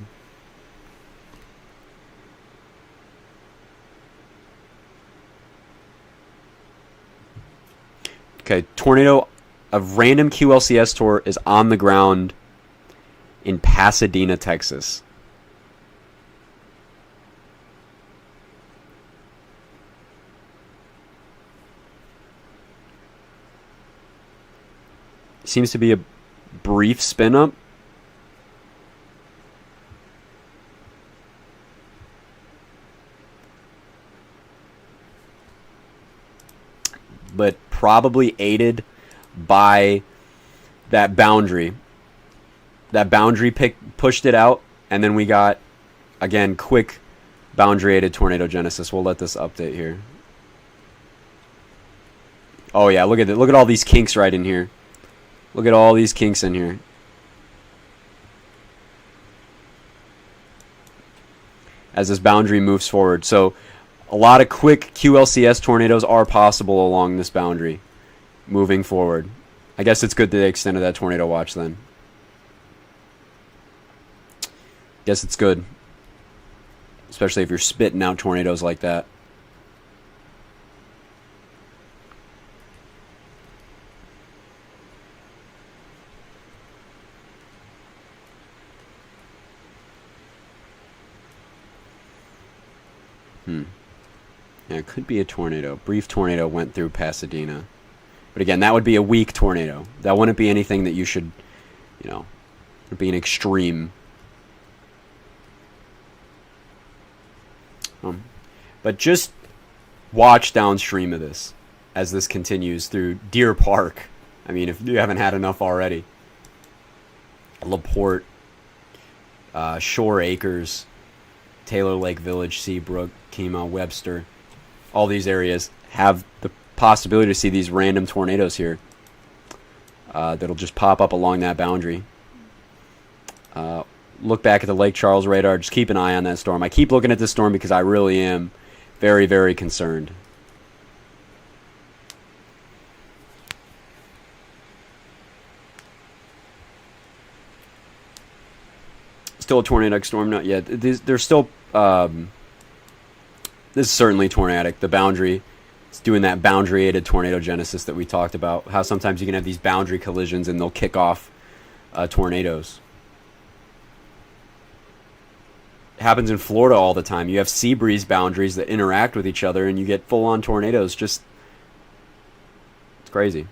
Okay, tornado, a random QLCS tour is on the ground in Pasadena, Texas. Seems to be a brief spin up. But probably aided by that boundary. That boundary pushed it out, and then we got, again, quick boundary-aided tornado genesis. We'll let this update here. Oh yeah, look at it. Look at all these kinks right in here. Look at all these kinks in here. As this boundary moves forward. So a lot of quick QLCS tornadoes are possible along this boundary moving forward. I guess it's good to the extent of that tornado watch then. Guess it's good. Especially if you're spitting out tornadoes like that. Yeah, it could be a tornado. Brief tornado went through Pasadena. But again, that would be a weak tornado. That wouldn't be anything that you should, you know, it would be an extreme. But just watch downstream of this as this continues through Deer Park. I mean, if you haven't had enough already. LaPorte, Shore Acres, Taylor Lake Village, Seabrook, Kemah, Webster. All these areas have the possibility to see these random tornadoes here that'll just pop up along that boundary. Look back at the Lake Charles radar. Just keep an eye on that storm. I keep looking at this storm because I really am very, very concerned. Still a tornadic storm? Not yet. There's still... this is certainly tornadic. The boundary... It's doing that boundary-aided tornado genesis that we talked about. How sometimes you can have these boundary collisions and they'll kick off tornadoes. It happens in Florida all the time. You have sea breeze boundaries that interact with each other and you get full-on tornadoes. Just... It's crazy.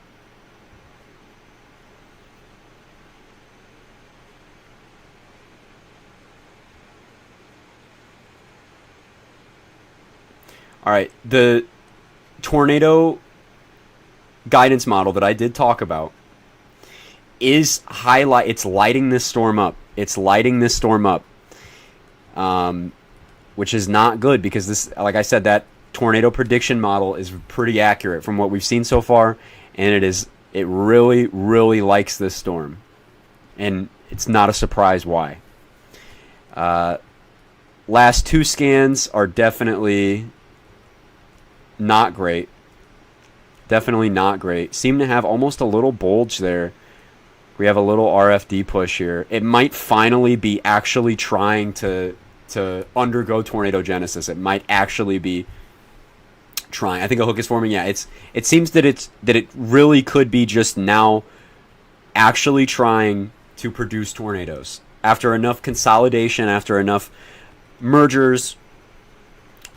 All right, the tornado guidance model that I did talk about is it's lighting this storm up. It's lighting this storm up, which is not good because this, like I said, that tornado prediction model is pretty accurate from what we've seen so far, and it really, really likes this storm, and it's not a surprise why. Last two scans are definitely not great. Definitely not great. Seem to have almost a little bulge there. We have a little RFD push here. It might finally be actually trying to undergo tornado genesis. It might actually be trying. I think a hook is forming. Yeah, it seems that it really could be just now actually trying to produce tornadoes. After enough consolidation, after enough mergers,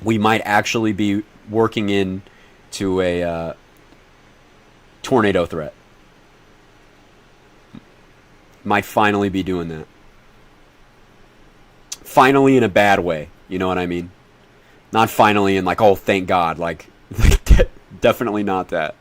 we might actually be working in to a tornado threat. Might finally be doing that. Finally in a bad way. You know what I mean? Not finally in like, oh, thank God. Like definitely not that.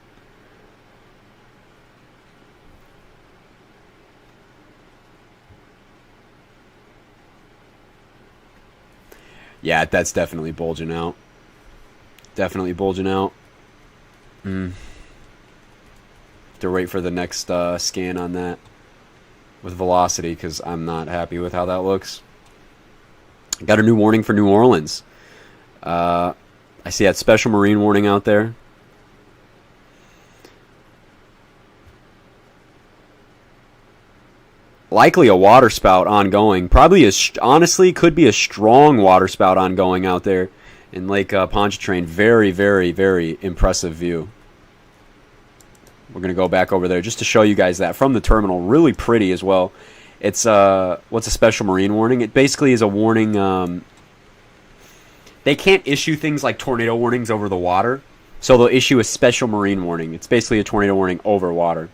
Yeah, that's definitely bulging out. Definitely bulging out. To wait for the next scan on that with velocity, because I'm not happy with how that looks. Got a new warning for New Orleans. I see that special marine warning out there. Likely a water spout ongoing. Probably honestly could be a strong water spout ongoing out there in Lake Pontchartrain. Very, very, very impressive view. We're going to go back over there just to show you guys that from the terminal. Really pretty as well. It's what's a special marine warning? It basically is a warning. They can't issue things like tornado warnings over the water, so they'll issue a special marine warning. It's basically a tornado warning over water.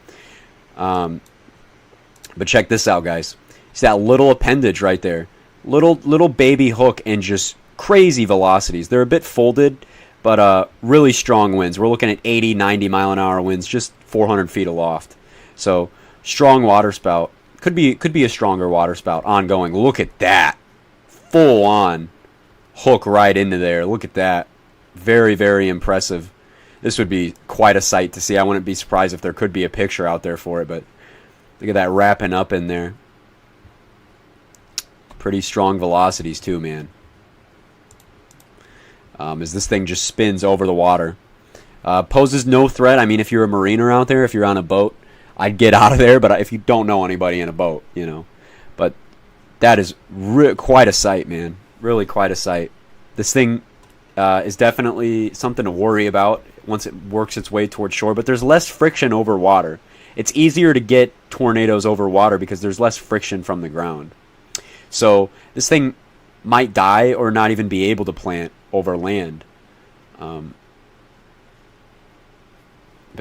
But check this out, guys. See that little appendage right there? Little baby hook and just crazy velocities. They're a bit folded, but really strong winds. We're looking at 80, 90 mile an hour winds, just 400 feet aloft. So strong water spout. Could be a stronger water spout ongoing. Look at that. Full on hook right into there. Look at that. Very, very impressive. This would be quite a sight to see. I wouldn't be surprised if there could be a picture out there for it, but look at that wrapping up in there. Pretty strong velocities too, man. As this thing just spins over the water. Poses no threat. I mean, if you're a mariner out there, if you're on a boat, I'd get out of there. But if you don't know anybody in a boat, you know. But that is quite a sight, man. Really quite a sight. This thing is definitely something to worry about once it works its way towards shore. But there's less friction over water. It's easier to get tornadoes over water because there's less friction from the ground. So this thing might die or not even be able to plant over land. But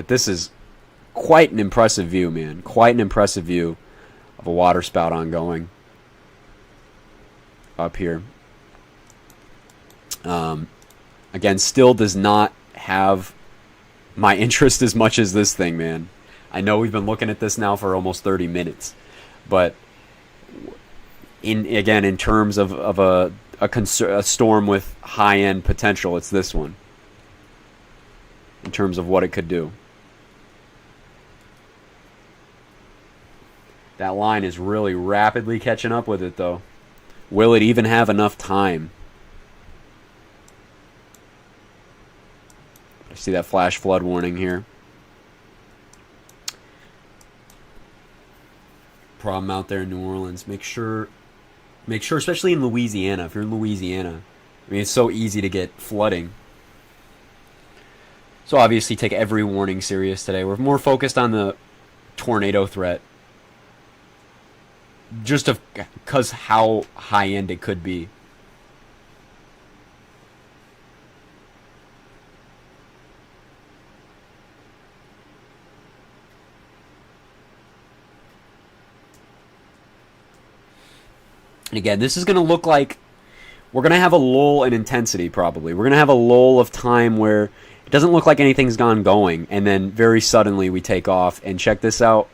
this is quite an impressive view, man. Quite an impressive view of a water spout ongoing up here. Again, still does not have my interest as much as this thing, man. I know we've been looking at this now for almost 30 minutes, but in terms of a storm with high-end potential, it's this one. In terms of what it could do. That line is really rapidly catching up with it, though. Will it even have enough time? I see that flash flood warning here. Problem out there in New Orleans. Make sure, especially in Louisiana. If you're in Louisiana, I mean, it's so easy to get flooding. So obviously, take every warning serious today. We're more focused on the tornado threat, just because how high end it could be. And again, this is going to look like we're going to have a lull in intensity, probably. We're going to have a lull of time where it doesn't look like anything's going, and then very suddenly we take off. And check this out.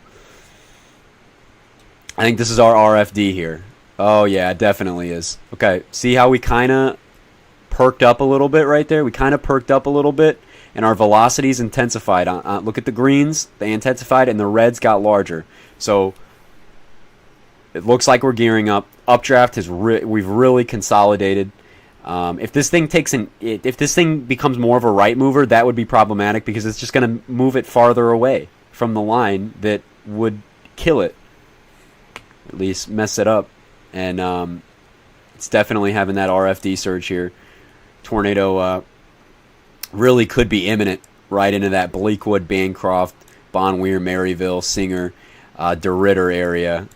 I think this is our RFD here. Oh, yeah, it definitely is. Okay, see how we kind of perked up a little bit right there? We kind of perked up a little bit, and our velocities intensified. Look at the greens. They intensified, and the reds got larger. So it looks like we're gearing up. Updraft has we've really consolidated. If this thing if this thing becomes more of a right mover, that would be problematic because it's just going to move it farther away from the line that would kill it, at least mess it up. And it's definitely having that RFD surge here. Tornado really could be imminent right into that Bleakwood, Bancroft, Bonweir, Maryville, Singer, DeRitter area.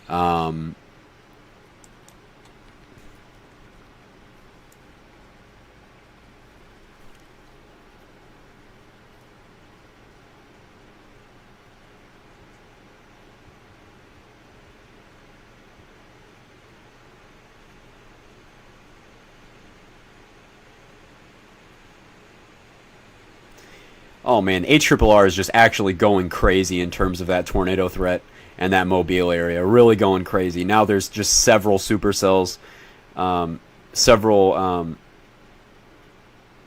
Oh man, HRRR is just actually going crazy in terms of that tornado threat and that Mobile area. Really going crazy. Now there's just several supercells, several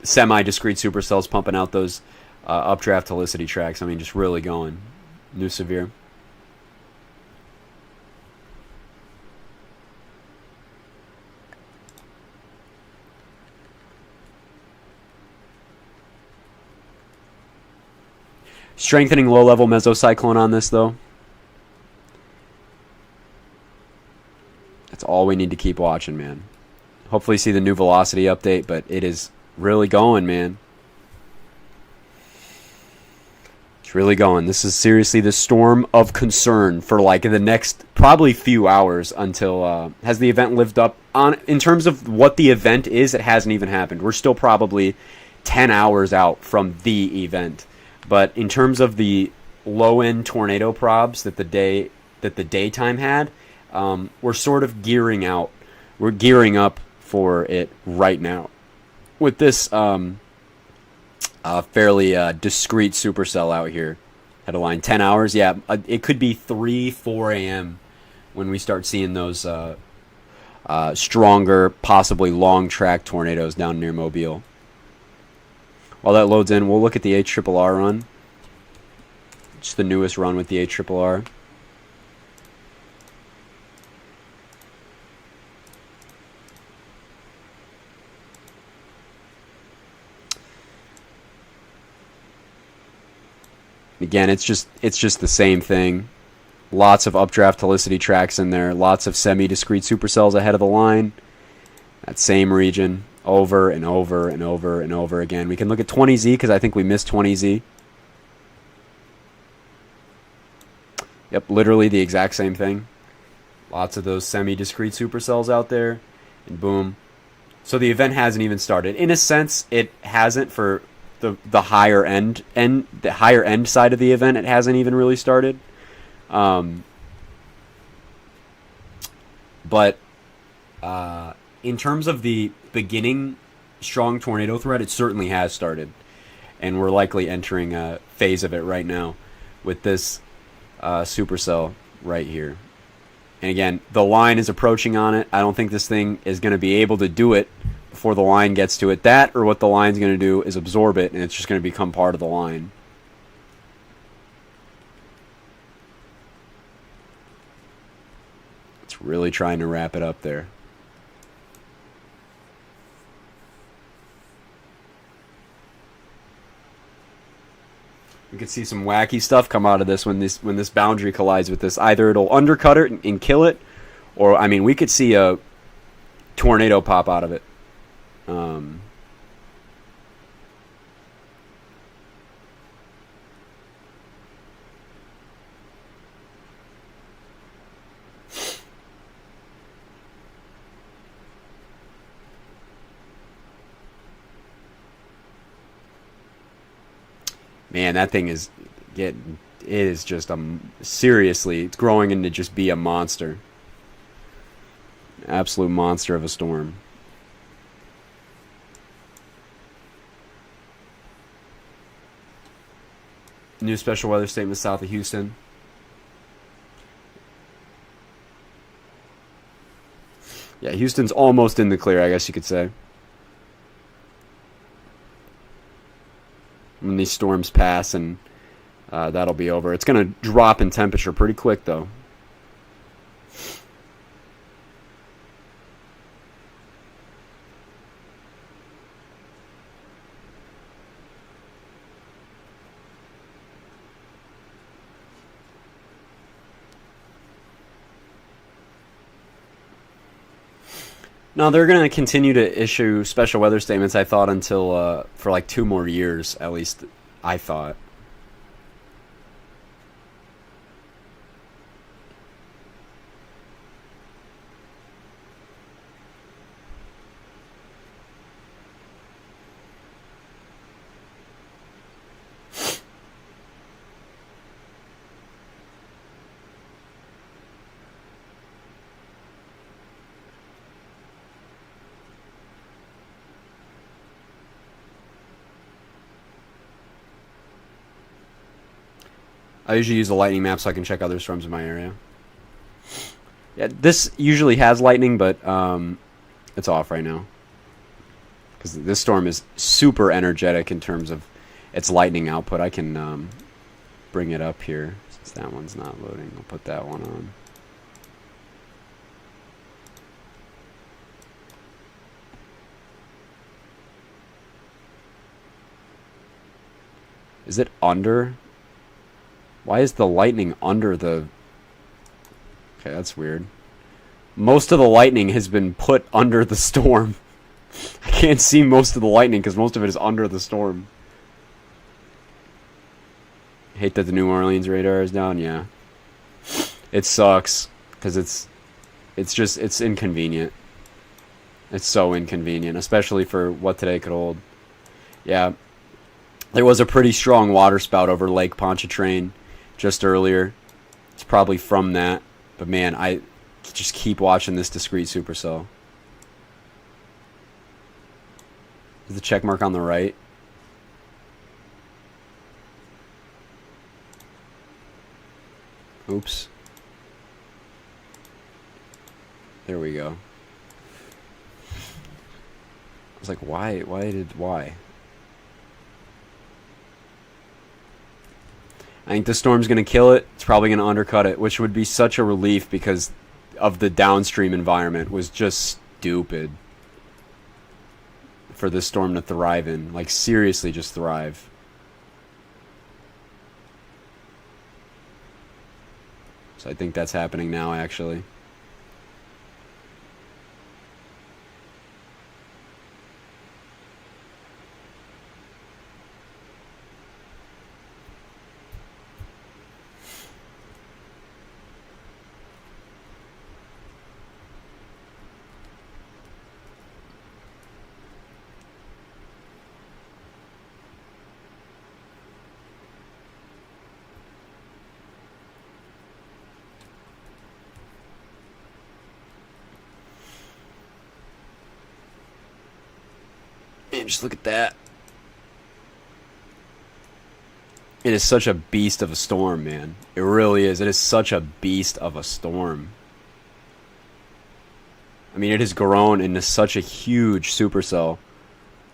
semi-discrete supercells pumping out those updraft helicity tracks. I mean, just really going. New severe. Strengthening low-level mesocyclone on this, though. That's all we need to keep watching, man. Hopefully see the new velocity update, but it is really going, man. It's really going. This is seriously the storm of concern for like the next probably few hours until has the event lived up on in terms of what the event is. It hasn't even happened. We're still probably 10 hours out from the event. But in terms of the low-end tornado probs that the daytime had, we're sort of gearing out. We're gearing up for it right now with this fairly discrete supercell out here. Had a line 10 hours. Yeah, it could be 3, 4 a.m. when we start seeing those stronger, possibly long-track tornadoes down near Mobile. While that loads in, we'll look at the HRRR run. It's the newest run with the HRRR. Again, it's just the same thing. Lots of updraft helicity tracks in there. Lots of semi-discrete supercells ahead of the line. That same region. Over and over and over and over again. We can look at 20Z because I think we missed 20Z. Yep, literally the exact same thing. Lots of those semi-discrete supercells out there. And boom. So the event hasn't even started. In a sense, it hasn't for the higher end side of the event. It hasn't even really started. But in terms of the beginning strong tornado threat, it certainly has started, and we're likely entering a phase of it right now with this supercell right here. And again, the line is approaching on it. I don't think this thing is going to be able to do it before the line gets to it. That, or what the line's going to do is absorb it, and it's just going to become part of the line. It's really trying to wrap it up there. We could see some wacky stuff come out of this when this boundary collides with this. Either it'll undercut it and kill it, or I mean, we could see a tornado pop out of it. Man, that thing is just seriously, it's growing into just be a monster. Absolute monster of a storm. New special weather statement south of Houston. Yeah, Houston's almost in the clear, I guess you could say. When these storms pass, and that'll be over. It's going to drop in temperature pretty quick, though. No, they're going to continue to issue special weather statements, I thought, until for like 2 more years, at least, I thought. I usually use the lightning map so I can check other storms in my area. Yeah, this usually has lightning, but it's off right now. Because this storm is super energetic in terms of its lightning output. I can bring it up here since that one's not loading. I'll put that one on. Is it under? Why is the lightning under the... Okay, that's weird. Most of the lightning has been put under the storm. I can't see most of the lightning because most of it is under the storm. Hate that the New Orleans radar is down, yeah. It sucks because it's inconvenient. It's so inconvenient, especially for what today could hold. Yeah. There was a pretty strong water spout over Lake Pontchartrain just earlier. It's probably from that. But man, I just keep watching this discrete supercell. Is the check mark on the right? Oops. There we go. I was like, why? I think the storm's going to kill it. It's probably going to undercut it, which would be such a relief because of the downstream environment was just stupid for this storm to thrive in. Like, seriously, just thrive. So I think that's happening now, actually. Man, just look at that. It is such a beast of a storm, man. It really is. It is such a beast of a storm. I mean, it has grown into such a huge supercell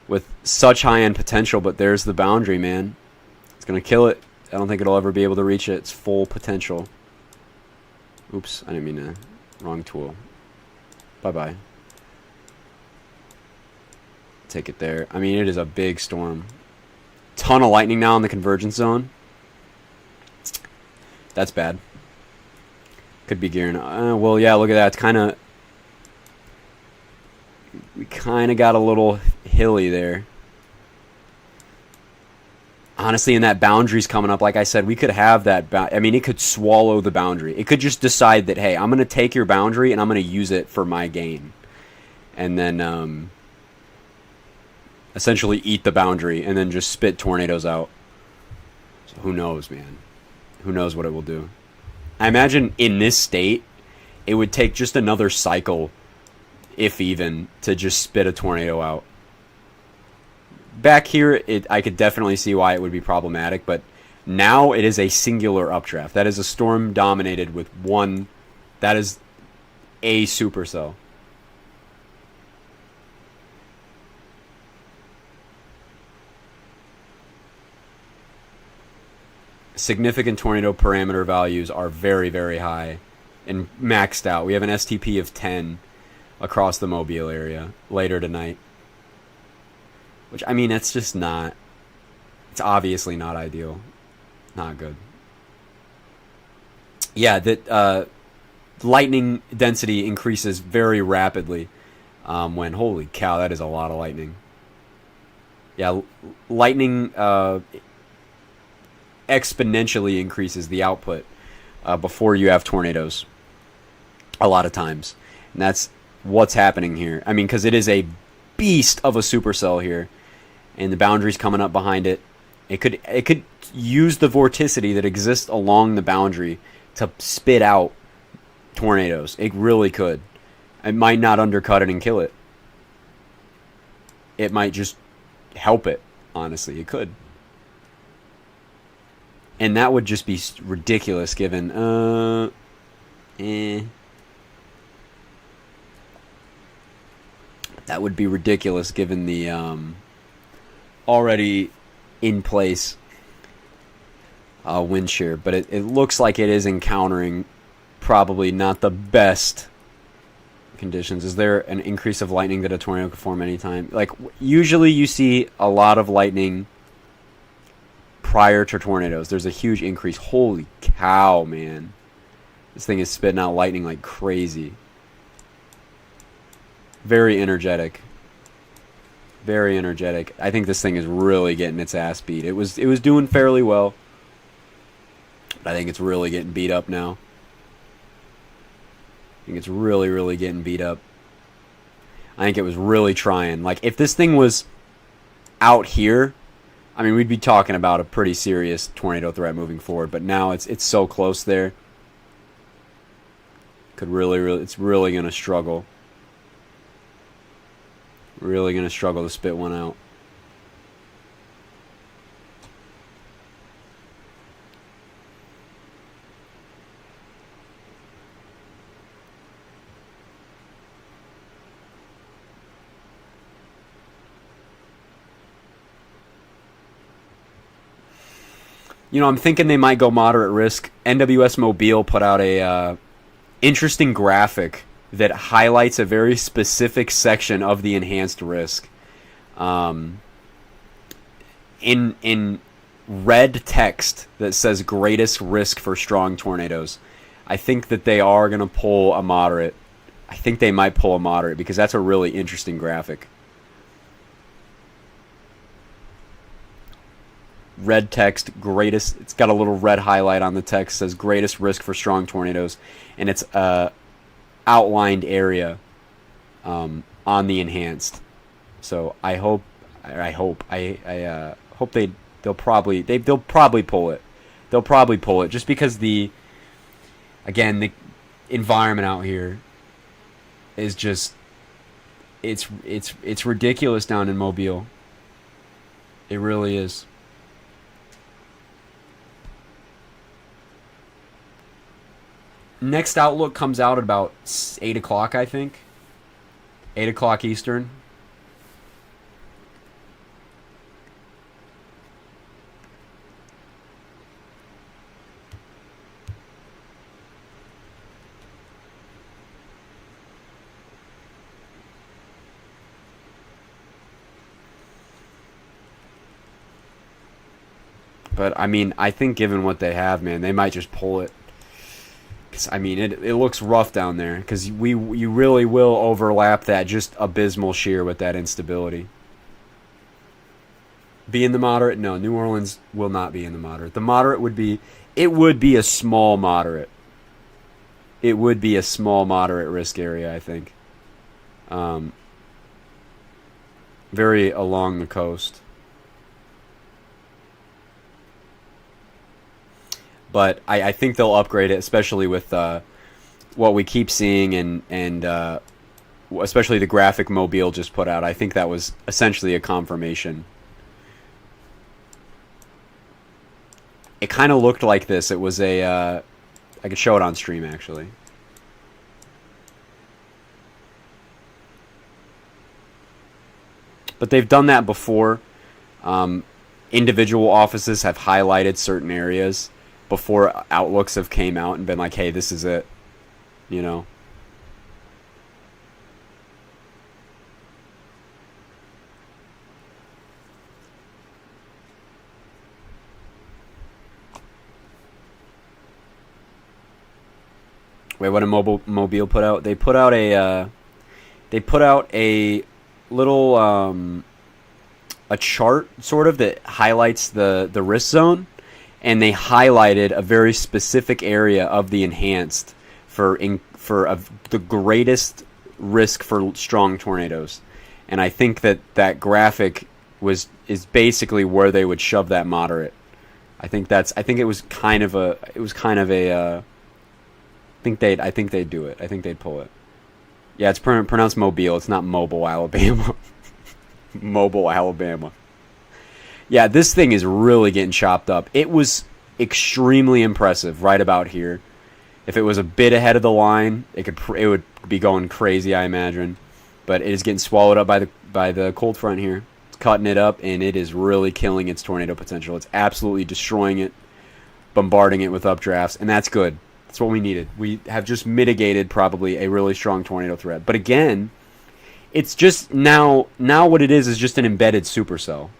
with such high-end potential, but there's the boundary, man. It's going to kill it. I don't think it'll ever be able to reach its full potential. Oops, I didn't mean to. Wrong tool. Bye-bye. Take it there. I mean, it is a big storm. Ton of lightning now in the convergence zone. That's bad. Could be gearing. Well, yeah, look at that. It's kind of... We kind of got a little hilly there. Honestly, and that boundary's coming up. Like I said, we could have that... I mean, it could swallow the boundary. It could just decide that, hey, I'm going to take your boundary and I'm going to use it for my gain. And then... essentially eat the boundary and then just spit tornadoes out. So who knows, man? Who knows what it will do? I imagine in this state, it would take just another cycle, if even, to just spit a tornado out. Back here, I could definitely see why it would be problematic, but now it is a singular updraft. That is a storm dominated with one. That is a supercell. Significant tornado parameter values are very, very high and maxed out. We have an STP of 10 across the Mobile area later tonight. Which, I mean, it's just not... It's obviously not ideal. Not good. Yeah, that lightning density increases very rapidly When holy cow, that is a lot of lightning. Yeah, lightning exponentially increases the output before you have tornadoes. A lot of times, and that's what's happening here. I mean, because it is a beast of a supercell here, and the boundary's coming up behind it. It could use the vorticity that exists along the boundary to spit out tornadoes. It really could. It might not undercut it and kill it. It might just help it. Honestly, it could. And that would just be ridiculous given that would be ridiculous given the already in place wind shear. But it looks like it is encountering probably not the best conditions. Is there an increase of lightning that a tornado could form anytime? Like, usually you see a lot of lightning prior to tornadoes. There's a huge increase. Holy cow, man. This thing is spitting out lightning like crazy. Very energetic. Very energetic. I think this thing is really getting its ass beat. It was doing fairly well, but I think it's really getting beat up now. I think it's really, really getting beat up. I think it was really trying. Like, if this thing was out here, I mean, we'd be talking about a pretty serious tornado threat moving forward. But now it's so close there. It's really gonna struggle. Really gonna struggle to spit one out. You know, I'm thinking they might go moderate risk. NWS Mobile put out a interesting graphic that highlights a very specific section of the enhanced risk. In red text that says greatest risk for strong tornadoes. I think that they are going to pull a moderate. I think they might pull a moderate because that's a really interesting graphic. Red text, greatest. It's got a little red highlight on the text, says greatest risk for strong tornadoes, and it's outlined area on the enhanced. So I hope they'll probably pull it. They'll probably pull it just because the environment out here is just it's ridiculous down in Mobile. It really is. Next outlook comes out at about 8 o'clock, I think. 8 o'clock Eastern. But, I mean, I think given what they have, man, they might just pull it. I mean, it looks rough down there because you really will overlap that just abysmal shear with that instability. Be in the moderate? No, New Orleans will not be in the moderate. The moderate would be a small moderate. It would be a small moderate risk area, I think. Very along the coast. But I think they'll upgrade it, especially with what we keep seeing and especially the graphic Mobile just put out. I think that was essentially a confirmation. It kind of looked like this. It was I could show it on stream, actually. But they've done that before. Individual offices have highlighted certain areas before outlooks have came out and been like, hey, this is it, you know. Wait, what did Mobile put out? They put out a they put out a little a chart sort of that highlights the risk zone, and they highlighted a very specific area of the enhanced for the greatest risk for strong tornadoes. And I think that graphic is basically where they would shove that moderate. I think it was kind of a I think they'd do it. I think they'd pull it. Yeah, it's pronounced Mobile. It's not Mobile, Alabama. Mobile, Alabama. Yeah, this thing is really getting chopped up. It was extremely impressive right about here. If it was a bit ahead of the line, it would be going crazy, I imagine. But it is getting swallowed up by the cold front here. It's cutting it up, and it is really killing its tornado potential. It's absolutely destroying it, bombarding it with updrafts, and that's good. That's what we needed. We have just mitigated probably a really strong tornado threat. But again, it's just now what it is just an embedded supercell.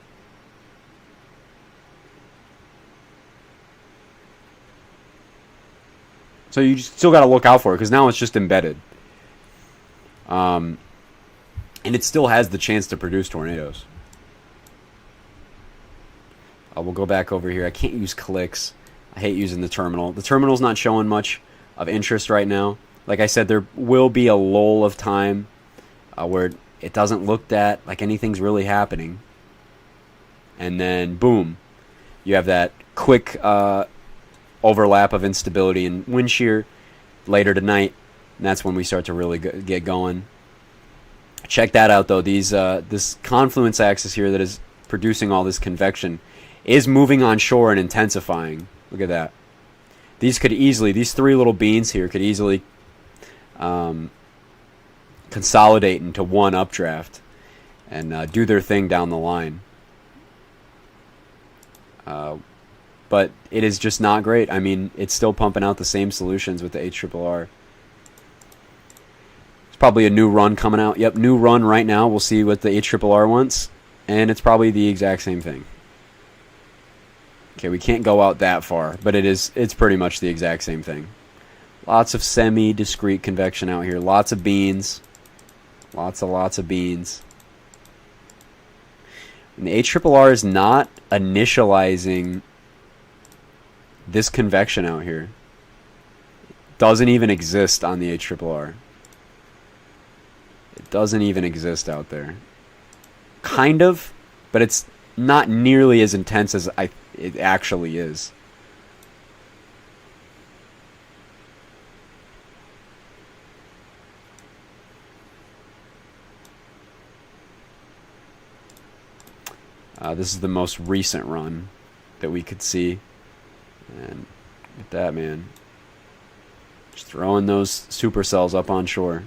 So you still got to look out for it, because now it's just embedded. And it still has the chance to produce tornadoes. We'll go back over here. I can't use clicks. I hate using the terminal. The terminal's not showing much of interest right now. Like I said, there will be a lull of time where it doesn't look like anything's really happening. And then, boom, you have that quick overlap of instability and wind shear later tonight. And that's when we start to really get going. Check that out, though. This confluence axis here that is producing all this convection is moving on shore and intensifying. Look at that. These three little beans here could easily consolidate into one updraft and do their thing down the line. But it is just not great. I mean, it's still pumping out the same solutions with the HRRR. There's probably a new run coming out. Yep, new run right now. We'll see what the HRRR wants. And it's probably the exact same thing. Okay, we can't go out that far, but it's pretty much the exact same thing. Lots of semi-discrete convection out here. Lots of beans. Lots of beans. And the HRRR is not initializing this convection out here. It doesn't even exist on the HRRR. It doesn't even exist out there. Kind of, but it's not nearly as intense as it actually is. This is the most recent run that we could see. And look at that, man. Just throwing those supercells up on shore.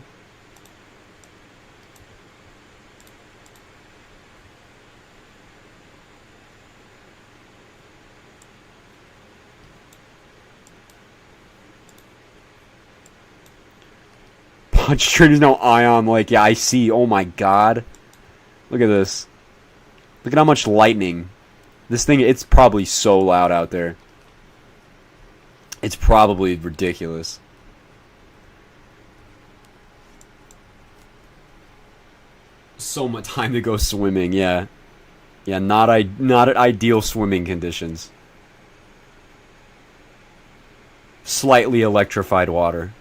Punch Tree, there's no ion lake. Yeah, I see. Oh my god. Look at this. Look at how much lightning. This thing, it's probably so loud out there. It's probably ridiculous. So much time to go swimming, yeah. Yeah, not ideal swimming conditions. Slightly electrified water.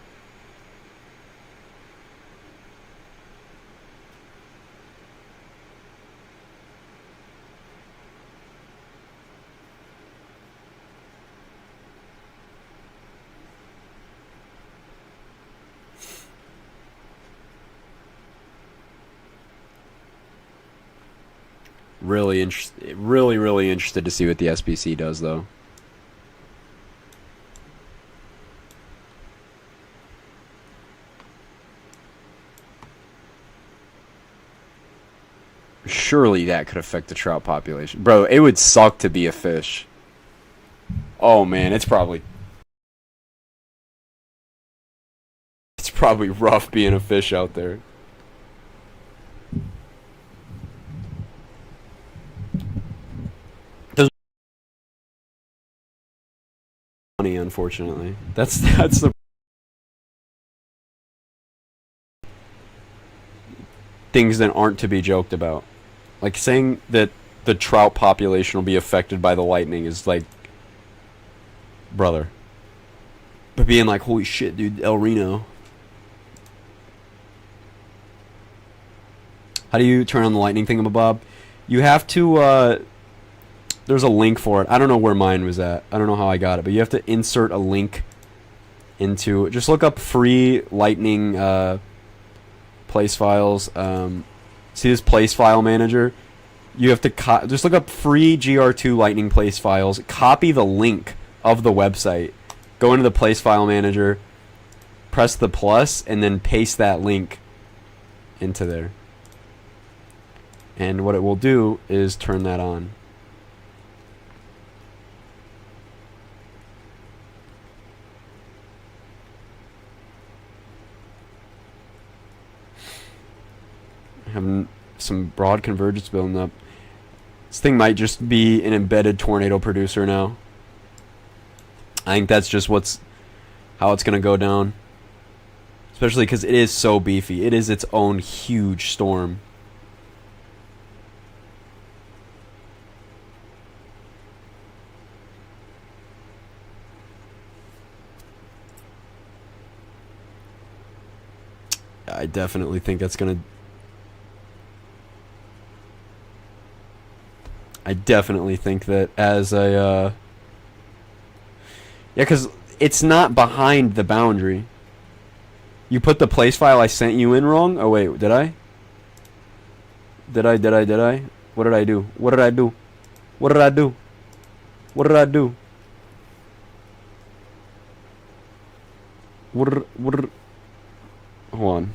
Really interested to see what the SBC does, though. Surely that could affect the trout population. Bro, it would suck to be a fish. Oh man, it's probably rough being a fish out there. Money, unfortunately. That's the things that aren't to be joked about. Like saying that the trout population will be affected by the lightning is like, brother. But being like, holy shit, dude, El Reno. How do you turn on the lightning thingamabob? You have to, there's a link for it. I don't know where mine was at. I don't know how I got it, but you have to insert a link into, just look up free lightning place files. See this place file manager? You have to just look up free GR2 lightning place files, copy the link of the website, go into the place file manager, press the plus, and then paste that link into there. And what it will do is turn that on. Having some broad convergence building up. This thing might just be an embedded tornado producer now. I think that's just how it's going to go down. Especially because it is so beefy. It is its own huge storm. I definitely think that's going to... I definitely think that as a... Yeah, because it's not behind the boundary. You put the place file I sent you in wrong? Oh, wait, did I? Did I? What did I do? What did I do? What did I do? What did I do? Hold on.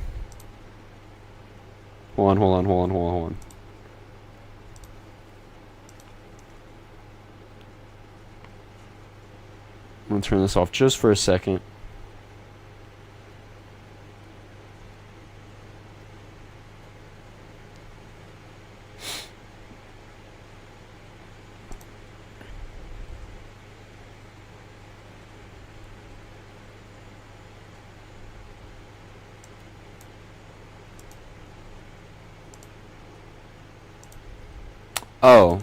Hold on. I'm going to turn this off just for a second. Oh.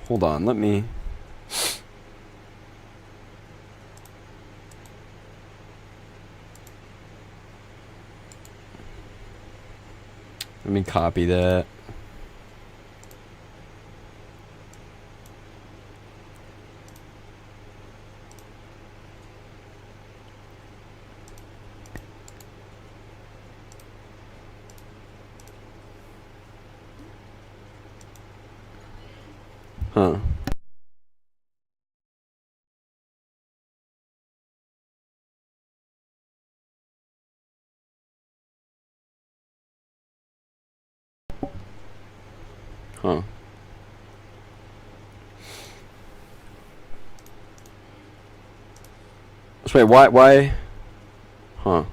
Hold on, let me... Let me copy that. Huh. Huh. So wait, why? Huh.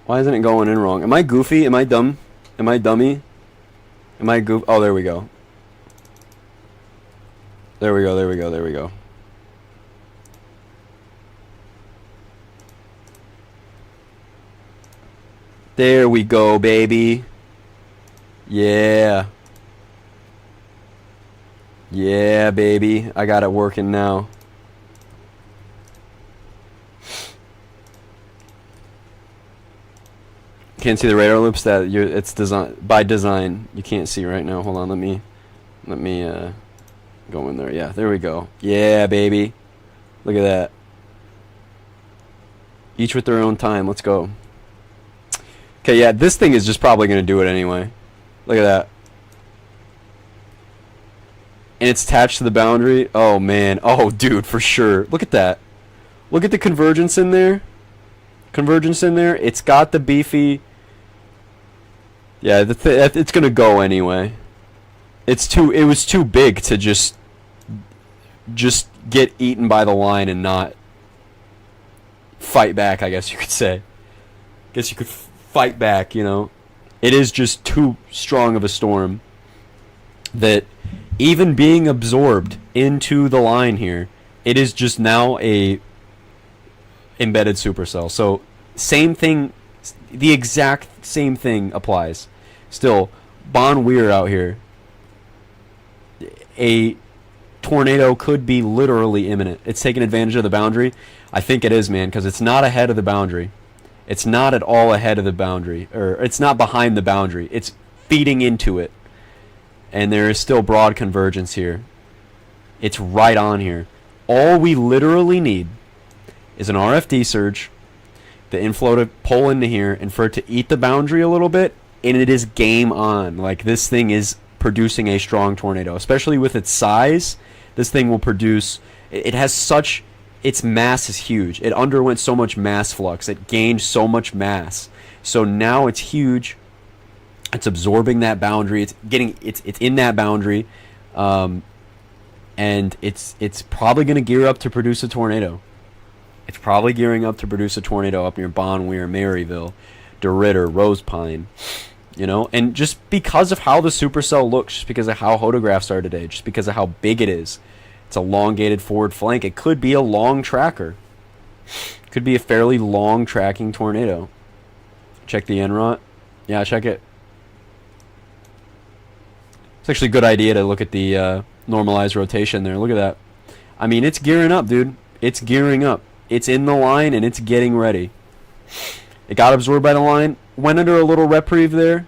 Why isn't it going in wrong? Am I goofy? Am I dumb? Am I dummy? Am I goof? Oh, there we go. There we go. There we go, baby. Yeah. Yeah, baby. I got it working now. Can't see the radar loops that it's by design. You can't see right now. Hold on, let me go in there. Yeah, there we go. Yeah, baby. Look at that. Each with their own time. Let's go. Okay, yeah, this thing is just probably going to do it anyway. Look at that. And it's attached to the boundary. Oh, man. Oh, dude, for sure. Look at that. Look at the convergence in there. It's got the beefy... Yeah, it's going to go anyway. It was too big to just get eaten by the line and not fight back, I guess you could say. Guess you could fight back, you know. It is just too strong of a storm that even being absorbed into the line here, it is just now embedded supercell. So same thing, the exact same thing applies. Still, Bon Weir out here. A tornado could be literally imminent. It's taking advantage of the boundary. I think it is, man, because it's not ahead of the boundary. It's not at all ahead of the boundary, or it's not behind the boundary. It's feeding into it. And there is still broad convergence here. It's right on here. All we literally need is an RFD surge, the inflow to pull into here, and for it to eat the boundary a little bit, and it is game on. Like, this thing is producing a strong tornado, especially with its size. This thing will produce, it has such, its mass is huge. It underwent so much mass flux. It gained so much mass. So now it's huge. It's absorbing that boundary. It's in that boundary. And it's probably going to gear up to produce a tornado. It's probably gearing up to produce a tornado up near Bon Weir, Maryville, DeRitter, Rose Pine. You know, and just because of how the supercell looks, just because of how photographs are today, just because of how big it is, it's elongated forward flank. It could be a long tracker. Could be a fairly long tracking tornado. Check the NROT. Yeah, check it. It's actually a good idea to look at the normalized rotation there. Look at that. I mean, it's gearing up, dude. It's gearing up. It's in the line, and it's getting ready. It got absorbed by the line. Went under a little reprieve there.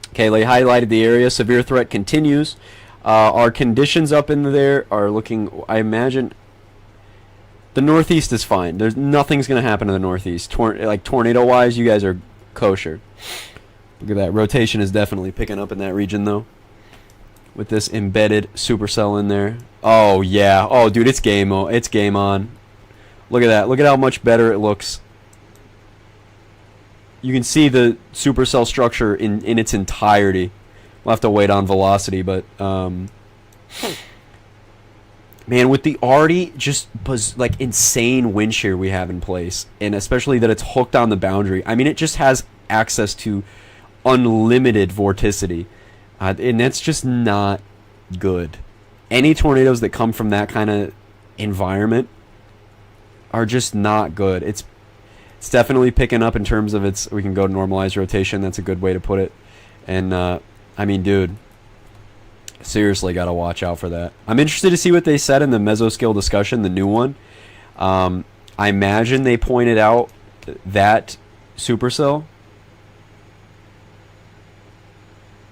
Okay, they highlighted the area. Severe threat continues. Our conditions up in there are looking, I imagine, the northeast is fine. There's nothing's going to happen in the northeast. Like tornado-wise, you guys are kosher. Look at that. Rotation is definitely picking up in that region, though, with this embedded supercell in there. Oh, yeah. Oh, dude, it's game on. Look at that. Look at how much better it looks. You can see the supercell structure in its entirety. We'll have to wait on velocity, but man, with the already just like insane wind shear we have in place, and especially that it's hooked on the boundary. I mean, it just has access to unlimited vorticity, and that's just not good. Any tornadoes that come from that kind of environment are just not good. It's definitely picking up in terms of its. We can go to normalized rotation. That's a good way to put it. And I mean, dude, seriously, gotta watch out for that. I'm interested to see what they said in the mesoscale discussion, the new one. I imagine they pointed out that supercell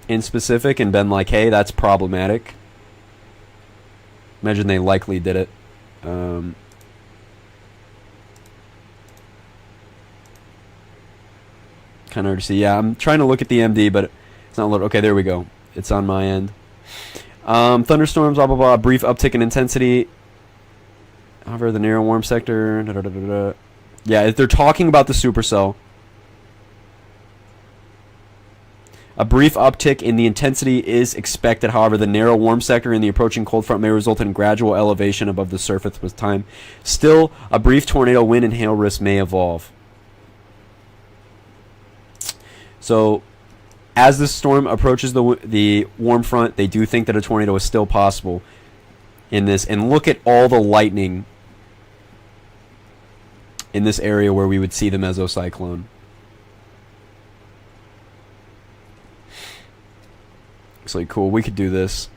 in specific and been like, hey, that's problematic. Imagine they likely did it. Kind of hard to see. Yeah, I'm trying to look at the MD, but it's not loaded. Okay, there we go. It's on my end. Thunderstorms, blah, blah, blah. Brief uptick in intensity. However, the narrow warm sector. Da, da, da, da, da. Yeah, they're talking about the supercell. A brief uptick in the intensity is expected. However, the narrow warm sector in the approaching cold front may result in gradual elevation above the surface with time. Still, a brief tornado wind and hail risk may evolve. So, as the storm approaches the warm front, they do think that a tornado is still possible in this. And look at all the lightning in this area where we would see the mesocyclone. Looks like cool. We could do this.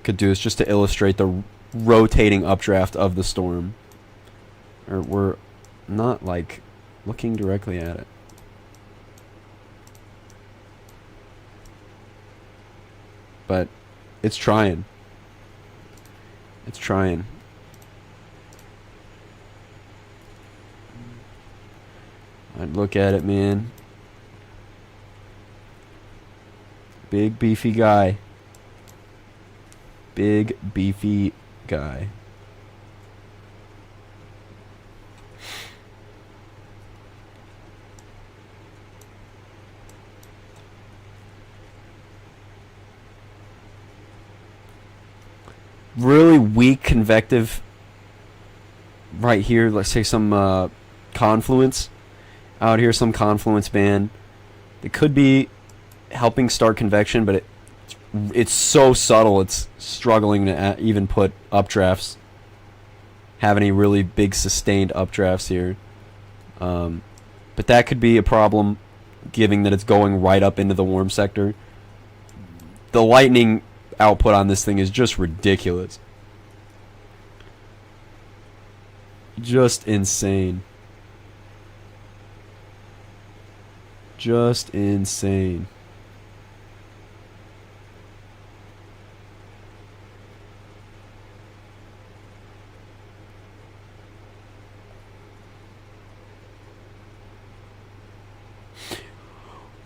Could do this just to illustrate the rotating updraft of the storm. Or we're not like looking directly at it. But it's trying. It's trying. I'd look at it, man. Big beefy guy. Big beefy guy. Really weak convective right here. Let's say some confluence out here, some confluence band. It could be helping start convection, but it's so subtle. It's struggling to even put updrafts. have any really big sustained updrafts here. But that could be a problem, given that it's going right up into the warm sector. The lightning output on this thing is just ridiculous. Just insane. Just insane.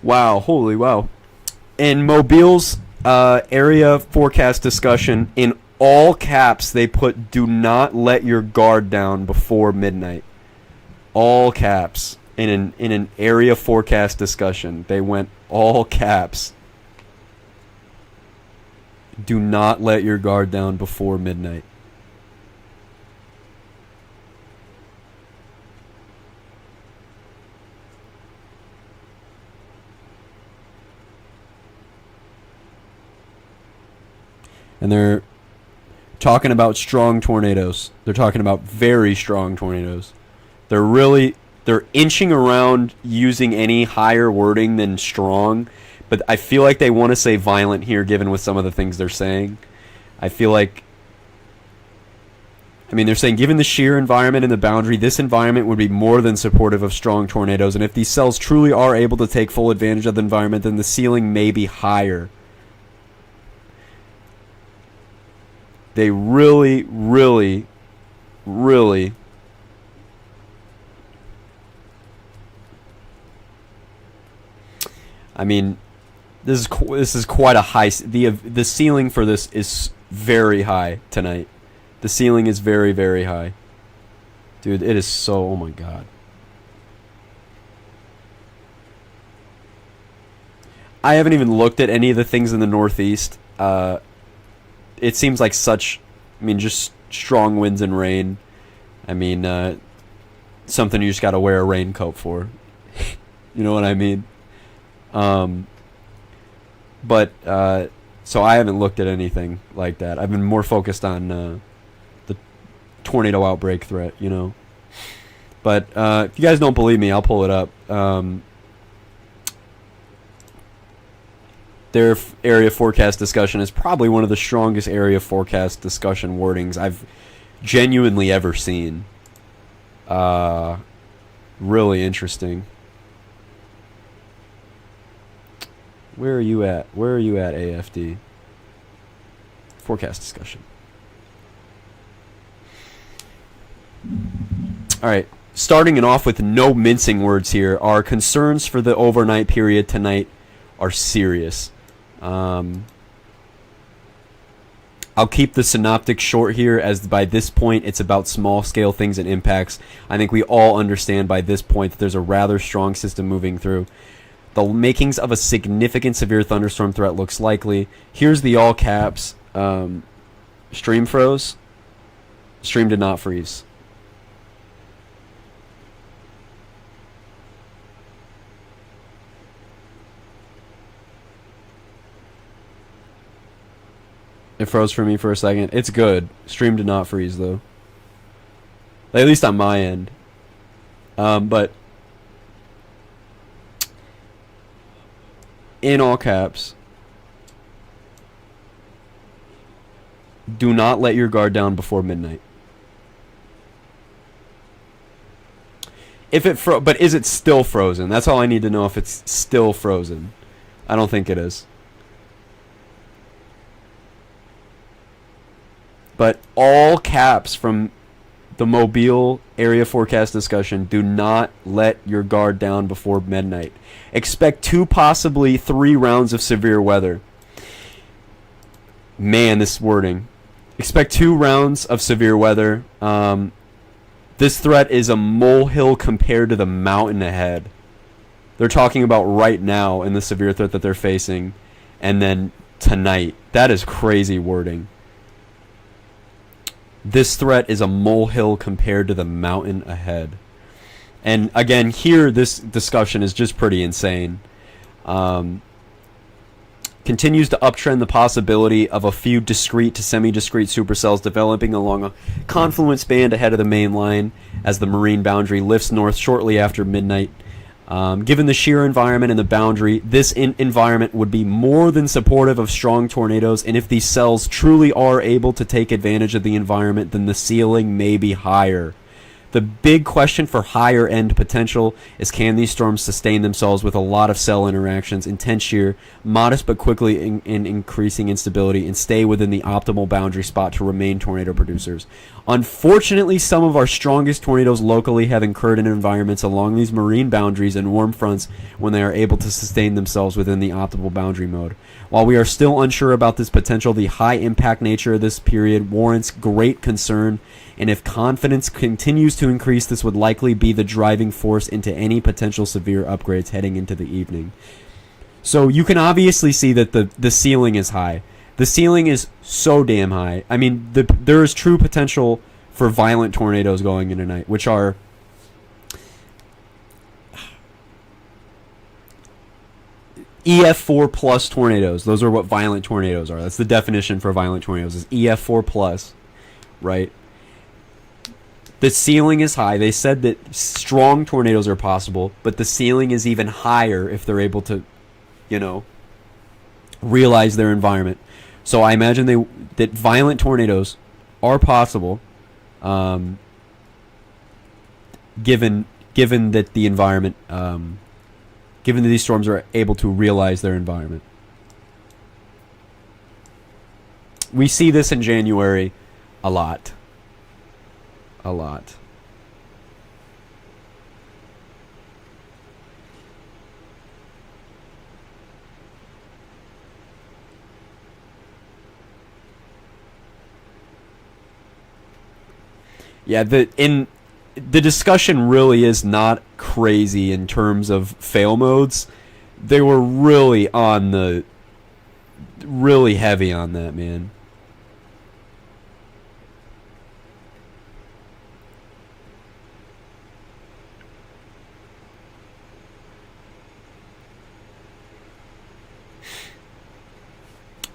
Wow, holy wow. In Mobile's area forecast discussion, in all caps, they put "do not let your guard down before midnight." All caps. In an area forecast discussion, they went all caps. Do not let your guard down before midnight. And they're talking about strong tornadoes. They're talking about very strong tornadoes. They're inching around using any higher wording than strong, but I feel like they want to say violent here, given with some of the things they're saying. I feel like, they're saying, given the shear environment and the boundary, this environment would be more than supportive of strong tornadoes, and if these cells truly are able to take full advantage of the environment, then the ceiling may be higher. They really, really, really this is quite a high. The ceiling for this is very high tonight. The ceiling is very, very high. Dude, it is so, oh my god. I haven't even looked at any of the things in the Northeast. It seems like just strong winds and rain. Something you just got to wear a raincoat for. You know what I mean? So I haven't looked at anything like that. I've been more focused on the tornado outbreak threat, you know. But if you guys don't believe me, I'll pull it up. Their area forecast discussion is probably one of the strongest area forecast discussion wordings I've genuinely ever seen. Really interesting. Where are you at? Where are you at, AFD? Forecast discussion. All right. Starting it off with no mincing words here. Our concerns for the overnight period tonight are serious. I'll keep the synoptic short here, as by this point it's about small-scale things and impacts. I think we all understand by this point that there's a rather strong system moving through. The makings of a significant severe thunderstorm threat looks likely. Here's the all caps. Stream froze. Stream did not freeze. It froze for me for a second. It's good. Stream did not freeze, though. At least on my end. But in all caps, do not let your guard down before midnight. But is it still frozen? That's all I need to know, if it's still frozen. I don't think it is. But all caps from the Mobile area forecast discussion: do not let your guard down before midnight. Expect 2, possibly 3 rounds of severe weather. Man, this wording. Expect 2 rounds of severe weather. This threat is a molehill compared to the mountain ahead. They're talking about right now in the severe threat that they're facing, and then tonight. That is crazy wording. This threat is a molehill compared to the mountain ahead. And again, here, this discussion is just pretty insane. continues to uptrend the possibility of a few discrete to semi-discrete supercells developing along a confluence band ahead of the main line as the marine boundary lifts north shortly after midnight. Given the shear environment and the boundary, this environment would be more than supportive of strong tornadoes, and if these cells truly are able to take advantage of the environment, then the ceiling may be higher. The big question for higher end potential is, can these storms sustain themselves with a lot of cell interactions, intense shear, modest but quickly increasing instability, and stay within the optimal boundary spot to remain tornado producers? Unfortunately, some of our strongest tornadoes locally have occurred in environments along these marine boundaries and warm fronts when they are able to sustain themselves within the optimal boundary mode. While we are still unsure about this potential, the high impact nature of this period warrants great concern, and if confidence continues to increase, this would likely be the driving force into any potential severe upgrades heading into the evening. So you can obviously see that the ceiling is high. The ceiling is so damn high. I mean, there is true potential for violent tornadoes going in tonight, which are EF4 plus tornadoes. Those are what violent tornadoes are. That's the definition for violent tornadoes, is EF4 plus, right? The ceiling is high. They said that strong tornadoes are possible, but the ceiling is even higher if they're able to, realize their environment. So I imagine that violent tornadoes are possible, given that the environment, given that these storms are able to realize their environment. We see this in January a lot. A lot. Yeah, the discussion really is not crazy in terms of fail modes. They were really heavy on that, man.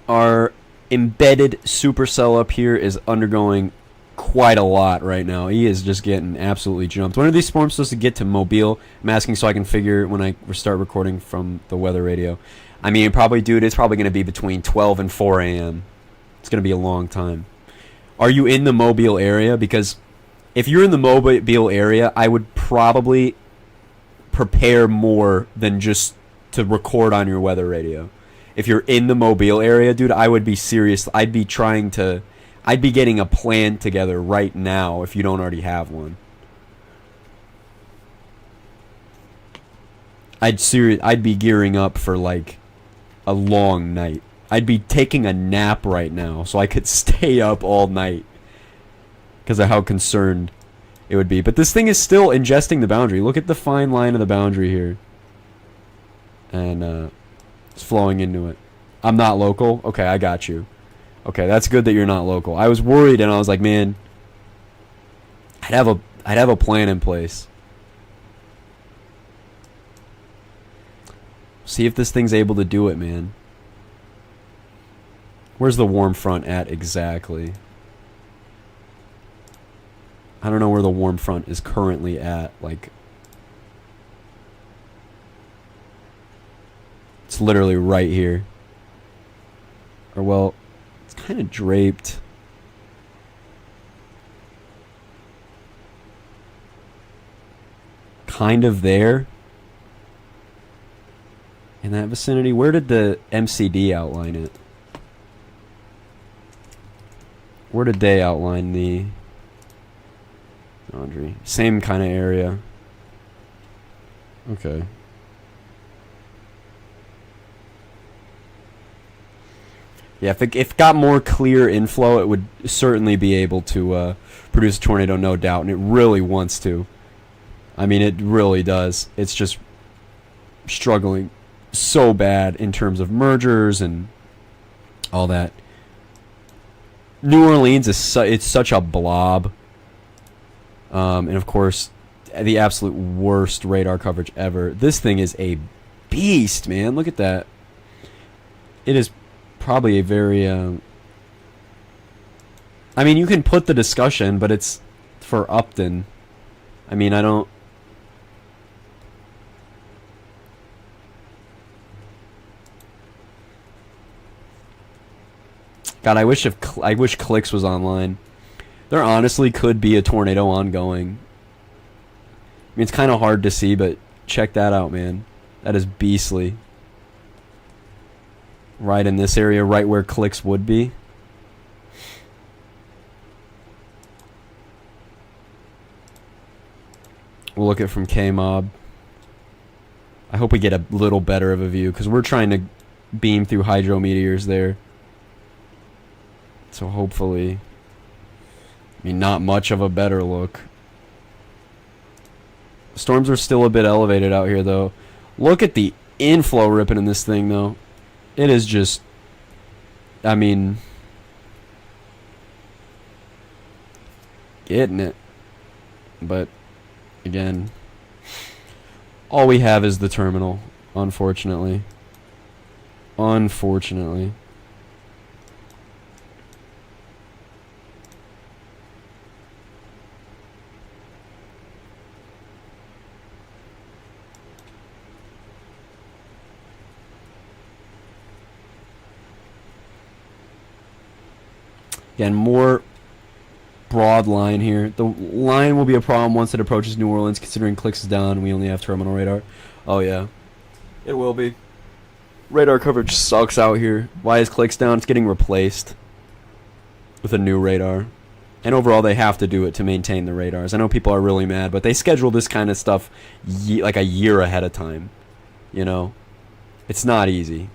Our embedded supercell up here is undergoing quite a lot right now. He is just getting absolutely jumped. When are these storms supposed to get to Mobile? I'm asking so I can figure when I start recording from the weather radio. I mean, probably, dude, it's probably going to be between 12 and 4 a.m. It's going to be a long time. Are you in the Mobile area? Because if you're in the Mobile area, I would probably prepare more than just to record on your weather radio. If you're in the Mobile area, dude, I would be serious. I'd be getting a plan together right now if you don't already have one. I'd be gearing up for like a long night. I'd be taking a nap right now so I could stay up all night because of how concerned it would be. But this thing is still ingesting the boundary. Look at the fine line of the boundary here. And it's flowing into it. I'm not local? Okay, I got you. Okay, that's good that you're not local. I was worried and I was like, man, I'd have a plan in place. See if this thing's able to do it, man. Where's the warm front at exactly? I don't know where the warm front is currently at. Like, it's literally right here. Or, well, it's kind of draped. Kind of there. In that vicinity. Where did the MCD outline it? Where did they outline the boundary? Same kind of area. Okay. Yeah, if it got more clear inflow, it would certainly be able to produce a tornado, no doubt, and it really wants to. I mean, it really does. It's just struggling so bad in terms of mergers and all that. New Orleans is it's such a blob. And of course, the absolute worst radar coverage ever. This thing is a beast, man. Look at that. it is probably a very I mean, you can put the discussion, but it's for Upton. I mean, I don't. God, I wish Clicks was online. There honestly could be a tornado ongoing. I mean, it's kind of hard to see, but check that out, man. That is beastly. Right in this area, right where Clicks would be. We'll look at it from K-Mob. I hope we get a little better of a view, because we're trying to beam through hydrometeors there. So hopefully, I mean, not much of a better look. Storms are still a bit elevated out here, though. Look at the inflow ripping in this thing, though. It is just, I mean, getting it. But, again, all we have is the terminal, unfortunately. Unfortunately. Again, more broad line here. The line will be a problem once it approaches New Orleans, considering Clicks is down and we only have terminal radar. Oh, yeah. It will be. Radar coverage sucks out here. Why is Clicks down? It's getting replaced with a new radar. And overall, they have to do it to maintain the radars. I know people are really mad, but they schedule this kind of stuff like a year ahead of time. You know? It's not easy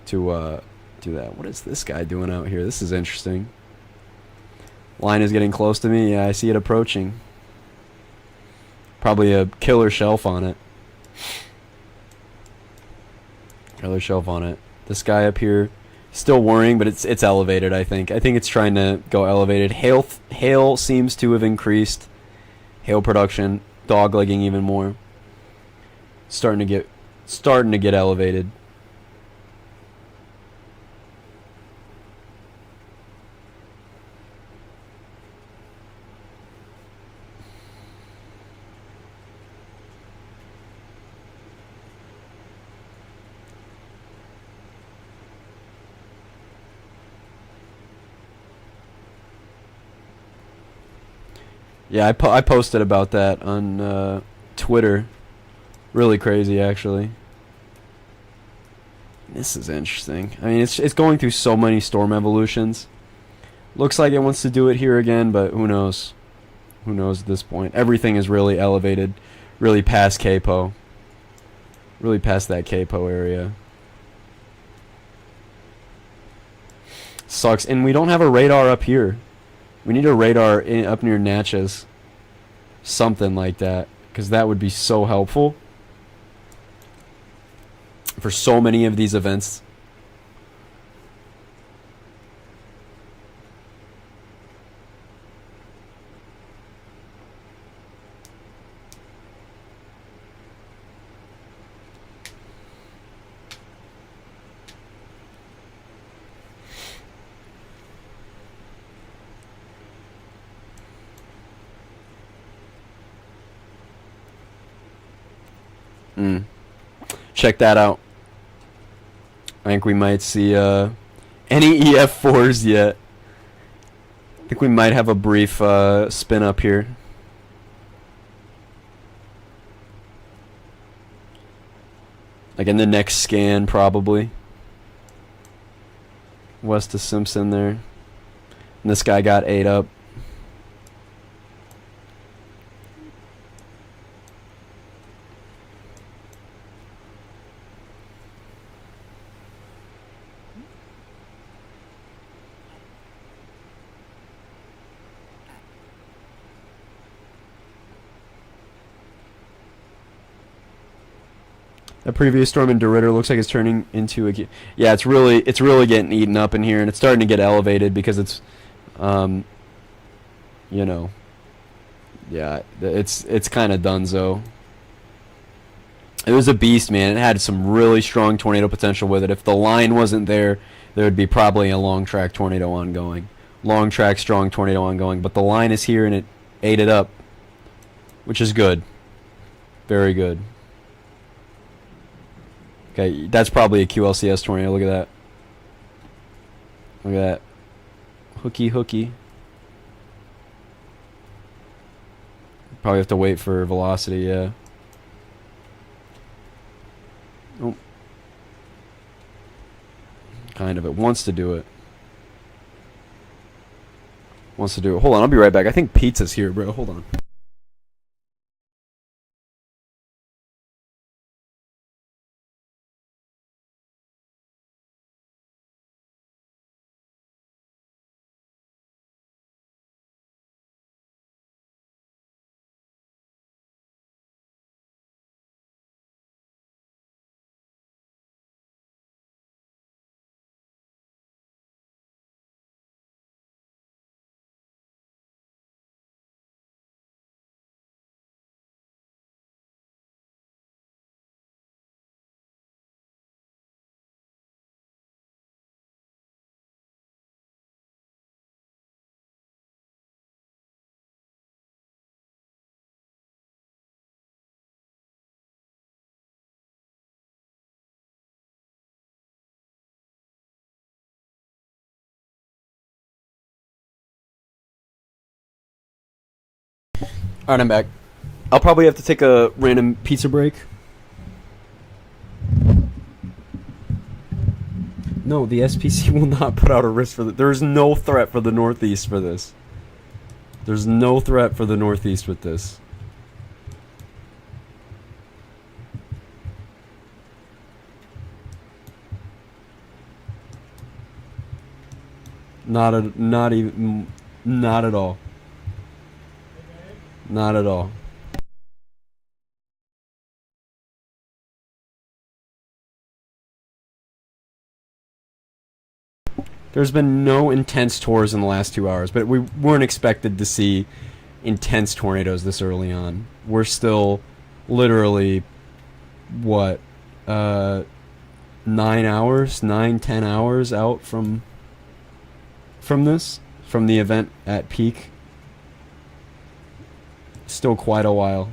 to do that. What is this guy doing out here? This is interesting. Line is getting close to me. Yeah, I see it approaching. Probably a killer shelf on it. Killer shelf on it. This guy up here, still worrying, but it's elevated, I think. I think it's trying to go elevated. Hail seems to have increased. Hail production. Doglegging even more. Starting to get elevated. Yeah, I posted about that on Twitter. Really crazy, actually. This is interesting. I mean, it's going through so many storm evolutions. Looks like it wants to do it here again, but who knows? Who knows at this point? Everything is really elevated, really past Capo. Really past that Capo area. Sucks. And we don't have a radar up here. We need a radar up near Natchez. Something like that. Because that would be so helpful. For so many of these events. Check that out. I think we might see any EF4s yet. I think we might have a brief spin up here. Like in the next scan, probably. West of Simpson there. And this guy got 8 up. A previous storm in DeRidder looks like it's turning into a... Yeah, it's really getting eaten up in here, and it's starting to get elevated because it's, you know, yeah, it's kind of donezo. It was a beast, man. It had some really strong tornado potential with it. If the line wasn't there, there would be probably a long track tornado ongoing. Long track, strong tornado ongoing. But the line is here and it ate it up, which is good. Very good. Okay, that's probably a QLCS tornado. Look at that. Look at that. Hooky, hooky. Probably have to wait for velocity, yeah. Oh. Kind of. It wants to do it. Wants to do it. Hold on, I'll be right back. I think pizza's here, bro. Hold on. Alright, I'm back. I'll probably have to take a random pizza break. No, the SPC will not put out a risk for There's no threat for the Northeast for this. There's no threat for the Northeast with this. Not at all. Not at all. There's been no intense tours in the last 2 hours, but we weren't expected to see intense tornadoes this early on. We're still literally, what, 9 hours, 10 hours out from this, from the event at peak. Still quite a while.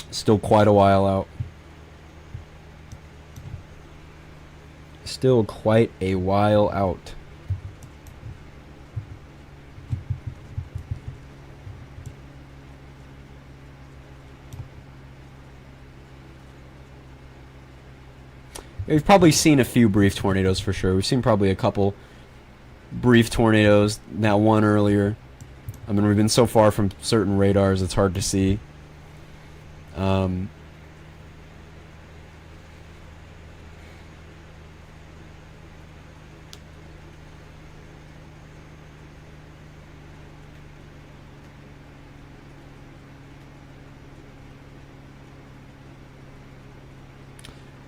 Still quite a while out. Still quite a while out. We've probably seen a few brief tornadoes for sure. We've seen probably a couple brief tornadoes. That one earlier. I mean, we've been so far from certain radars, it's hard to see.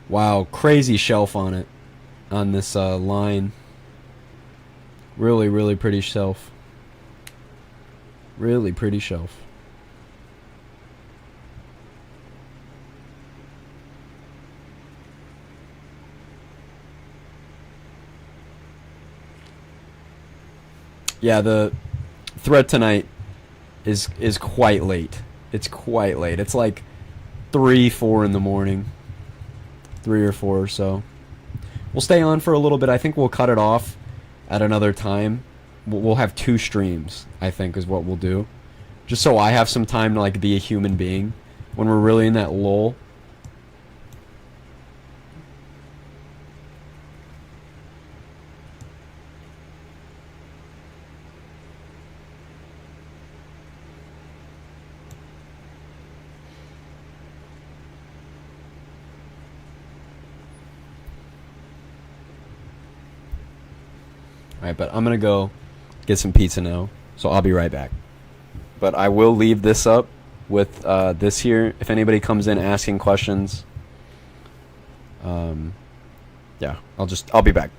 Wow, crazy shelf on it, on this line. Really, really pretty shelf. Really pretty shelf. Yeah, the threat tonight is quite late. It's quite late. It's like 3, 4 in the morning. 3 or 4 or so. We'll stay on for a little bit. I think we'll cut it off at another time. We'll have 2 streams, I think, is what we'll do. Just so I have some time to, like, be a human being when we're really in that lull. Alright, but I'm gonna go get some pizza now, so I'll be right back. But I will leave this up with this here. If anybody comes in asking questions, yeah, I'll be back.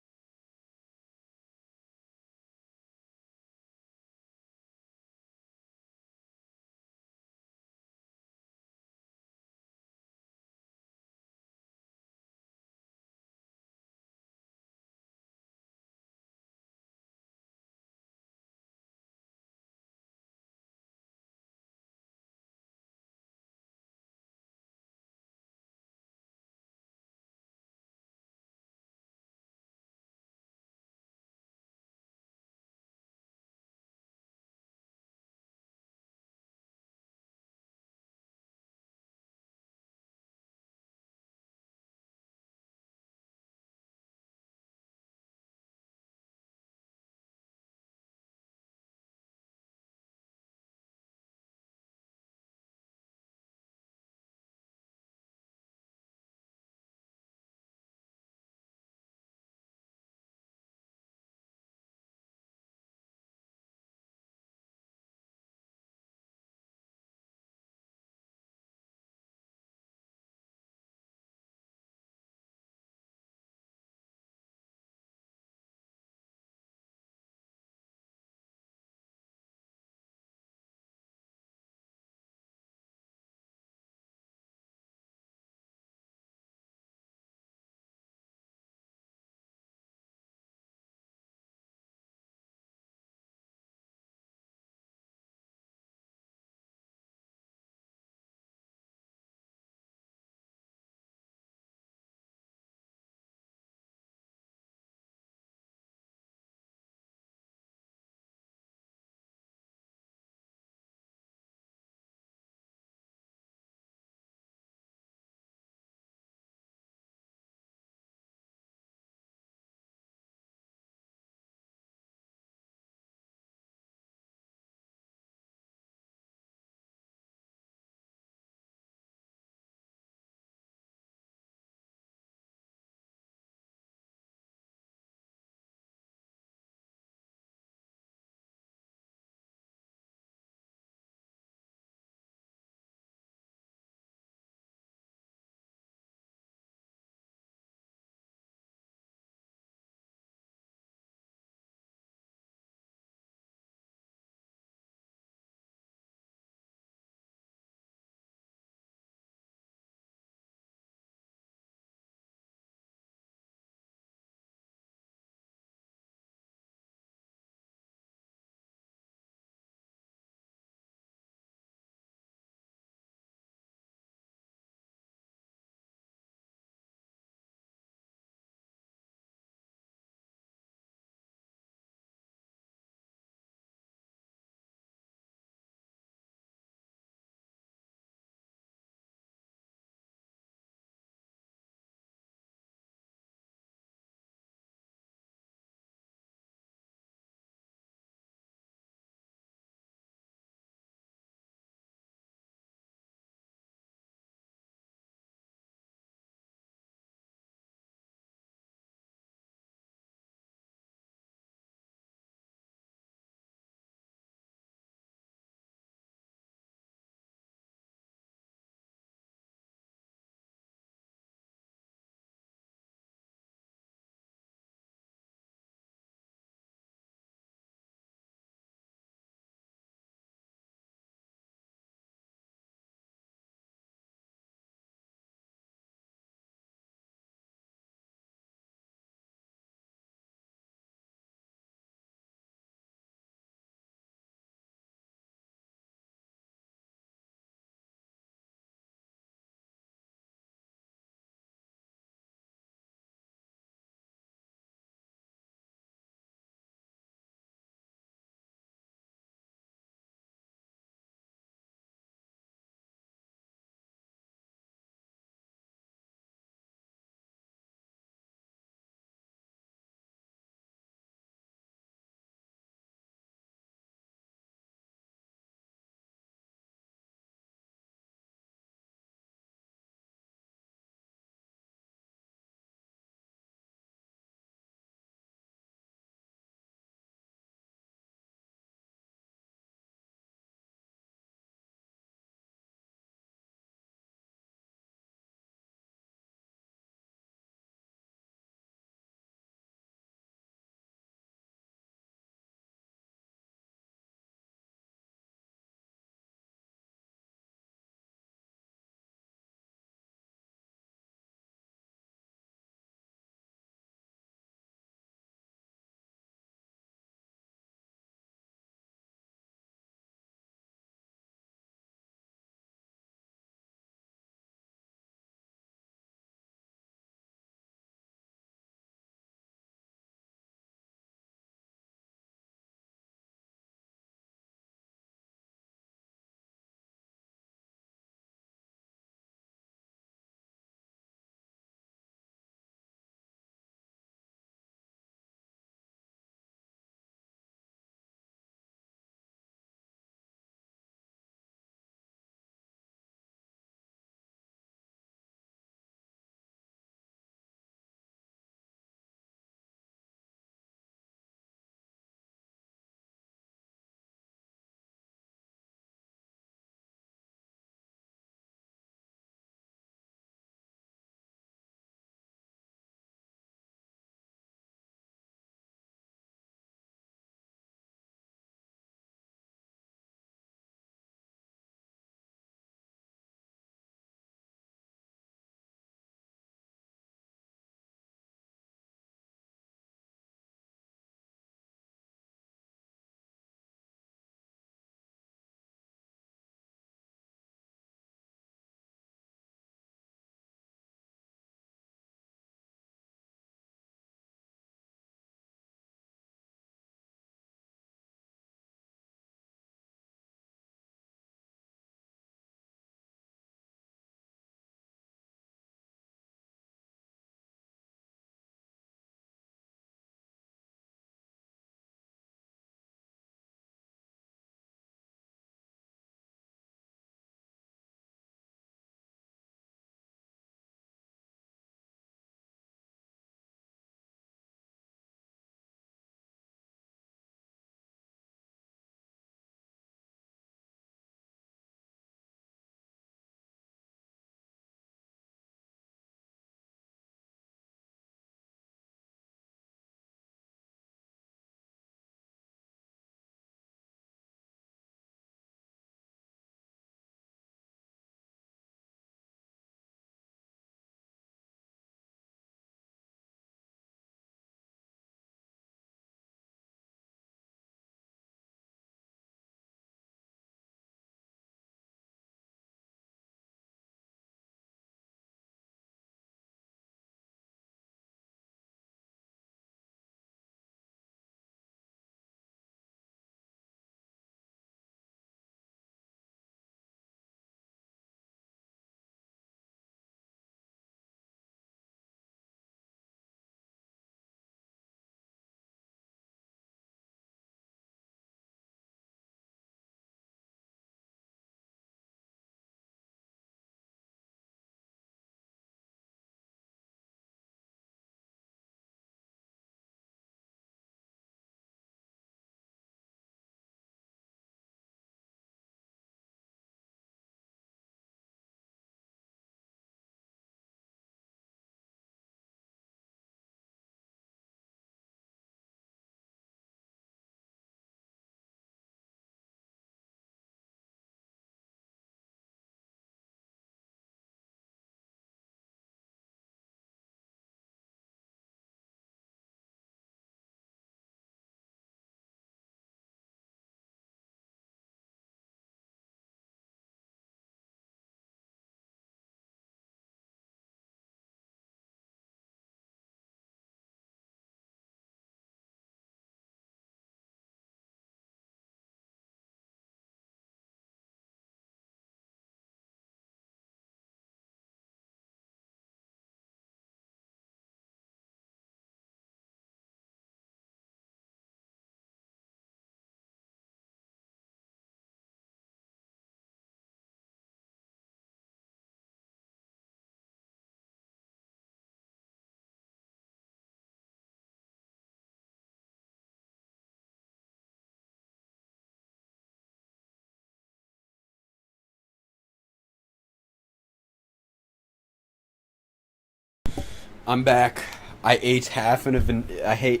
I'm back. I ate half of an I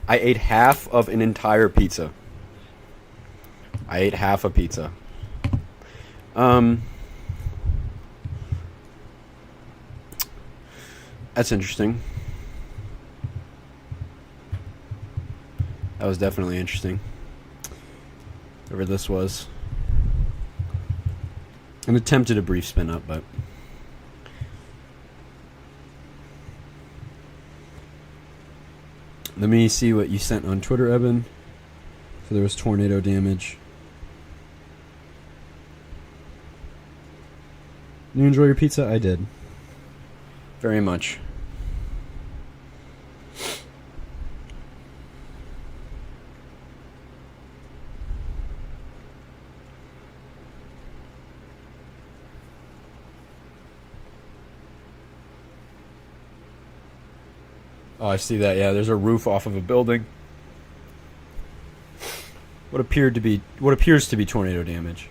ate half of an entire pizza. I ate half a pizza. That's interesting. That was definitely interesting. Whatever this was. An attempted a brief spin up, but let me see what you sent on Twitter, Evan. So there was tornado damage. You enjoy your pizza? I did. Very much. Oh, I see that. Yeah, there's a roof off of a building. What appears to be tornado damage.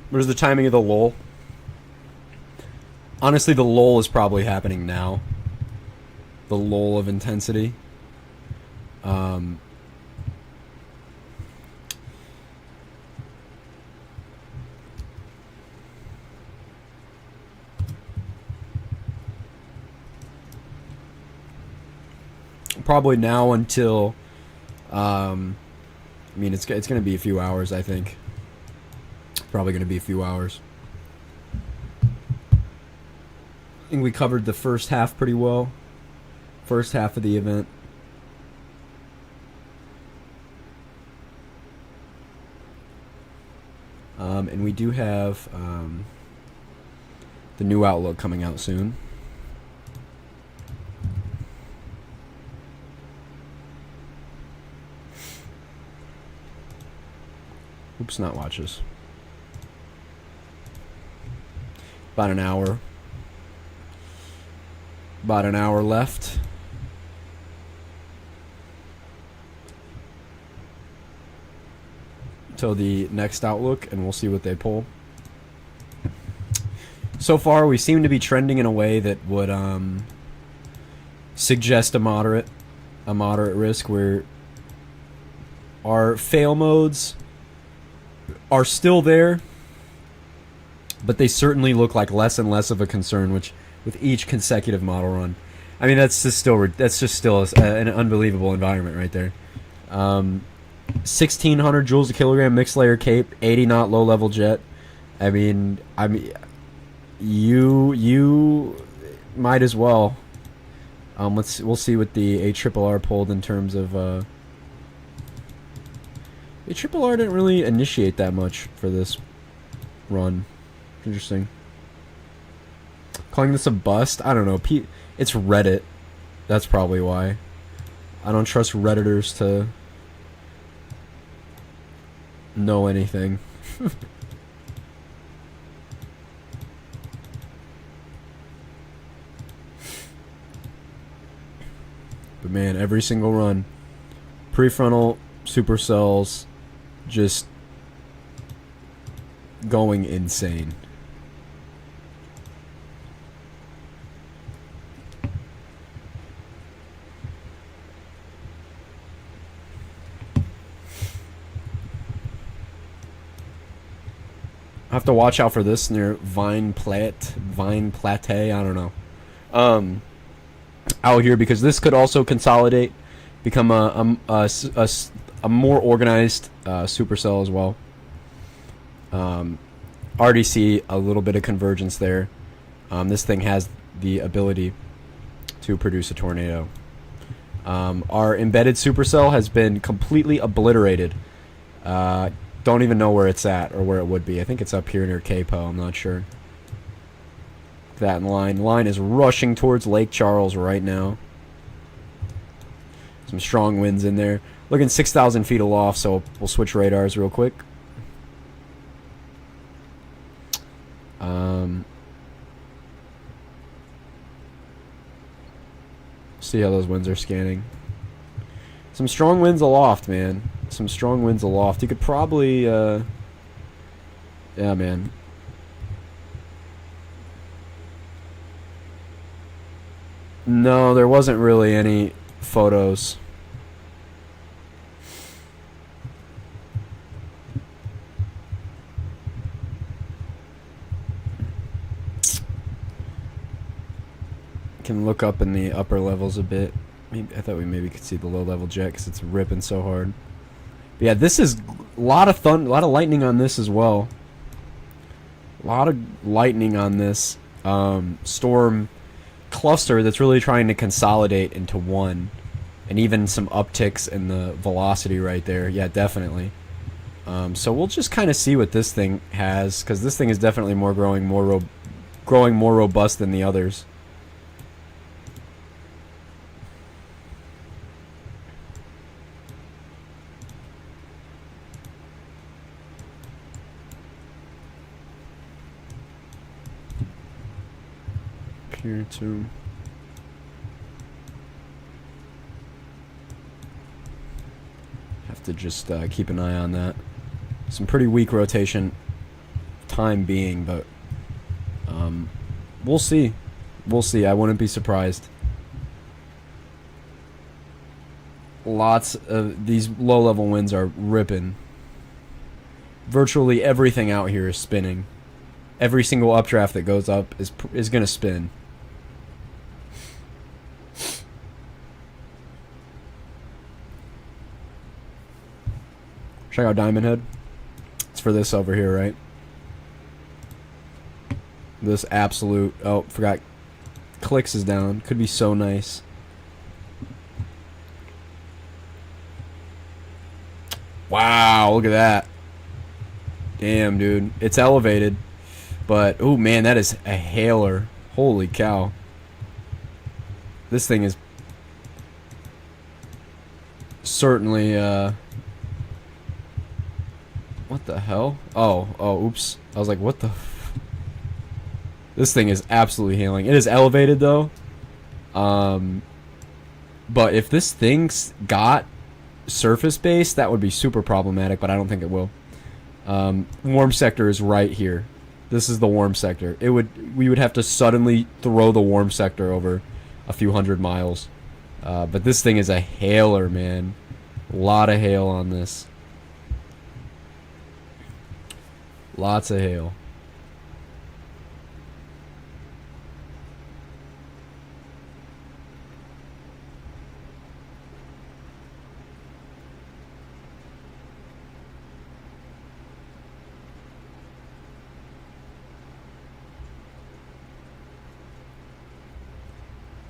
What is the timing of the lull? Honestly, the lull is probably happening now. The lull of intensity. Probably now until, I mean, it's going to be a few hours, I think. Probably going to be a few hours. I think we covered the first half pretty well. First half of the event. And we do have the new Outlook coming out soon. Oops, not watches. About an hour. About an hour left. Till the next Outlook, and we'll see what they pull. So far, we seem to be trending in a way that would suggest a moderate risk, where our fail modes are still there, but they certainly look like less and less of a concern, which with each consecutive model run. I mean, that's just still an unbelievable environment right there. 1,600 joules a kilogram mixed layer cape, 80 knot low level jet. I mean, you might as well. We'll see what the ARRR pulled in terms of. ARRR didn't really initiate that much for this run. Interesting. Calling this a bust? I don't know. It's Reddit. That's probably why. I don't trust Redditors to know anything. But man, every single run. Prefrontal supercells just going insane. I have to watch out for this near Vine Plate, I don't know. Out here, because this could also consolidate, become a more organized supercell as well. Already see a little bit of convergence there. This thing has the ability to produce a tornado. Our embedded supercell has been completely obliterated. Don't even know where it's at or where it would be. I think it's up here near Capo. I'm not sure. That line is rushing towards Lake Charles right now. Some strong winds in there. Looking 6,000 feet aloft, so we'll switch radars real quick. See how those winds are scanning. Some strong winds aloft, man. Some strong winds aloft. You could probably, yeah, man. No, there wasn't really any photos. Can look up in the upper levels a bit. Maybe, I thought we maybe could see the low level jet because it's ripping so hard. But yeah, this is a lot of lightning on this as well. A lot of lightning on this storm cluster that's really trying to consolidate into one, and even some upticks in the velocity right there. Yeah, definitely. So we'll just kind of see what this thing has, because this thing is definitely growing more robust than the others. Here too. Have to just keep an eye on that. Some pretty weak rotation time being, but we'll see. We'll see. I wouldn't be surprised. Lots of these low-level winds are ripping. Virtually everything out here is spinning. Every single updraft that goes up is going to spin. Check out Diamond Head. It's for this over here, right? This absolute... Oh, forgot. Clicks is down. Could be so nice. Wow, look at that. Damn, dude. It's elevated. But, oh man, that is a hailer. Holy cow. This thing is certainly, what the hell? Oh, oops. I was like, what the This thing is absolutely hailing. It is elevated, though. But if this thing's got surface base, that would be super problematic, but I don't think it will. Warm sector is right here. This is the warm sector. We would have to suddenly throw the warm sector over a few hundred miles. But this thing is a hailer, man. A lot of hail on this. Lots of hail.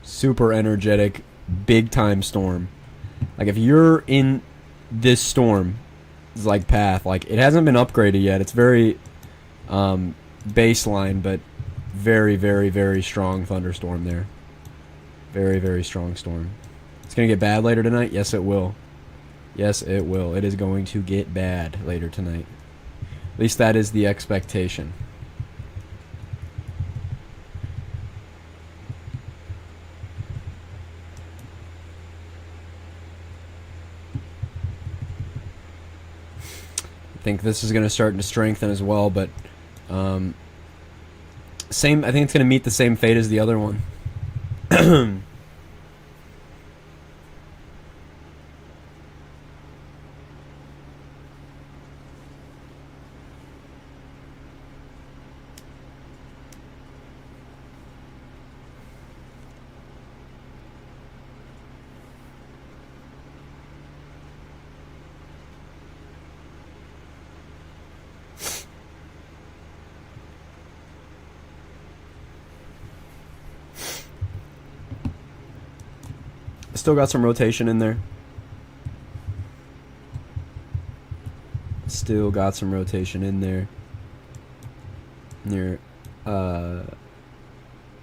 Super energetic, big time storm. Like if you're in this storm, it's like path. Like it hasn't been upgraded yet. It's very baseline, but very, very, very strong thunderstorm there. Very, very strong storm. It's gonna get bad later tonight. Yes, it will. Yes, it will. It is going to get bad later tonight. At least that is the expectation. I think this is going to start to strengthen as well, but same. I think it's going to meet the same fate as the other one. Still got some rotation in there. Still got some rotation in there. Near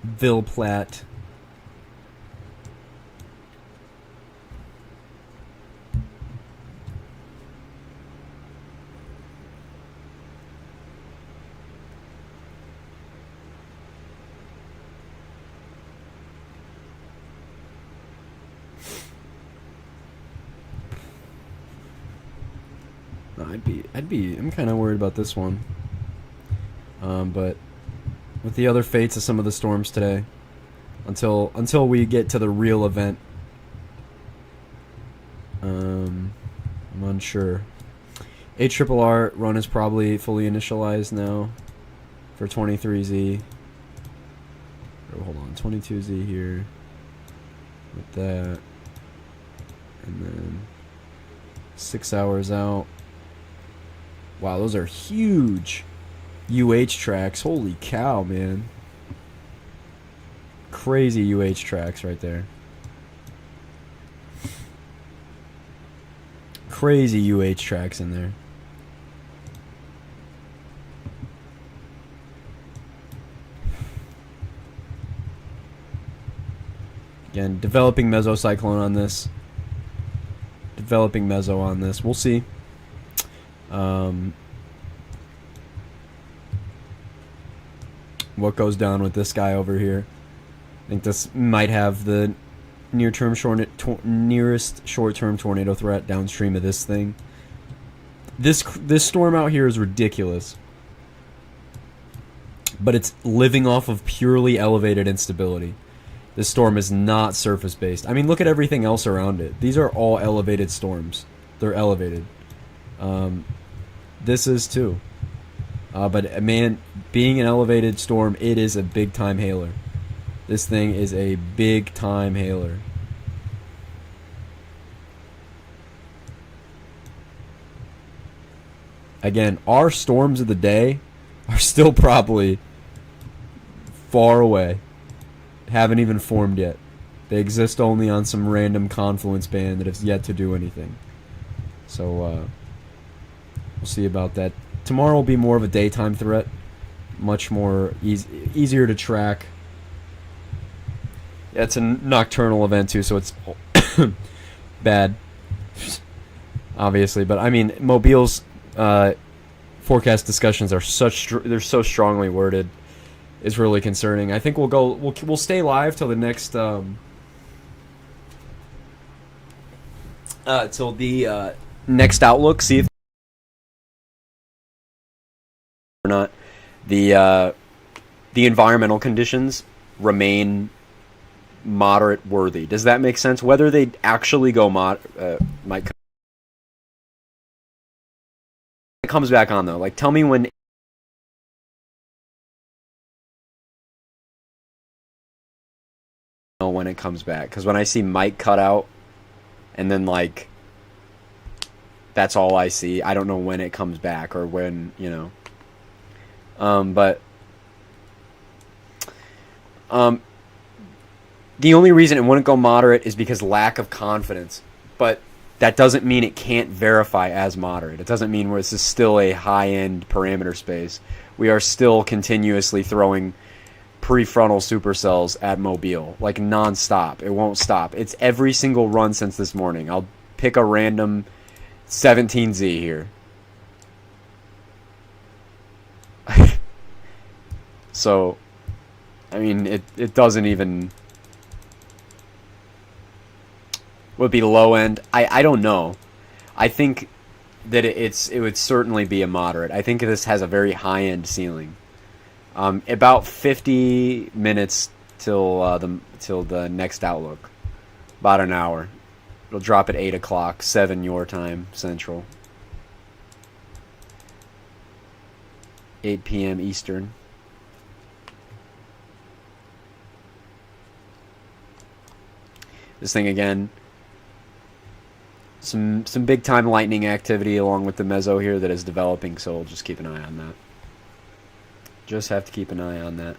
Ville-Platte. I'm kind of worried about this one. But with the other fates of some of the storms today, until we get to the real event. I'm unsure. ARRR run is probably fully initialized now for 23Z. Oh, hold on, 22Z here with that, and then 6 hours out. Wow, those are huge tracks. Holy cow, man. Crazy tracks right there. Crazy tracks in there. Again, developing mesocyclone on this. Developing meso on this. We'll see. What goes down with this guy over here? I think this might have the nearest short-term tornado threat downstream of this thing. This storm out here is ridiculous, but it's living off of purely elevated instability. This storm is not surface-based. I mean, look at everything else around it. These are all elevated storms. They're elevated. This is too. But man, being an elevated storm, it is a big-time hailer. This thing is a big-time hailer. Again, our storms of the day are still probably far away. Haven't even formed yet. They exist only on some random confluence band that has yet to do anything. So, we'll see about that. Tomorrow will be more of a daytime threat. Much more easier to track. Yeah, it's a nocturnal event too, so it's bad, obviously. But I mean, Mobile's forecast discussions are they're so strongly worded. Is really concerning. I think we'll stay live till the next till the next outlook. See if or not the environmental conditions remain moderate worthy. Does that make sense? Whether they actually go might it comes back on though. Like, tell me when it comes back, because when I see Mike cut out and then like that's all I see, I don't know when it comes back or when, you know. But the only reason it wouldn't go moderate is because lack of confidence. But that doesn't mean it can't verify as moderate. It doesn't mean this is still a high-end parameter space. We are still continuously throwing prefrontal supercells at Mobile, like non-stop. It won't stop. It's every single run since this morning. I'll pick a random 17Z here. So, I mean, it doesn't even... Would be low end. I don't know. I think that it would certainly be a moderate. I think this has a very high end ceiling. About 50 minutes till the next outlook. About an hour. It'll drop at 8 o'clock, 7 your time, Central. 8 p.m. Eastern. This thing again. Some big time lightning activity along with the meso here that is developing, so we'll just keep an eye on that. Just have to keep an eye on that.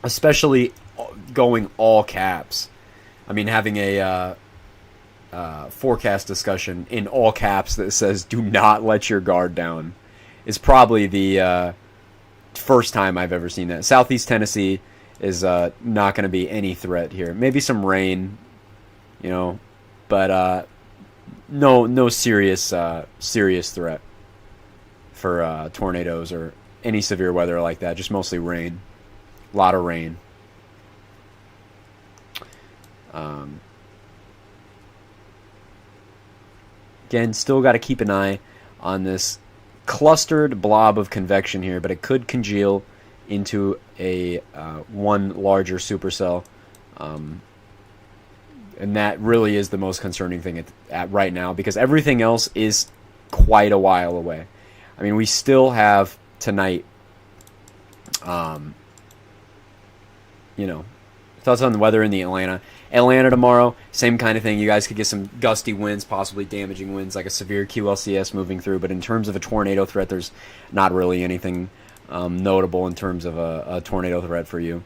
Especially going all caps. I mean, having a forecast discussion in all caps that says "Do not let your guard down" is probably the first time I've ever seen that. Southeast Tennessee is not going to be any threat here. Maybe some rain, you know, but no serious threat for tornadoes or any severe weather like that. Just mostly rain, a lot of rain. Again, still got to keep an eye on this clustered blob of convection here, but it could congeal into a one larger supercell, and that really is the most concerning thing at right now, because everything else is quite a while away. I mean, we still have tonight, you know, thoughts on the weather in the Atlanta tomorrow, same kind of thing. You guys could get some gusty winds, possibly damaging winds, like a severe QLCS moving through. But in terms of a tornado threat, there's not really anything notable in terms of a tornado threat for you.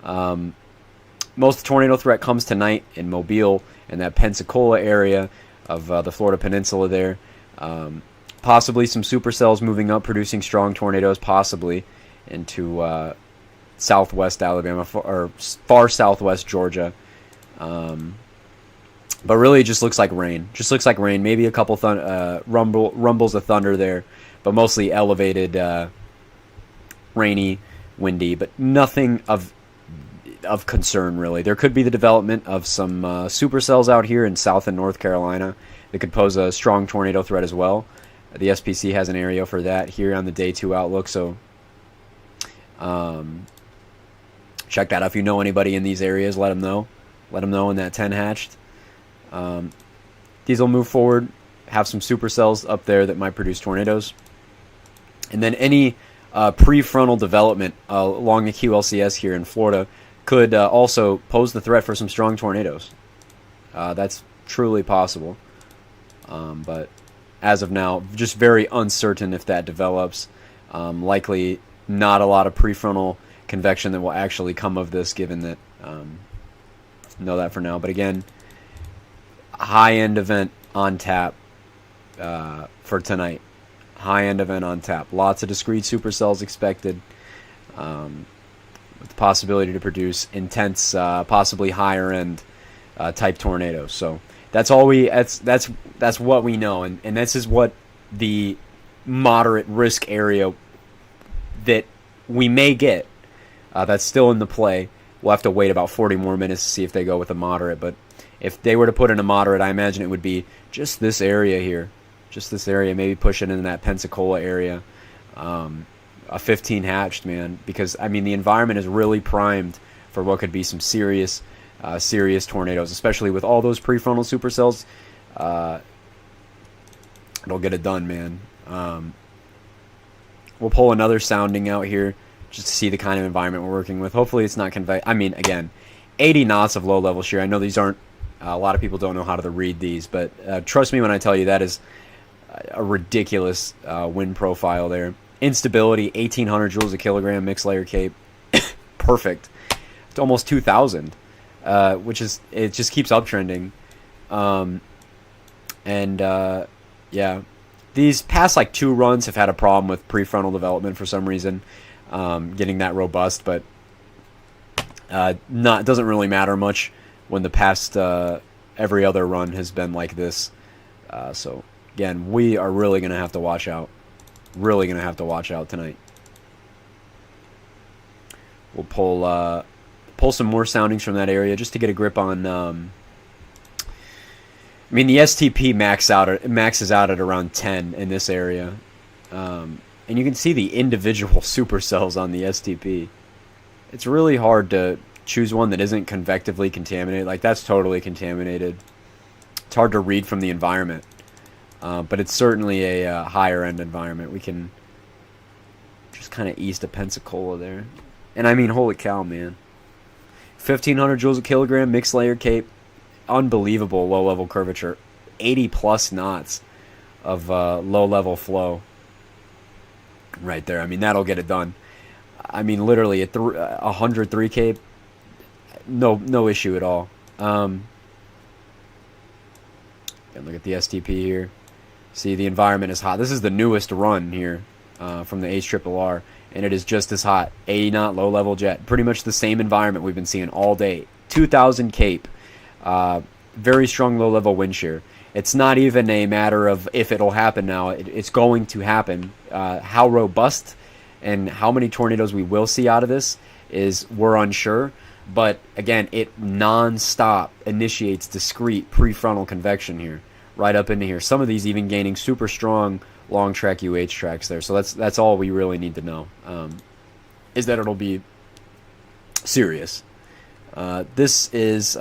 Most of the tornado threat comes tonight in Mobile and that Pensacola area of the Florida Peninsula there. Possibly some supercells moving up, producing strong tornadoes, possibly into southwest Alabama or far southwest Georgia. But really, it just looks like rain. Just looks like rain. Maybe a couple rumbles of thunder there, but mostly elevated, rainy, windy, but nothing of concern really. There could be the development of some supercells out here in South and North Carolina that could pose a strong tornado threat as well. The SPC has an area for that here on the Day 2 outlook, so check that out. If you know anybody in these areas, let them know. Let them know in that 10 hatched. These will move forward, have some supercells up there that might produce tornadoes. And then any prefrontal development along the QLCS here in Florida could also pose the threat for some strong tornadoes. That's truly possible. But as of now, just very uncertain if that develops. Likely not a lot of prefrontal convection that will actually come of this, given that know that for now. But again, high-end event on tap for tonight. High-end event on tap. Lots of discrete supercells expected, with the possibility to produce intense, possibly higher-end type tornadoes. So that's all that's what we know, and this is what the moderate risk area that we may get. That's still in the play. We'll have to wait about 40 more minutes to see if they go with a moderate. But if they were to put in a moderate, I imagine it would be just this area here. Just this area. Maybe push it in that Pensacola area. A 15 hatched, man. Because, I mean, the environment is really primed for what could be some serious tornadoes. Especially with all those prefrontal supercells. It'll get it done, man. We'll pull another sounding out here, just to see the kind of environment we're working with. Hopefully it's not I mean, again, 80 knots of low-level shear. I know these aren't... a lot of people don't know how to read these, but trust me when I tell you that is a ridiculous wind profile there. Instability, 1,800 joules a kilogram, mixed layer cape. Perfect. It's almost 2,000, which is... It just keeps uptrending. Yeah. These past, 2 runs have had a problem with prefrontal development for some reason. Getting that robust, but doesn't really matter much when the past every other run has been like this. So again, we are really going to have to watch out. Really going to have to watch out tonight. We'll pull some more soundings from that area just to get a grip on. I mean, the STP maxes out at around 10 in this area. And you can see the individual supercells on the STP. It's really hard to choose one that isn't convectively contaminated. Like, that's totally contaminated. It's hard to read from the environment. But it's certainly a higher-end environment. We can just kind of east of Pensacola there. And I mean, holy cow, man. 1,500 joules a kilogram, mixed layer cape. Unbelievable low-level curvature. 80-plus knots of low-level flow. Right there. I mean, that'll get it done. I mean, literally, at 103 cape, no issue at all. And look at the STP here. See, the environment is hot. This is the newest run here from the HRRR. and it is just as hot. 80 knot low level jet. Pretty much the same environment we've been seeing all day. 2,000 Cape. Very strong low level wind shear. It's not even a matter of if it'll happen now. It's going to happen. How robust and how many tornadoes we will see out of this we're unsure. But again, it non-stop initiates discrete prefrontal convection here, right up into here. Some of these even gaining super strong long track UH tracks there. So that's all we really need to know, is that it'll be serious. This is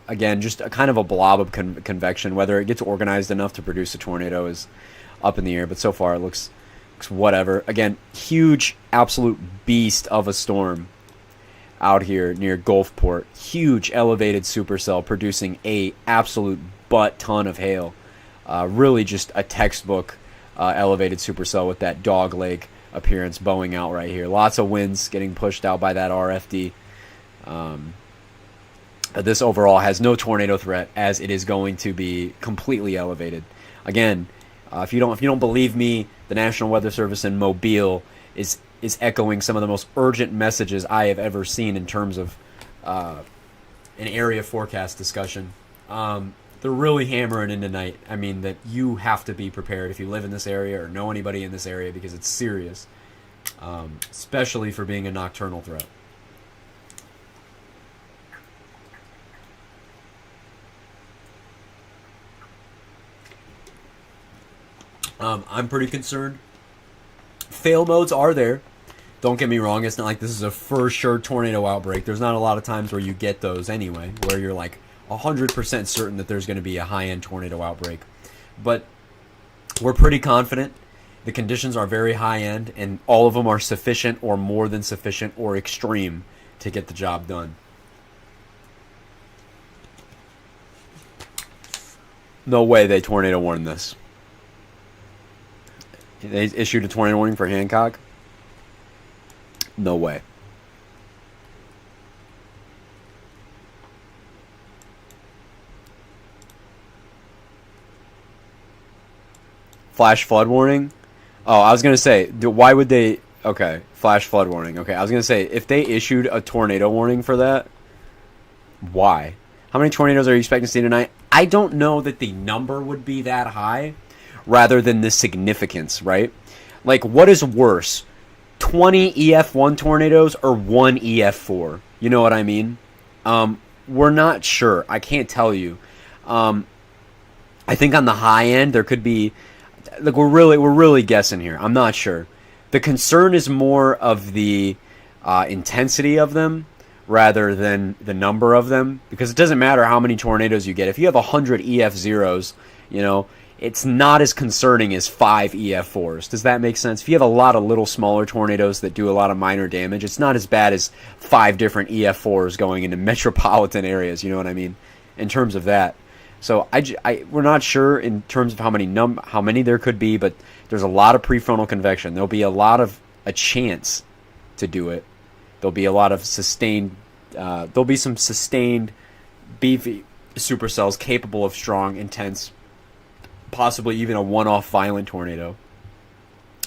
again just a kind of a blob of convection. Whether it gets organized enough to produce a tornado is up in the air, but so far it looks whatever. Again, huge absolute beast of a storm out here near Gulfport. Huge elevated supercell producing a absolute butt ton of hail. Really just a textbook elevated supercell with that dog leg appearance bowing out right here. Lots of winds getting pushed out by that RFD. This overall has no tornado threat, as it is going to be completely elevated. Again, if you don't believe me, the National Weather Service in Mobile is echoing some of the most urgent messages I have ever seen in terms of an area forecast discussion. They're really hammering in tonight. I mean, that you have to be prepared if you live in this area or know anybody in this area, because it's serious, especially for being a nocturnal threat. I'm pretty concerned. Fail modes are there. Don't get me wrong. It's not like this is a for sure tornado outbreak. There's not a lot of times where you get those anyway, where you're like 100% certain that there's going to be a high-end tornado outbreak. But we're pretty confident. The conditions are very high-end, and all of them are sufficient or more than sufficient or extreme to get the job done. No way they tornado warned this. They issued a tornado warning for Hancock? No way. Flash flood warning? Oh, I was going to say, why would they... Okay, flash flood warning. Okay, I was going to say, if they issued a tornado warning for that, why? How many tornadoes are you expecting to see tonight? I don't know that the number would be that high, rather than the significance, right? Like, what is worse, 20 EF1 tornadoes or 1 EF4? You know what I mean? We're not sure. I can't tell you. I think on the high end there could be, like, we're really guessing here. I'm not sure. The concern is more of the intensity of them rather than the number of them, because it doesn't matter how many tornadoes you get. If you have 100 EF0s, you know, it's not as concerning as 5 EF4s. Does that make sense? If you have a lot of little smaller tornadoes that do a lot of minor damage, it's not as bad as 5 different EF4s going into metropolitan areas, you know what I mean, in terms of that. So we're not sure in terms of how many there could be, but there's a lot of prefrontal convection. There'll be a chance to do it. There'll be a lot of there'll be some sustained beefy supercells capable of strong, intense, possibly even a one-off violent tornado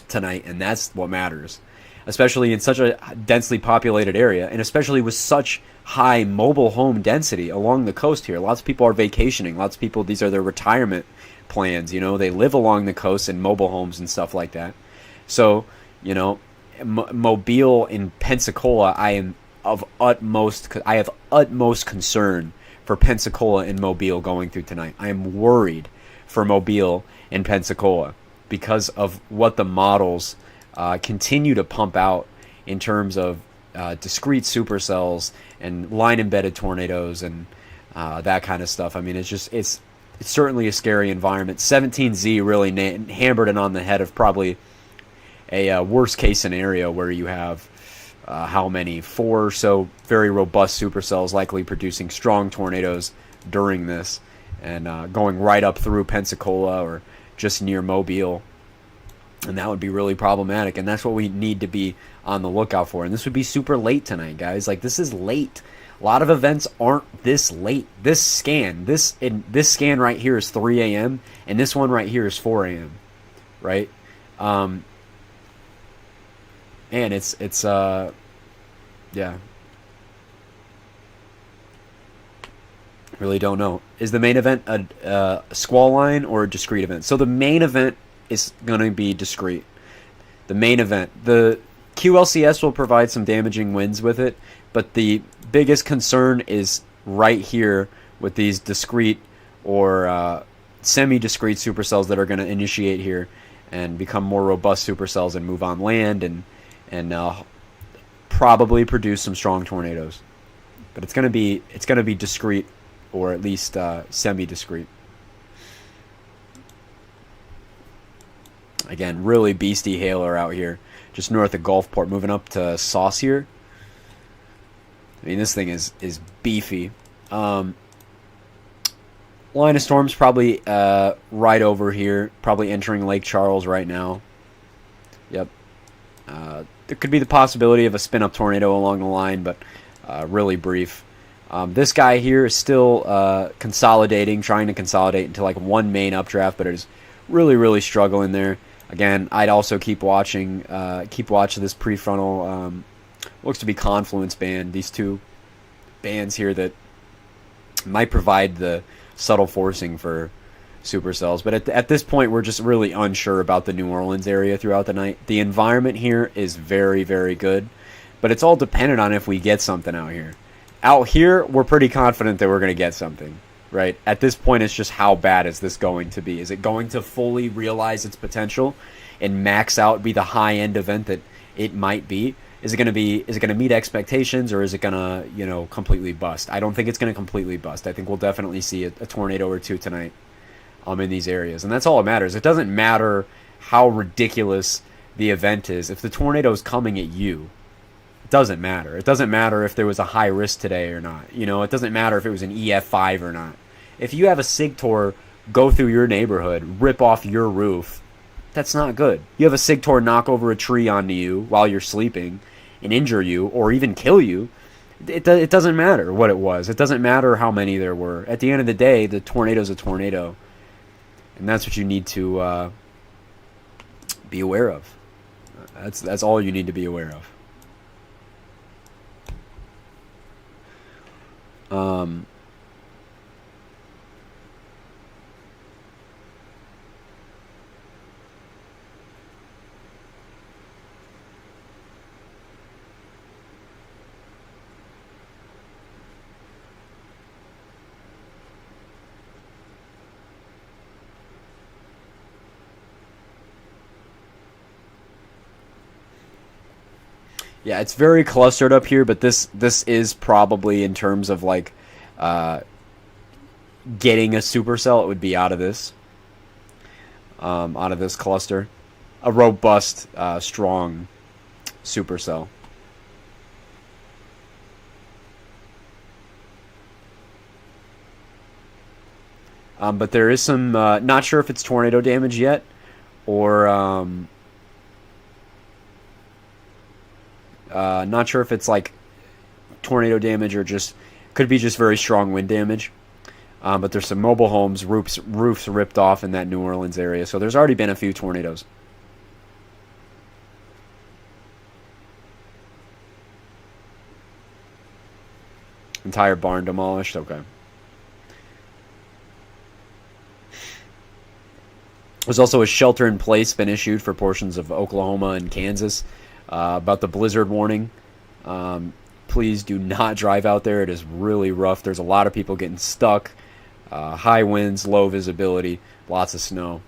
tonight, and that's what matters, especially in such a densely populated area, and especially with such high mobile home density along the coast here. Lots of people are vacationing. Lots of people, these are their retirement plans, you know, they live along the coast in mobile homes and stuff like that. So, you know, Mobile in Pensacola, I have utmost concern for Pensacola and Mobile going through tonight. I am worried for Mobile and Pensacola because of what the models continue to pump out in terms of discrete supercells and line embedded tornadoes and that kind of stuff. I mean, it's certainly a scary environment. 17Z really hammered it on the head of probably a worst case scenario where you have how many? 4 or so very robust supercells likely producing strong tornadoes during this, and going right up through Pensacola or just near Mobile. And that would be really problematic, and that's what we need to be on the lookout for. And this would be super late tonight, guys. Like, this is late. A lot of events aren't this late. This scan right here is 3 a.m., and this one right here is 4 a.m., right? And it's yeah. Really don't know. Is the main event a squall line or a discrete event? So the main event is going to be discrete. The main event. The QLCS will provide some damaging winds with it, but the biggest concern is right here with these discrete or semi-discrete supercells that are going to initiate here and become more robust supercells and move on land and probably produce some strong tornadoes. But it's going to be discrete, or at least semi-discrete. Again, really beastie hailer out here, just north of Gulfport, moving up to Saucier. I mean, this thing is beefy. Line of storms probably right over here, probably entering Lake Charles right now. Yep. There could be the possibility of a spin-up tornado along the line, but really brief. This guy here is still consolidating, trying to consolidate into like one main updraft, but is really, really struggling there. Again, I'd also keep watching this prefrontal, looks to be confluence band, these two bands here that might provide the subtle forcing for supercells. But at this point, we're just really unsure about the New Orleans area throughout the night. The environment here is very, very good, but it's all dependent on if we get something out here. Out here, we're pretty confident that we're going to get something, right? At this point, it's just how bad is this going to be? Is it going to fully realize its potential and max out, be the high-end event that it might be? Is it going to meet expectations, or is it going to, completely bust? I don't think it's going to completely bust. I think we'll definitely see a tornado or two tonight in these areas. And that's all that matters. It doesn't matter how ridiculous the event is. If the tornado is coming at you, it doesn't matter. It doesn't matter if there was a high risk today or not. It doesn't matter if it was an EF5 or not. If you have a SIG-Tor go through your neighborhood, rip off your roof, that's not good. You have a SIG-Tor knock over a tree onto you while you're sleeping and injure you or even kill you, it doesn't matter what it was. It doesn't matter how many there were. At the end of the day, the tornado's a tornado. And that's what you need to be aware of. That's all you need to be aware of. Yeah, it's very clustered up here, but this is probably, in terms of like getting a supercell, it would be out of this cluster, a robust, strong supercell. But there is some, not sure if it's tornado damage yet, or not sure if it's like tornado damage or just could be just very strong wind damage. But there's some mobile homes, roofs ripped off in that New Orleans area. So there's already been a few tornadoes. Entire barn demolished. Okay. There's also a shelter in place been issued for portions of Oklahoma and Kansas about the blizzard warning. Please do not drive out there. It is really rough. There's a lot of people getting stuck. High winds, low visibility, lots of snow.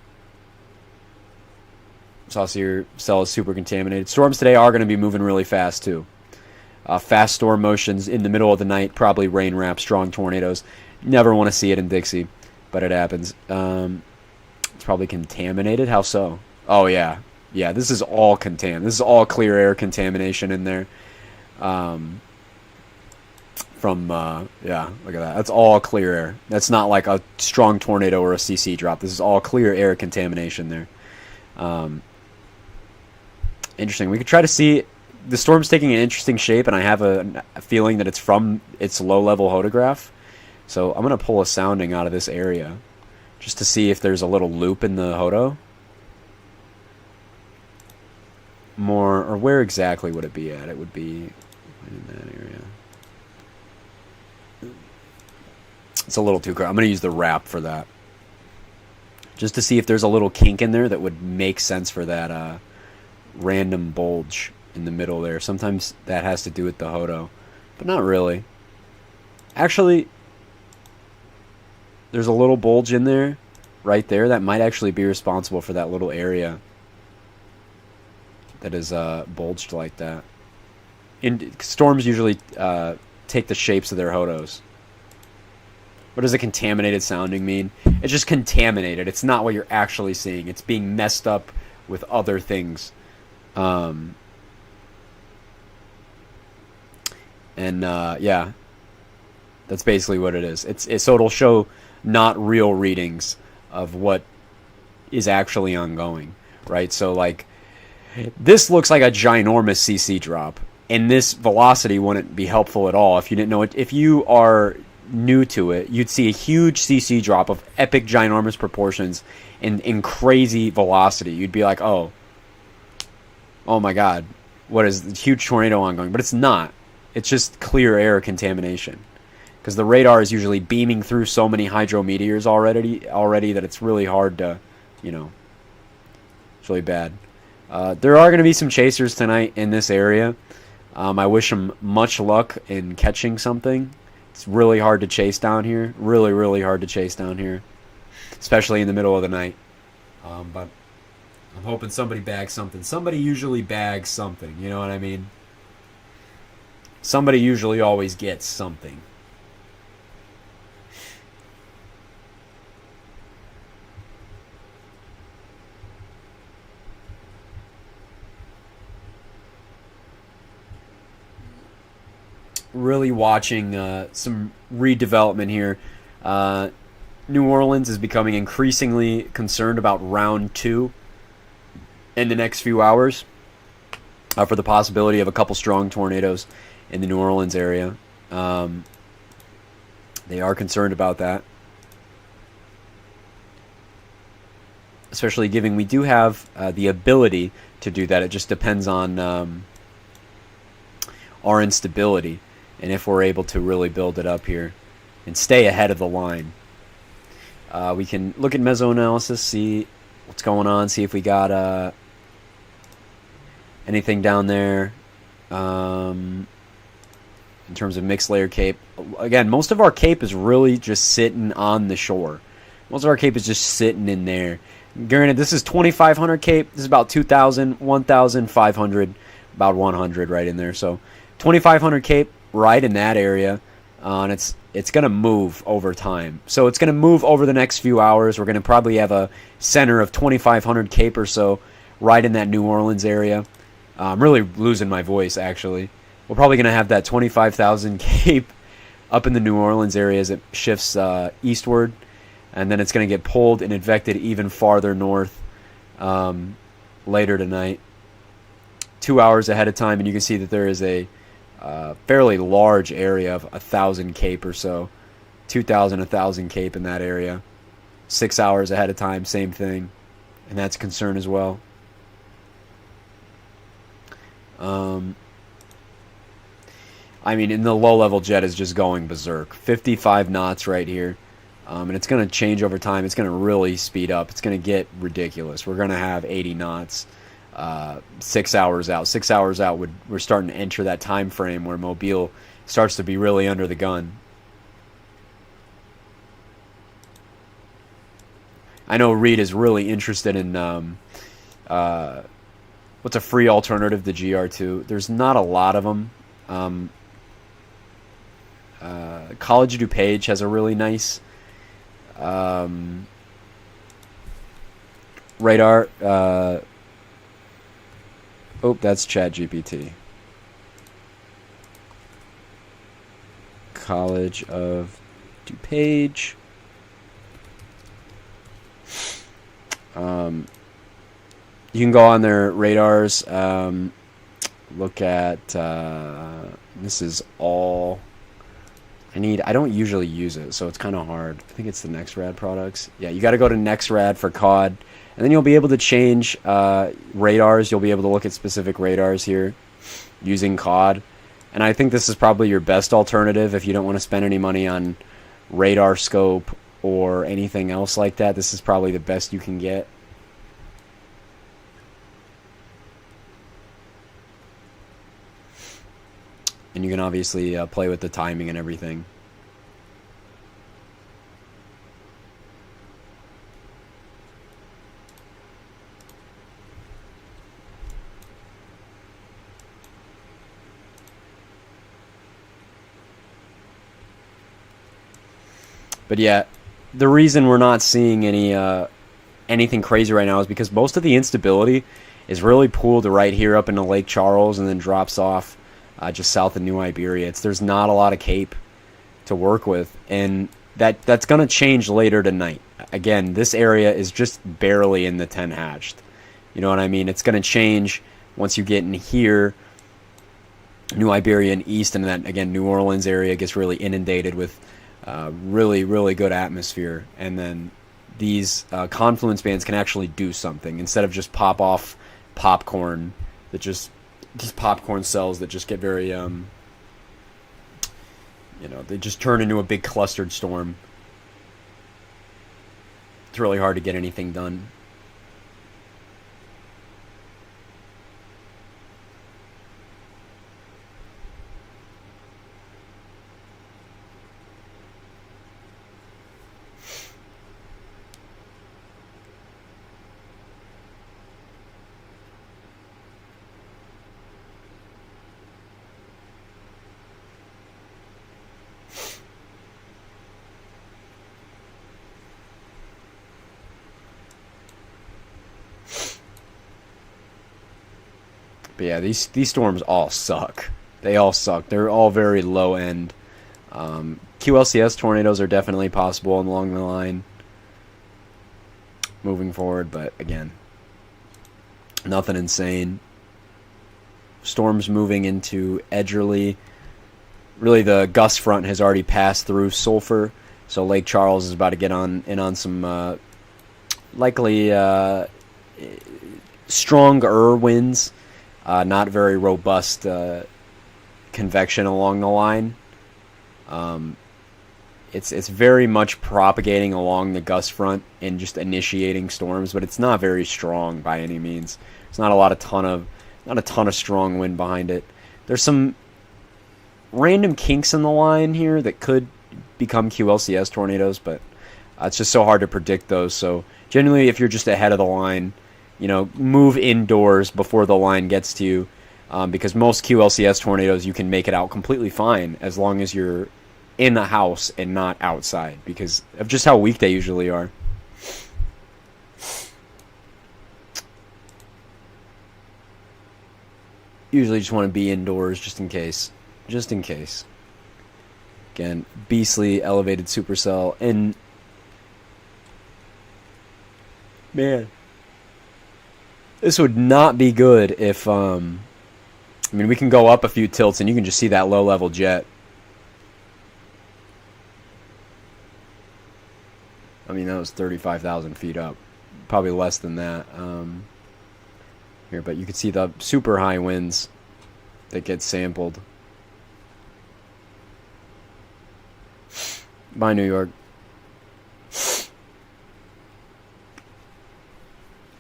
Saucier cell is super contaminated. Storms today are going to be moving really fast too. Fast storm motions in the middle of the night, probably rain wraps, strong tornadoes. Never want to see it in Dixie, but it happens. It's probably contaminated. How so? Oh yeah, this is all This is all clear air contamination in there. Yeah, look at that. That's all clear air. That's not like a strong tornado or a CC drop. This is all clear air contamination there. Interesting. We could try to see the storm's taking an interesting shape, and I have a feeling that it's from its low-level hodograph. So I'm going to pull a sounding out of this area just to see if there's a little loop in the hodo. more, or where exactly would it be at? It would be in that area. It's a little too clear. I'm going to use the wrap for that. Just to see if there's a little kink in there that would make sense for that random bulge in the middle there. Sometimes that has to do with the Hodo, but not really. Actually, there's a little bulge in there, right there, that might actually be responsible for that little area that is bulged like that. Storms usually take the shapes of their Hodos. What does a contaminated sounding mean? It's just contaminated. It's not what you're actually seeing. It's being messed up with other things. Yeah, that's basically what it is. So it'll show not real readings of what is actually ongoing, right? So like, this looks like a ginormous CC drop, and this velocity wouldn't be helpful at all if you didn't know it. If you are new to it, you'd see a huge CC drop of epic ginormous proportions and in crazy velocity. You'd be like, oh my god, what is the huge tornado ongoing? But it's not. It's just clear air contamination, because the radar is usually beaming through so many hydrometeors already that it's really hard to, it's really bad. There are going to be some chasers tonight in this area. I wish them much luck in catching something. It's really hard to chase down here. Really, really hard to chase down here, especially in the middle of the night. But I'm hoping somebody bags something. Somebody usually bags something, you know what I mean? Somebody usually always gets something. Really watching some redevelopment here. New Orleans is becoming increasingly concerned about round 2 in the next few hours for the possibility of a couple strong tornadoes in the New Orleans area. They are concerned about that, especially given we do have the ability to do that. It just depends on our instability, and if we're able to really build it up here and stay ahead of the line. We can look at mesoanalysis, see what's going on, see if we got anything down there in terms of mixed layer cape. Again, most of our cape is really just sitting on the shore. Most of our cape is just sitting in there. Granted, this is 2,500 cape. This is about 2,000, 1,500, about 100 right in there. So 2,500 cape right in that area, and it's going to move over time. So it's going to move over the next few hours. We're going to probably have a center of 2,500 cape or so right in that New Orleans area. I'm really losing my voice, actually. We're probably going to have that 25,000 cape up in the New Orleans area as it shifts eastward, and then it's going to get pulled and advected even farther north later tonight, 2 hours ahead of time, and you can see that there is a fairly large area of 1,000 cape or so, 2,000, 1,000 cape in that area. 6 hours ahead of time, same thing, and that's a concern as well. I mean, in the low-level jet is just going berserk. 55 knots right here, and it's going to change over time. It's going to really speed up. It's going to get ridiculous. We're going to have 80 knots 6 hours out. 6 hours out, we're starting to enter that time frame where Mobile starts to be really under the gun. I know Reed is really interested in what's a free alternative to GR2. There's not a lot of them. College DuPage has a really nice radar. That's ChatGPT. College of DuPage. You can go on their radars. Look at this is all I don't usually use it, so it's kind of hard. I think it's the NextRad products. Yeah, you got to go to NextRad for COD, and then you'll be able to change radars. You'll be able to look at specific radars here using COD, and I think this is probably your best alternative if you don't want to spend any money on radar scope or anything else like that. This is probably the best you can get. And you can obviously play with the timing and everything. But yeah, the reason we're not seeing anything crazy right now is because most of the instability is really pooled right here up into Lake Charles and then drops off just south of New Iberia. There's not a lot of Cape to work with, and that's going to change later tonight. Again, this area is just barely in the 10 hatched. You know what I mean? It's going to change once you get in here, New Iberia and east, and then again New Orleans area gets really inundated with really, really good atmosphere, and then these confluence bands can actually do something instead of just pop off popcorn that just these popcorn cells that just get very they just turn into a big clustered storm. It's really hard to get anything done. But yeah, these storms all suck. They all suck. They're all very low end. QLCS tornadoes are definitely possible along the line moving forward, but again, nothing insane. Storms moving into ENJYOoe. Really, the gust front has already passed through Sulphur, so Lake Charles is about to get on some likely stronger winds. Not very robust convection along the line. It's very much propagating along the gust front and just initiating storms, but it's not very strong by any means. There's not a ton of strong wind behind it. There's some random kinks in the line here that could become QLCS tornadoes, but it's just so hard to predict those. So generally, if you're just ahead of the line, move indoors before the line gets to you, because most QLCS tornadoes you can make it out completely fine as long as you're in the house and not outside, because of just how weak they usually are. Usually just want to be indoors just in case. Just in case. Again, beastly elevated supercell, and man, this would not be good if, we can go up a few tilts and you can just see that low-level jet. That was 35,000 feet up. Probably less than that. Here, but you can see the super high winds that get sampled. Bye, New York.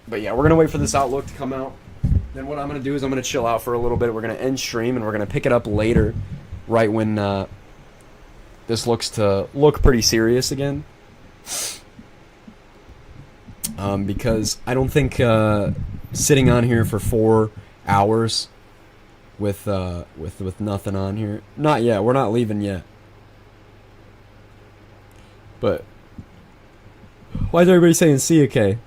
But yeah, we're going to wait for this outlook to come out. Then what I'm going to do is I'm going to chill out for a little bit. We're going to end stream, and we're going to pick it up later, right when this looks to look pretty serious again. Because I don't think sitting on here for 4 hours with nothing on here. Not yet. We're not leaving yet. But why is everybody saying see you, Kay?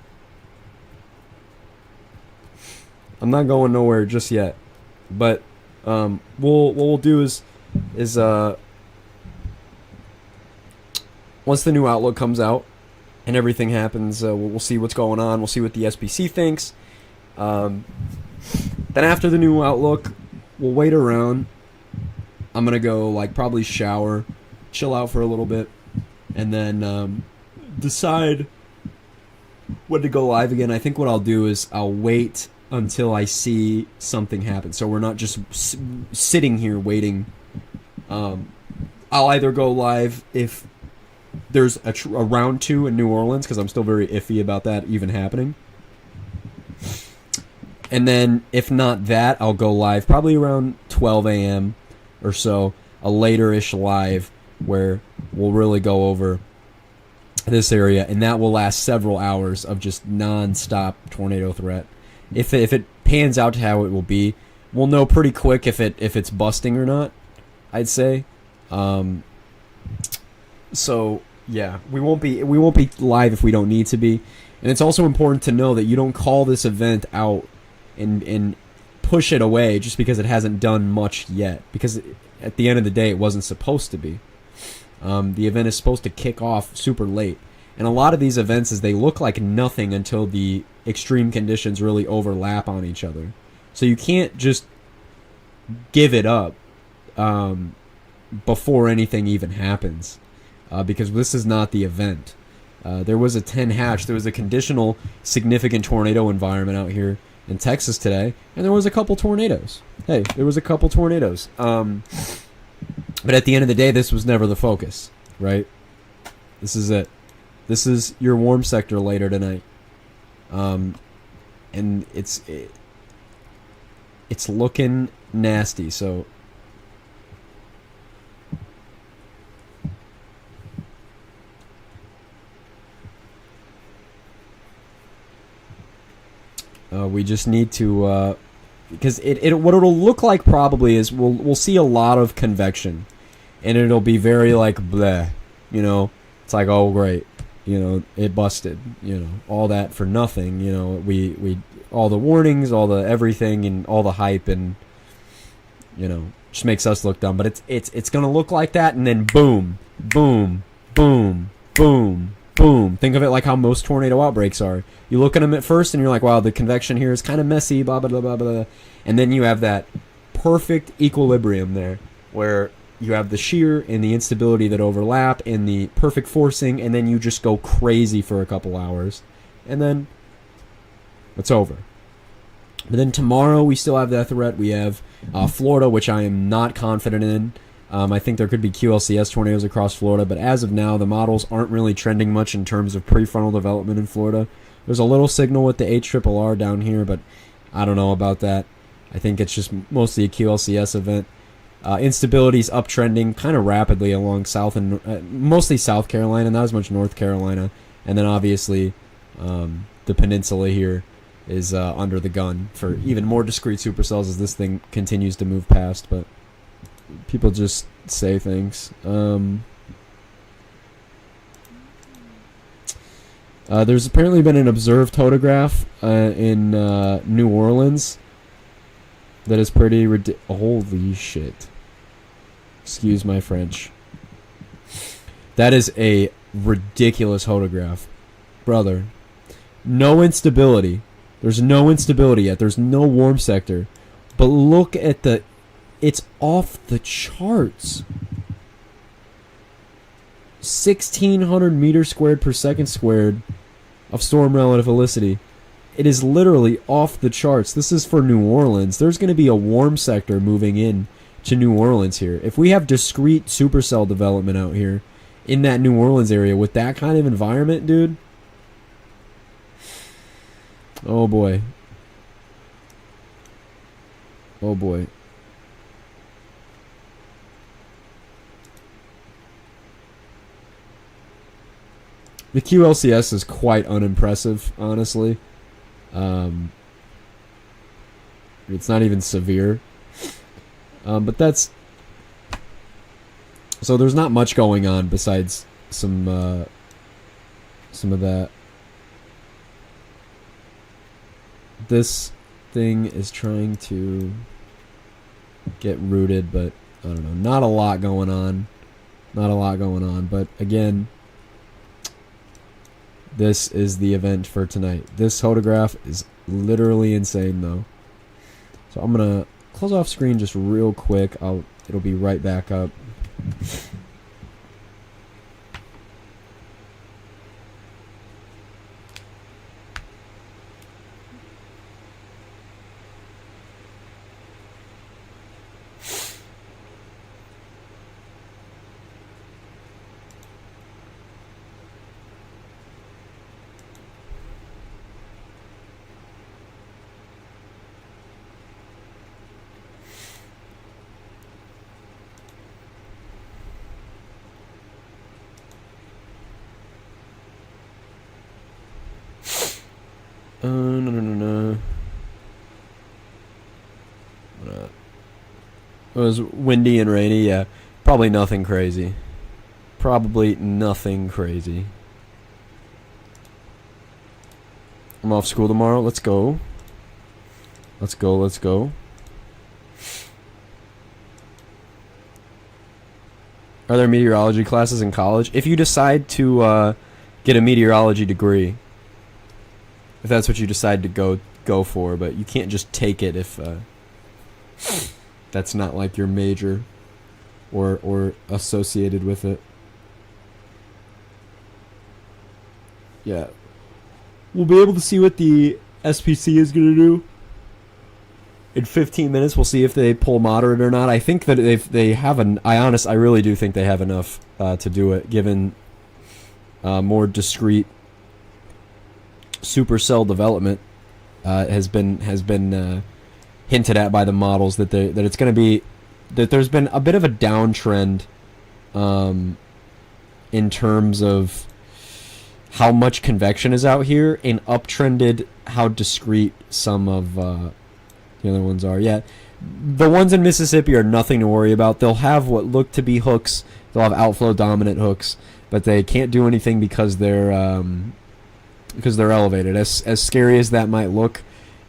I'm not going nowhere just yet, but what we'll do is once the new outlook comes out and everything happens, we'll see what's going on. We'll see what the SBC thinks. Then after the new outlook, we'll wait around. I'm gonna go probably shower, chill out for a little bit, and then decide when to go live again. I think what I'll do is I'll wait until I see something happen, so we're not just sitting here waiting. I'll either go live if there's a round 2 in New Orleans, because I'm still very iffy about that even happening. And then, if not that, I'll go live probably around 12 a.m. or so, a later-ish live, where we'll really go over this area, and that will last several hours of just non-stop tornado threat. If it pans out to how it will be, we'll know pretty quick if it's busting or not, I'd say. So yeah, we won't be live if we don't need to be. And it's also important to know that you don't call this event out and push it away just because it hasn't done much yet, because at the end of the day it wasn't supposed to be. The event is supposed to kick off super late, and a lot of these events they look like nothing until the extreme conditions really overlap on each other. So you can't just give it up before anything even happens, because this is not the event. There was a 10 hatch. There was a conditional significant tornado environment out here in Texas today, and there was a couple tornadoes. Hey, there was a couple tornadoes. But at the end of the day, this was never the focus, right? This is it. This is your warm sector later tonight. And it's looking nasty, so we just need to because what it'll look like probably is we'll see a lot of convection, and it'll be very like bleh, you know. It's like, oh great, you know, it busted, you know, all that for nothing, you know. We all the warnings, all the everything, and all the hype, and you know, just makes us look dumb. But it's gonna look like that, and then boom, boom, boom, boom, boom. Think of it like how most tornado outbreaks are. You look at them at first, and you're like, wow, the convection here is kind of messy, blah blah blah blah blah, and then you have that perfect equilibrium there, where you have the shear and the instability that overlap and the perfect forcing, and then you just go crazy for a couple hours, and then it's over. But then tomorrow we still have that threat. We have Florida, which I am not confident in. I think there could be QLCS tornadoes across Florida, but as of now, the models aren't really trending much in terms of prefrontal development in Florida. There's a little signal with the HRRR down here, but I don't know about that. I think it's just mostly a QLCS event. Instability's uptrending kind of rapidly along South and mostly South Carolina, not as much North Carolina, and then obviously the peninsula here is under the gun for even more discrete supercells as this thing continues to move past. But people just say things. There's apparently been an observed photograph in New Orleans that is pretty holy shit. Excuse my French. That is a ridiculous photograph. Brother. No instability. There's no instability yet. There's no warm sector. But look at the... It's off the charts. 1,600 meters squared per second squared of storm relative helicity. It is literally off the charts. This is for New Orleans. There's going to be a warm sector moving in to New Orleans here. If we have discrete supercell development out here in that New Orleans area with that kind of environment, dude. Oh boy. Oh boy. The QLCS is quite unimpressive, honestly. It's not even severe. But that's... So there's not much going on besides some of that. This thing is trying to get rooted, but I don't know. Not a lot going on. Not a lot going on. But again... This is the event for tonight. This photograph is literally insane, though. So I'm gonna close off screen just real quick. It'll be right back up. No, no, no, no. It was windy and rainy, yeah. Probably nothing crazy. Probably nothing crazy. I'm off school tomorrow. Let's go. Let's go, let's go. Are there meteorology classes in college? If you decide to get a meteorology degree, if that's what you decide to go for, but you can't just take it if that's not like your major or associated with it. Yeah. We'll be able to see what the SPC is going to do. In 15 minutes, we'll see if they pull moderate or not. I think that they have I really do think they have enough to do it, given more discrete supercell development has been hinted at by the models that it's going to be that there's been a bit of a downtrend in terms of how much convection is out here, and uptrended how discrete some of the other ones are. Yeah, the ones in Mississippi are nothing to worry about. They'll have what look to be hooks. They'll have outflow dominant hooks, but they can't do anything because they're elevated. As scary as that might look,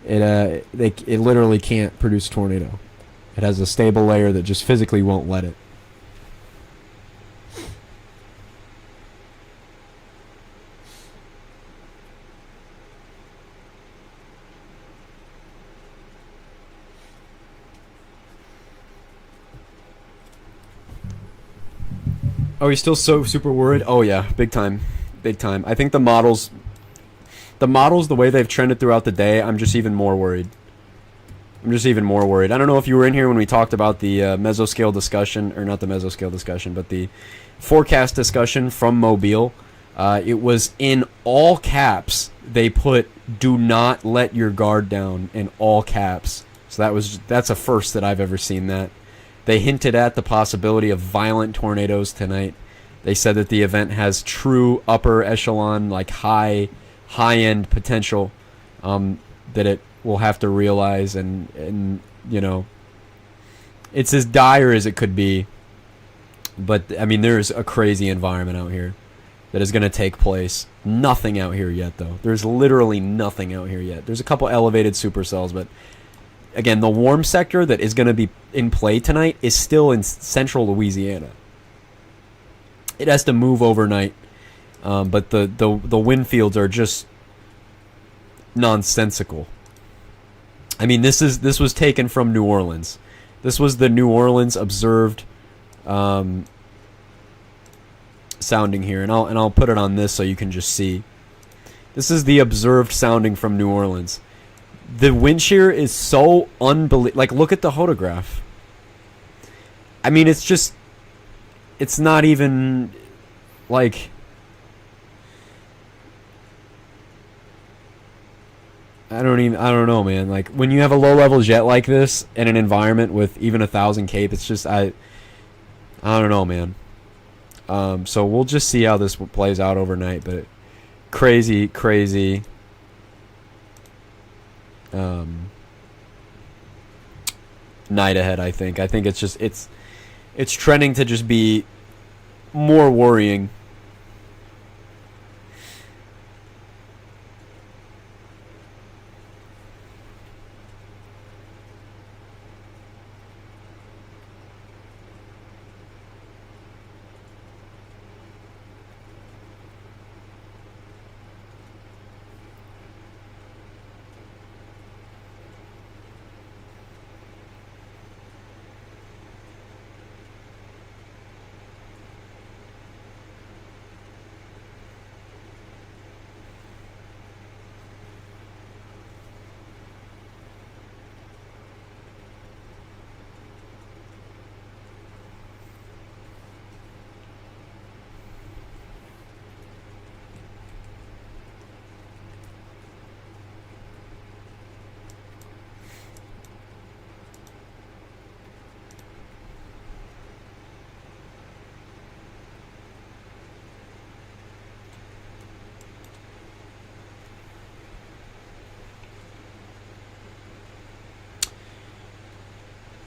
it literally can't produce tornado. It has a stable layer that just physically won't let it. Oh, he's still so super worried? Oh yeah, big time. Big time. I think the models, the way they've trended throughout the day, I'm just even more worried. I don't know if you were in here when we talked about the mesoscale discussion, or not the mesoscale discussion, but the forecast discussion from Mobile. It was in all caps. They put "Do not let your guard down" in all caps. So that's a first that I've ever seen that. They hinted at the possibility of violent tornadoes tonight. They said that the event has true upper echelon, like high-end potential that it will have to realize, and you know, it's as dire as it could be. But I mean, there's a crazy environment out here that is going to take place. Nothing out here yet, though. There's literally nothing out here yet. There's a couple elevated supercells, but again, the warm sector that is going to be in play tonight is still in central Louisiana. It has to move overnight, but the wind fields are just nonsensical. I mean, this was taken from New Orleans. This was the New Orleans observed sounding here, and I'll put it on this so you can just see. This is the observed sounding from New Orleans. The wind shear is so unbelievable. Like, look at the photograph. I mean, it's not even, like, I don't know, man. Like, when you have a low-level jet like this in an environment with even 1,000 cape, it's just, I don't know, man. So we'll just see how this plays out overnight, but crazy night ahead. I think it's just it's trending to just be more worrying.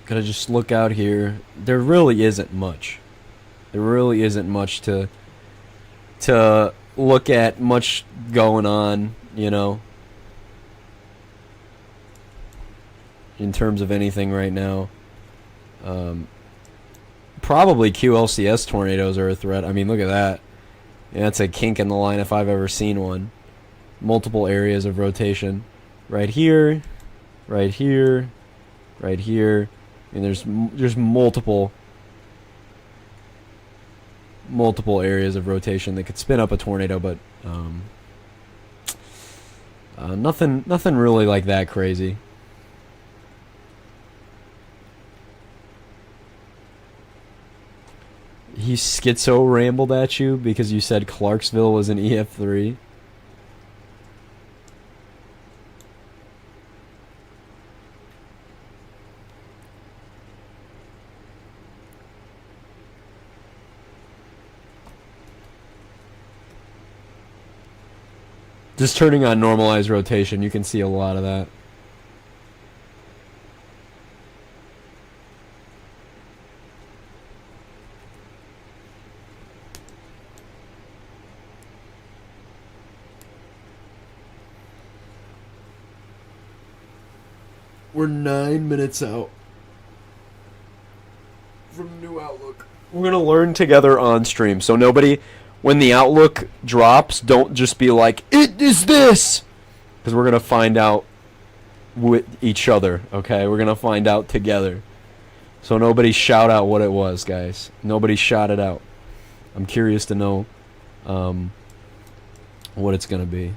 Gotta just look out here. There really isn't much. There really isn't much to look at, much going on, you know, in terms of anything right now. Probably QLCS tornadoes are a threat. I mean, look at that. Yeah, that's a kink in the line if I've ever seen one. Multiple areas of rotation. Right here, right here, right here. And there's multiple areas of rotation that could spin up a tornado, but nothing really like that crazy. He schizo rambled at you because you said Clarksville was an EF3. Just turning on normalized rotation, you can see a lot of that. We're 9 minutes out from new Outlook. We're going to learn together on stream. So nobody, when the Outlook drops, don't just be like, it is this! Because we're going to find out with each other, okay? We're going to find out together. So nobody shout out what it was, guys. Nobody shout it out. I'm curious to know what it's going to be.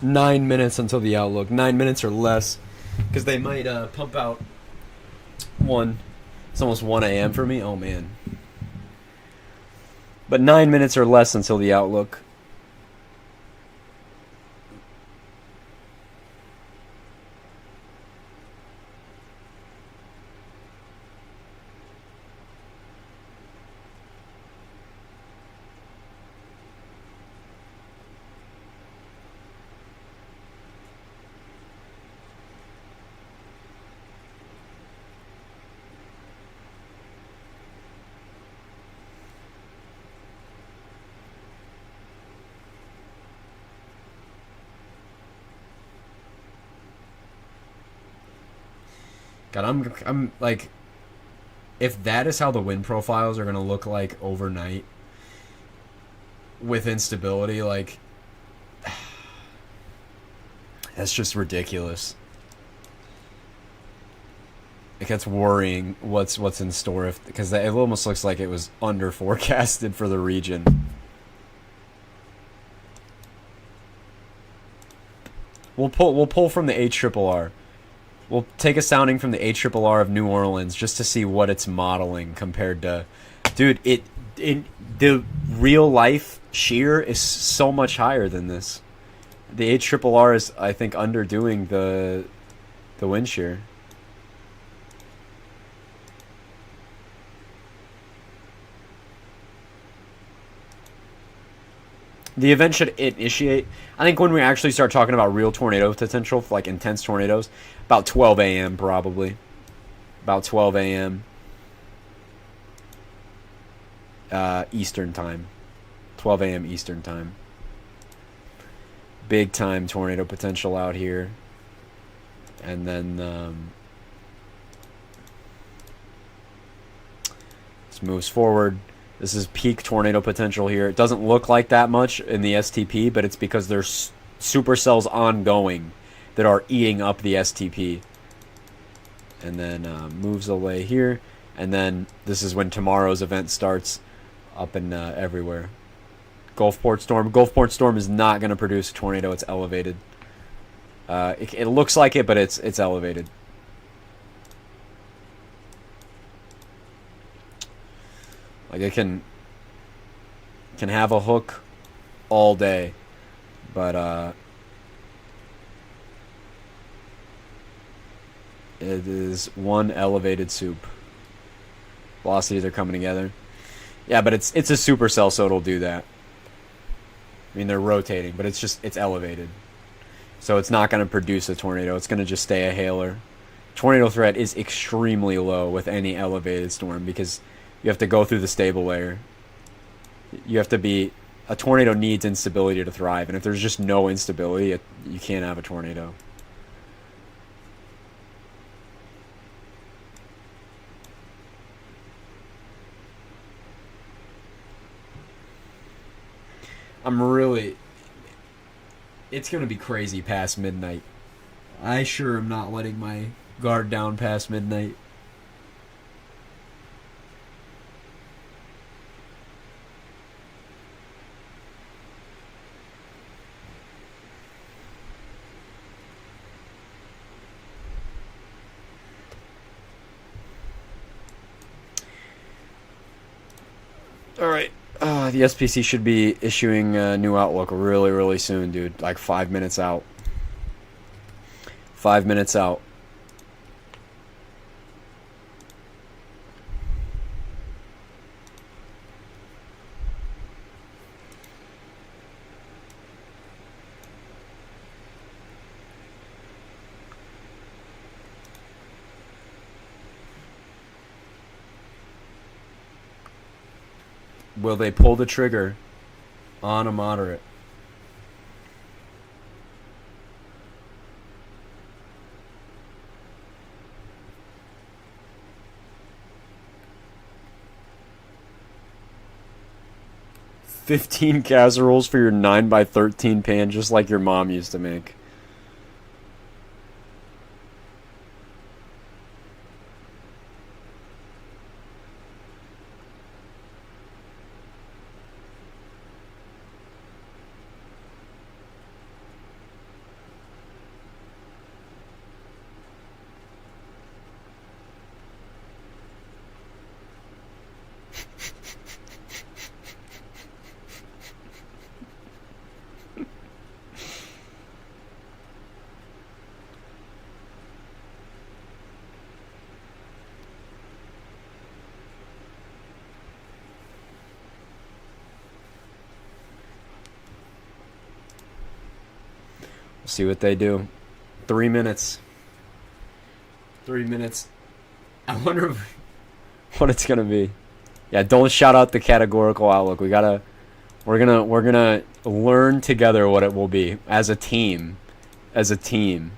Nine minutes until the Outlook. 9 minutes or less. Because they might pump out one. It's almost 1 a.m. for me. Oh, man. But 9 minutes or less until the Outlook. God, I'm like, if that is how the wind profiles are gonna look like overnight with instability, like, that's just ridiculous. It gets worrying what's in store, because it almost looks like it was under forecasted for the region. We'll pull from the HRRR. We'll take a sounding from the HRRR of New Orleans just to see what it's modeling compared to... Dude, the real life shear is so much higher than this. The HRRR is, I think, underdoing the wind shear. The event should initiate, I think, when we actually start talking about real tornado potential, like intense tornadoes, about 12 a.m. probably. About 12 a.m. Eastern time. 12 a.m. Eastern time. Big time tornado potential out here. And then this moves forward. This is peak tornado potential here. It doesn't look like that much in the STP, but it's because there's supercells ongoing that are eating up the STP. And then moves away here. And then this is when tomorrow's event starts up and everywhere. Gulfport Storm. Gulfport Storm is not going to produce a tornado. It's elevated. It looks like it, but it's elevated. Like, it can Can have a hook all day. But, it is one elevated soup. Velocities are coming together. Yeah, but it's a supercell, so it'll do that. I mean, they're rotating, but it's elevated. So it's not going to produce a tornado. It's going to just stay a hailer. Tornado threat is extremely low with any elevated storm because you have to go through the stable layer. You have to be... A tornado needs instability to thrive, and if there's just no instability, you can't have a tornado. It's going to be crazy past midnight. I sure am not letting my guard down past midnight. Alright. The SPC should be issuing a new outlook really, really soon, dude. Like 5 minutes out. 5 minutes out. Will they pull the trigger on a moderate? $15 casseroles for your 9x13 pan, just like your mom used to make. See what they do. 3 minutes. 3 minutes. I wonder what it's gonna be. Yeah, don't shout out the categorical outlook. We're gonna learn together what it will be as a team. As a team.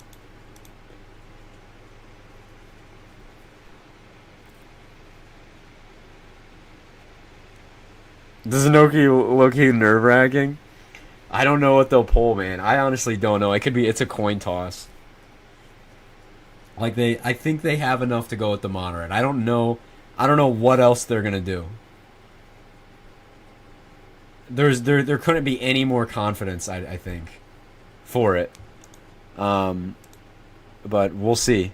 This is low-key nerve-wracking. I don't know what they'll pull, man. I honestly don't know. It's a coin toss. Like I think they have enough to go with the moderate. I don't know what else they're gonna do. There couldn't be any more confidence, I think, for it. But we'll see.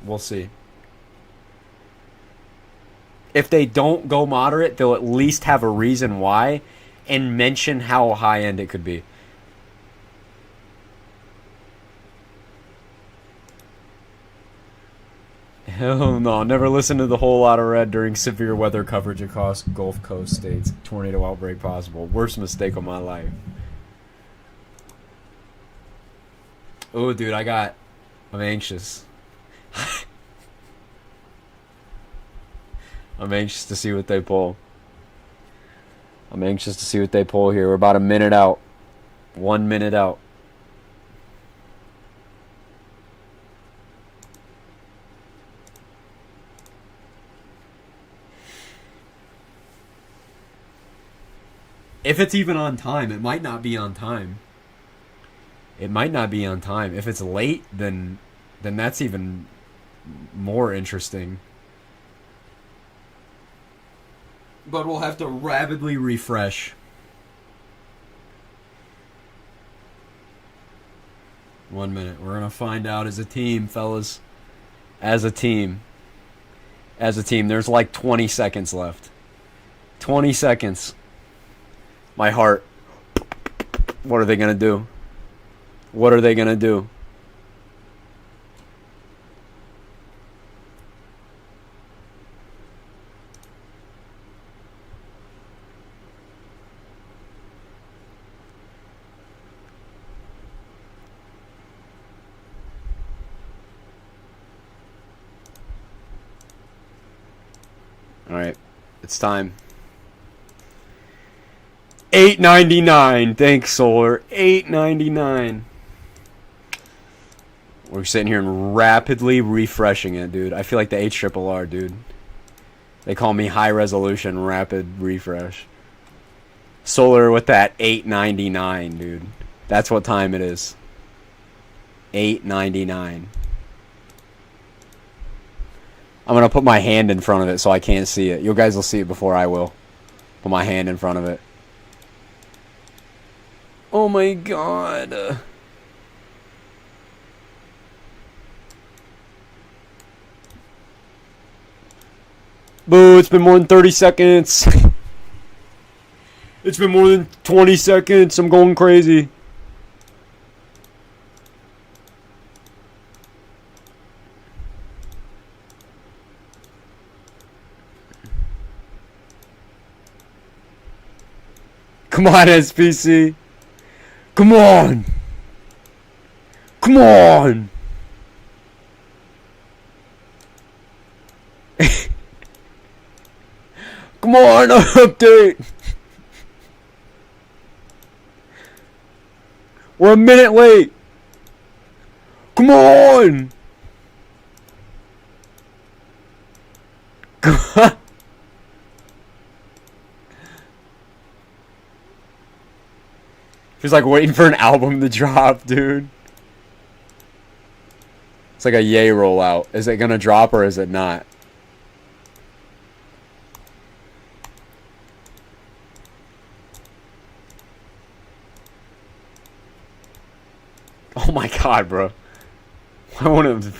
We'll see. If they don't go moderate, they'll at least have a reason why. And mention how high end it could be. Hell no, never listen to the whole lot of red during severe weather coverage across Gulf Coast states. Tornado outbreak possible. Worst mistake of my life. Oh, dude, I'm anxious. I'm anxious to see what they pull. I'm anxious to see what they pull here. We're about a minute out. 1 minute out. If it's even on time, it might not be on time. It might not be on time. If it's late, then that's even more interesting. But we'll have to rapidly refresh. 1 minute. We're going to find out as a team, fellas. As a team. As a team. There's like 20 seconds left. 20 seconds. My heart. What are they gonna do? What are they gonna do? Alright, it's time. $8.99. Thanks, Solar. $8.99. We're sitting here and rapidly refreshing it, dude. I feel like the HRRR, dude. They call me high resolution rapid refresh. Solar with that $8.99, dude. That's what time it is. $8.99. I'm gonna put my hand in front of it so I can't see it. You guys will see it before I will. Put my hand in front of it. Oh my god. Boo, it's been more than 30 seconds. It's been more than 20 seconds. I'm going crazy. Come on, SPC. Come on. Come on. Come on, update. We're a minute late. Come on. Feels like waiting for an album to drop, dude. It's like a yay rollout. Is it gonna drop or is it not? Oh my god, bro. I want to...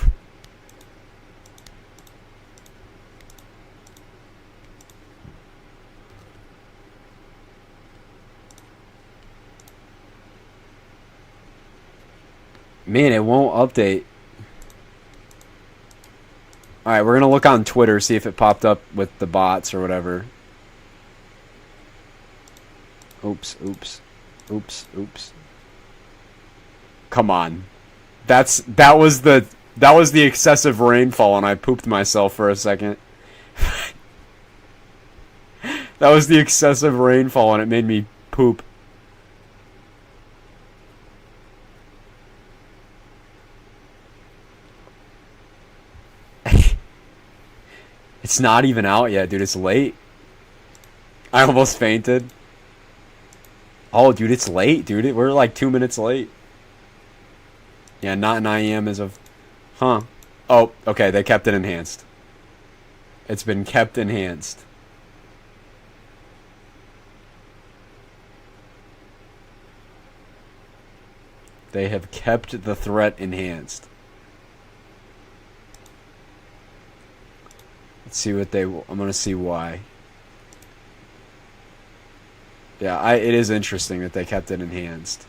Man, it won't update. Alright, we're gonna look on Twitter, see if it popped up with the bots or whatever. Oops, oops. Oops, oops. Come on. That was the excessive rainfall and I pooped myself for a second. That was the excessive rainfall and it made me poop. It's not even out yet, dude. It's late. I almost fainted. Oh, dude, it's late, dude. We're like 2 minutes late. Yeah, not 9 a.m. as of... Huh. Oh, okay. They kept it enhanced. It's been kept enhanced. They have kept the threat enhanced. Let's see what they... I'm gonna see why. Yeah, it is interesting that they kept it enhanced.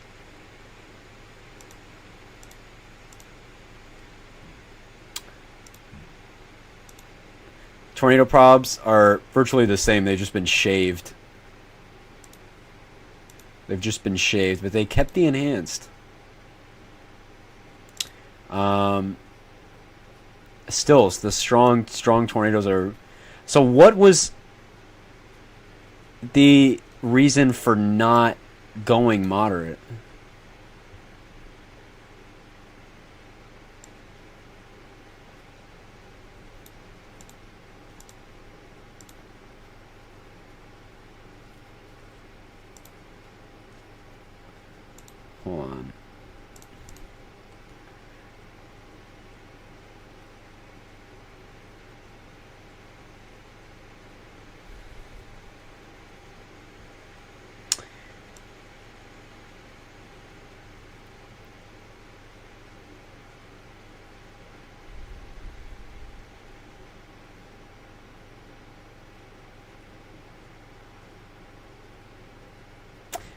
Tornado probs are virtually the same. They've just been shaved. They've just been shaved, but they kept the enhanced. Still, the strong tornadoes are... So what was the reason for not going moderate? Hold on.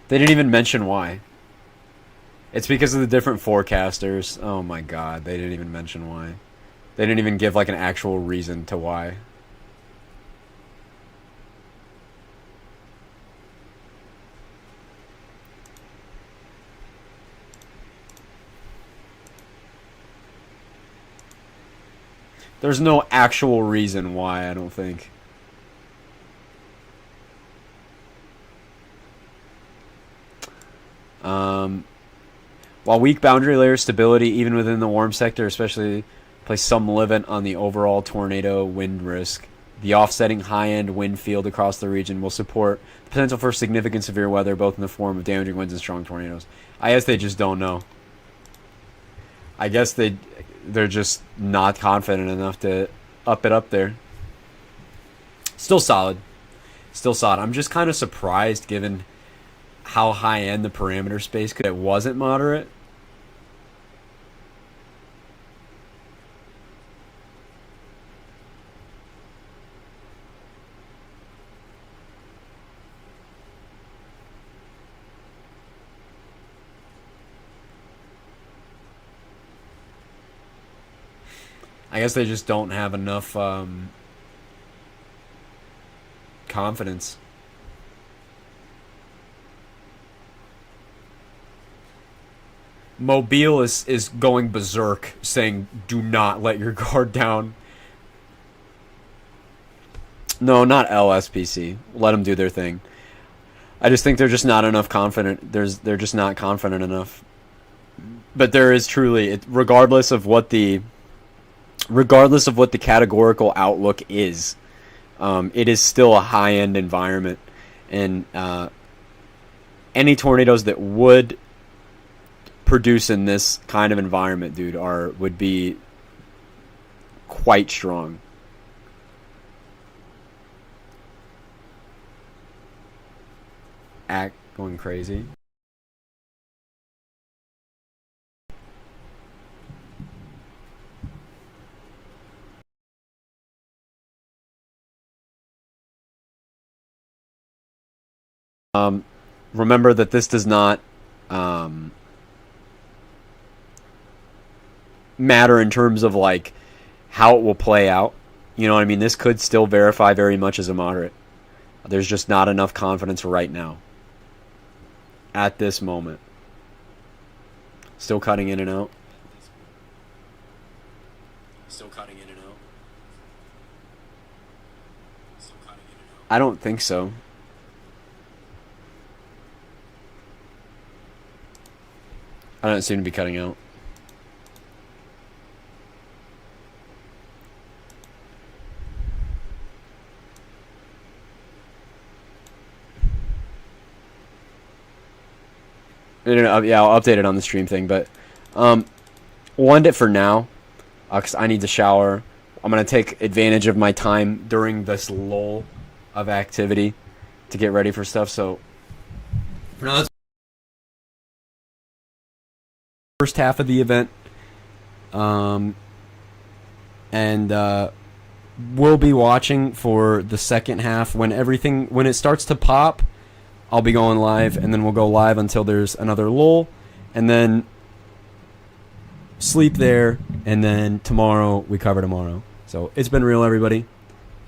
They didn't even mention why. It's because of the different forecasters. Oh my god, they didn't even mention why. They didn't even give like an actual reason to why. There's no actual reason why, I don't think. While weak boundary layer stability, even within the warm sector, especially place some limit on the overall tornado wind risk, the offsetting high-end wind field across the region will support the potential for significant severe weather, both in the form of damaging winds and strong tornadoes. I guess they just don't know. I guess they're just not confident enough to up it up there. Still solid. Still solid. I'm just kind of surprised given how high-end the parameter space could. It wasn't moderate. I guess they just don't have enough confidence. Mobile is going berserk, saying, "Do not let your guard down." No, not LSPC. Let them do their thing. I just think they're just not enough confident. They're just not confident enough. But there is truly, regardless of what the categorical outlook is, it is still a high-end environment, and any tornadoes that would produce in this kind of environment, dude, would be quite strong. Act going crazy. Remember that this does not matter in terms of like how it will play out. You know what I mean? This could still verify very much as a moderate. There's just not enough confidence right now. At this moment. Still cutting in and out. Still cutting in and out. Still cutting in and out. I don't think so. I don't seem to be cutting out. Yeah, I'll update it on the stream thing, but we'll end it for now because I need to shower. I'm going to take advantage of my time during this lull of activity to get ready for stuff, so for now, that's first half of the event, and we'll be watching for the second half when it starts to pop. I'll be going live, and then we'll go live until there's another lull, and then sleep there, and then tomorrow we cover tomorrow. So it's been real, everybody.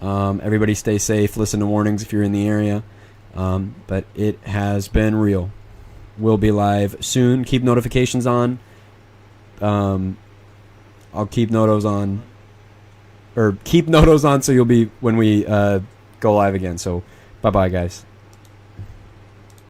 Everybody stay safe. Listen to warnings if you're in the area. But it has been real. We'll be live soon. Keep notifications on. I'll keep notos on. Or keep notos on so you'll be when we go live again. So bye-bye, guys.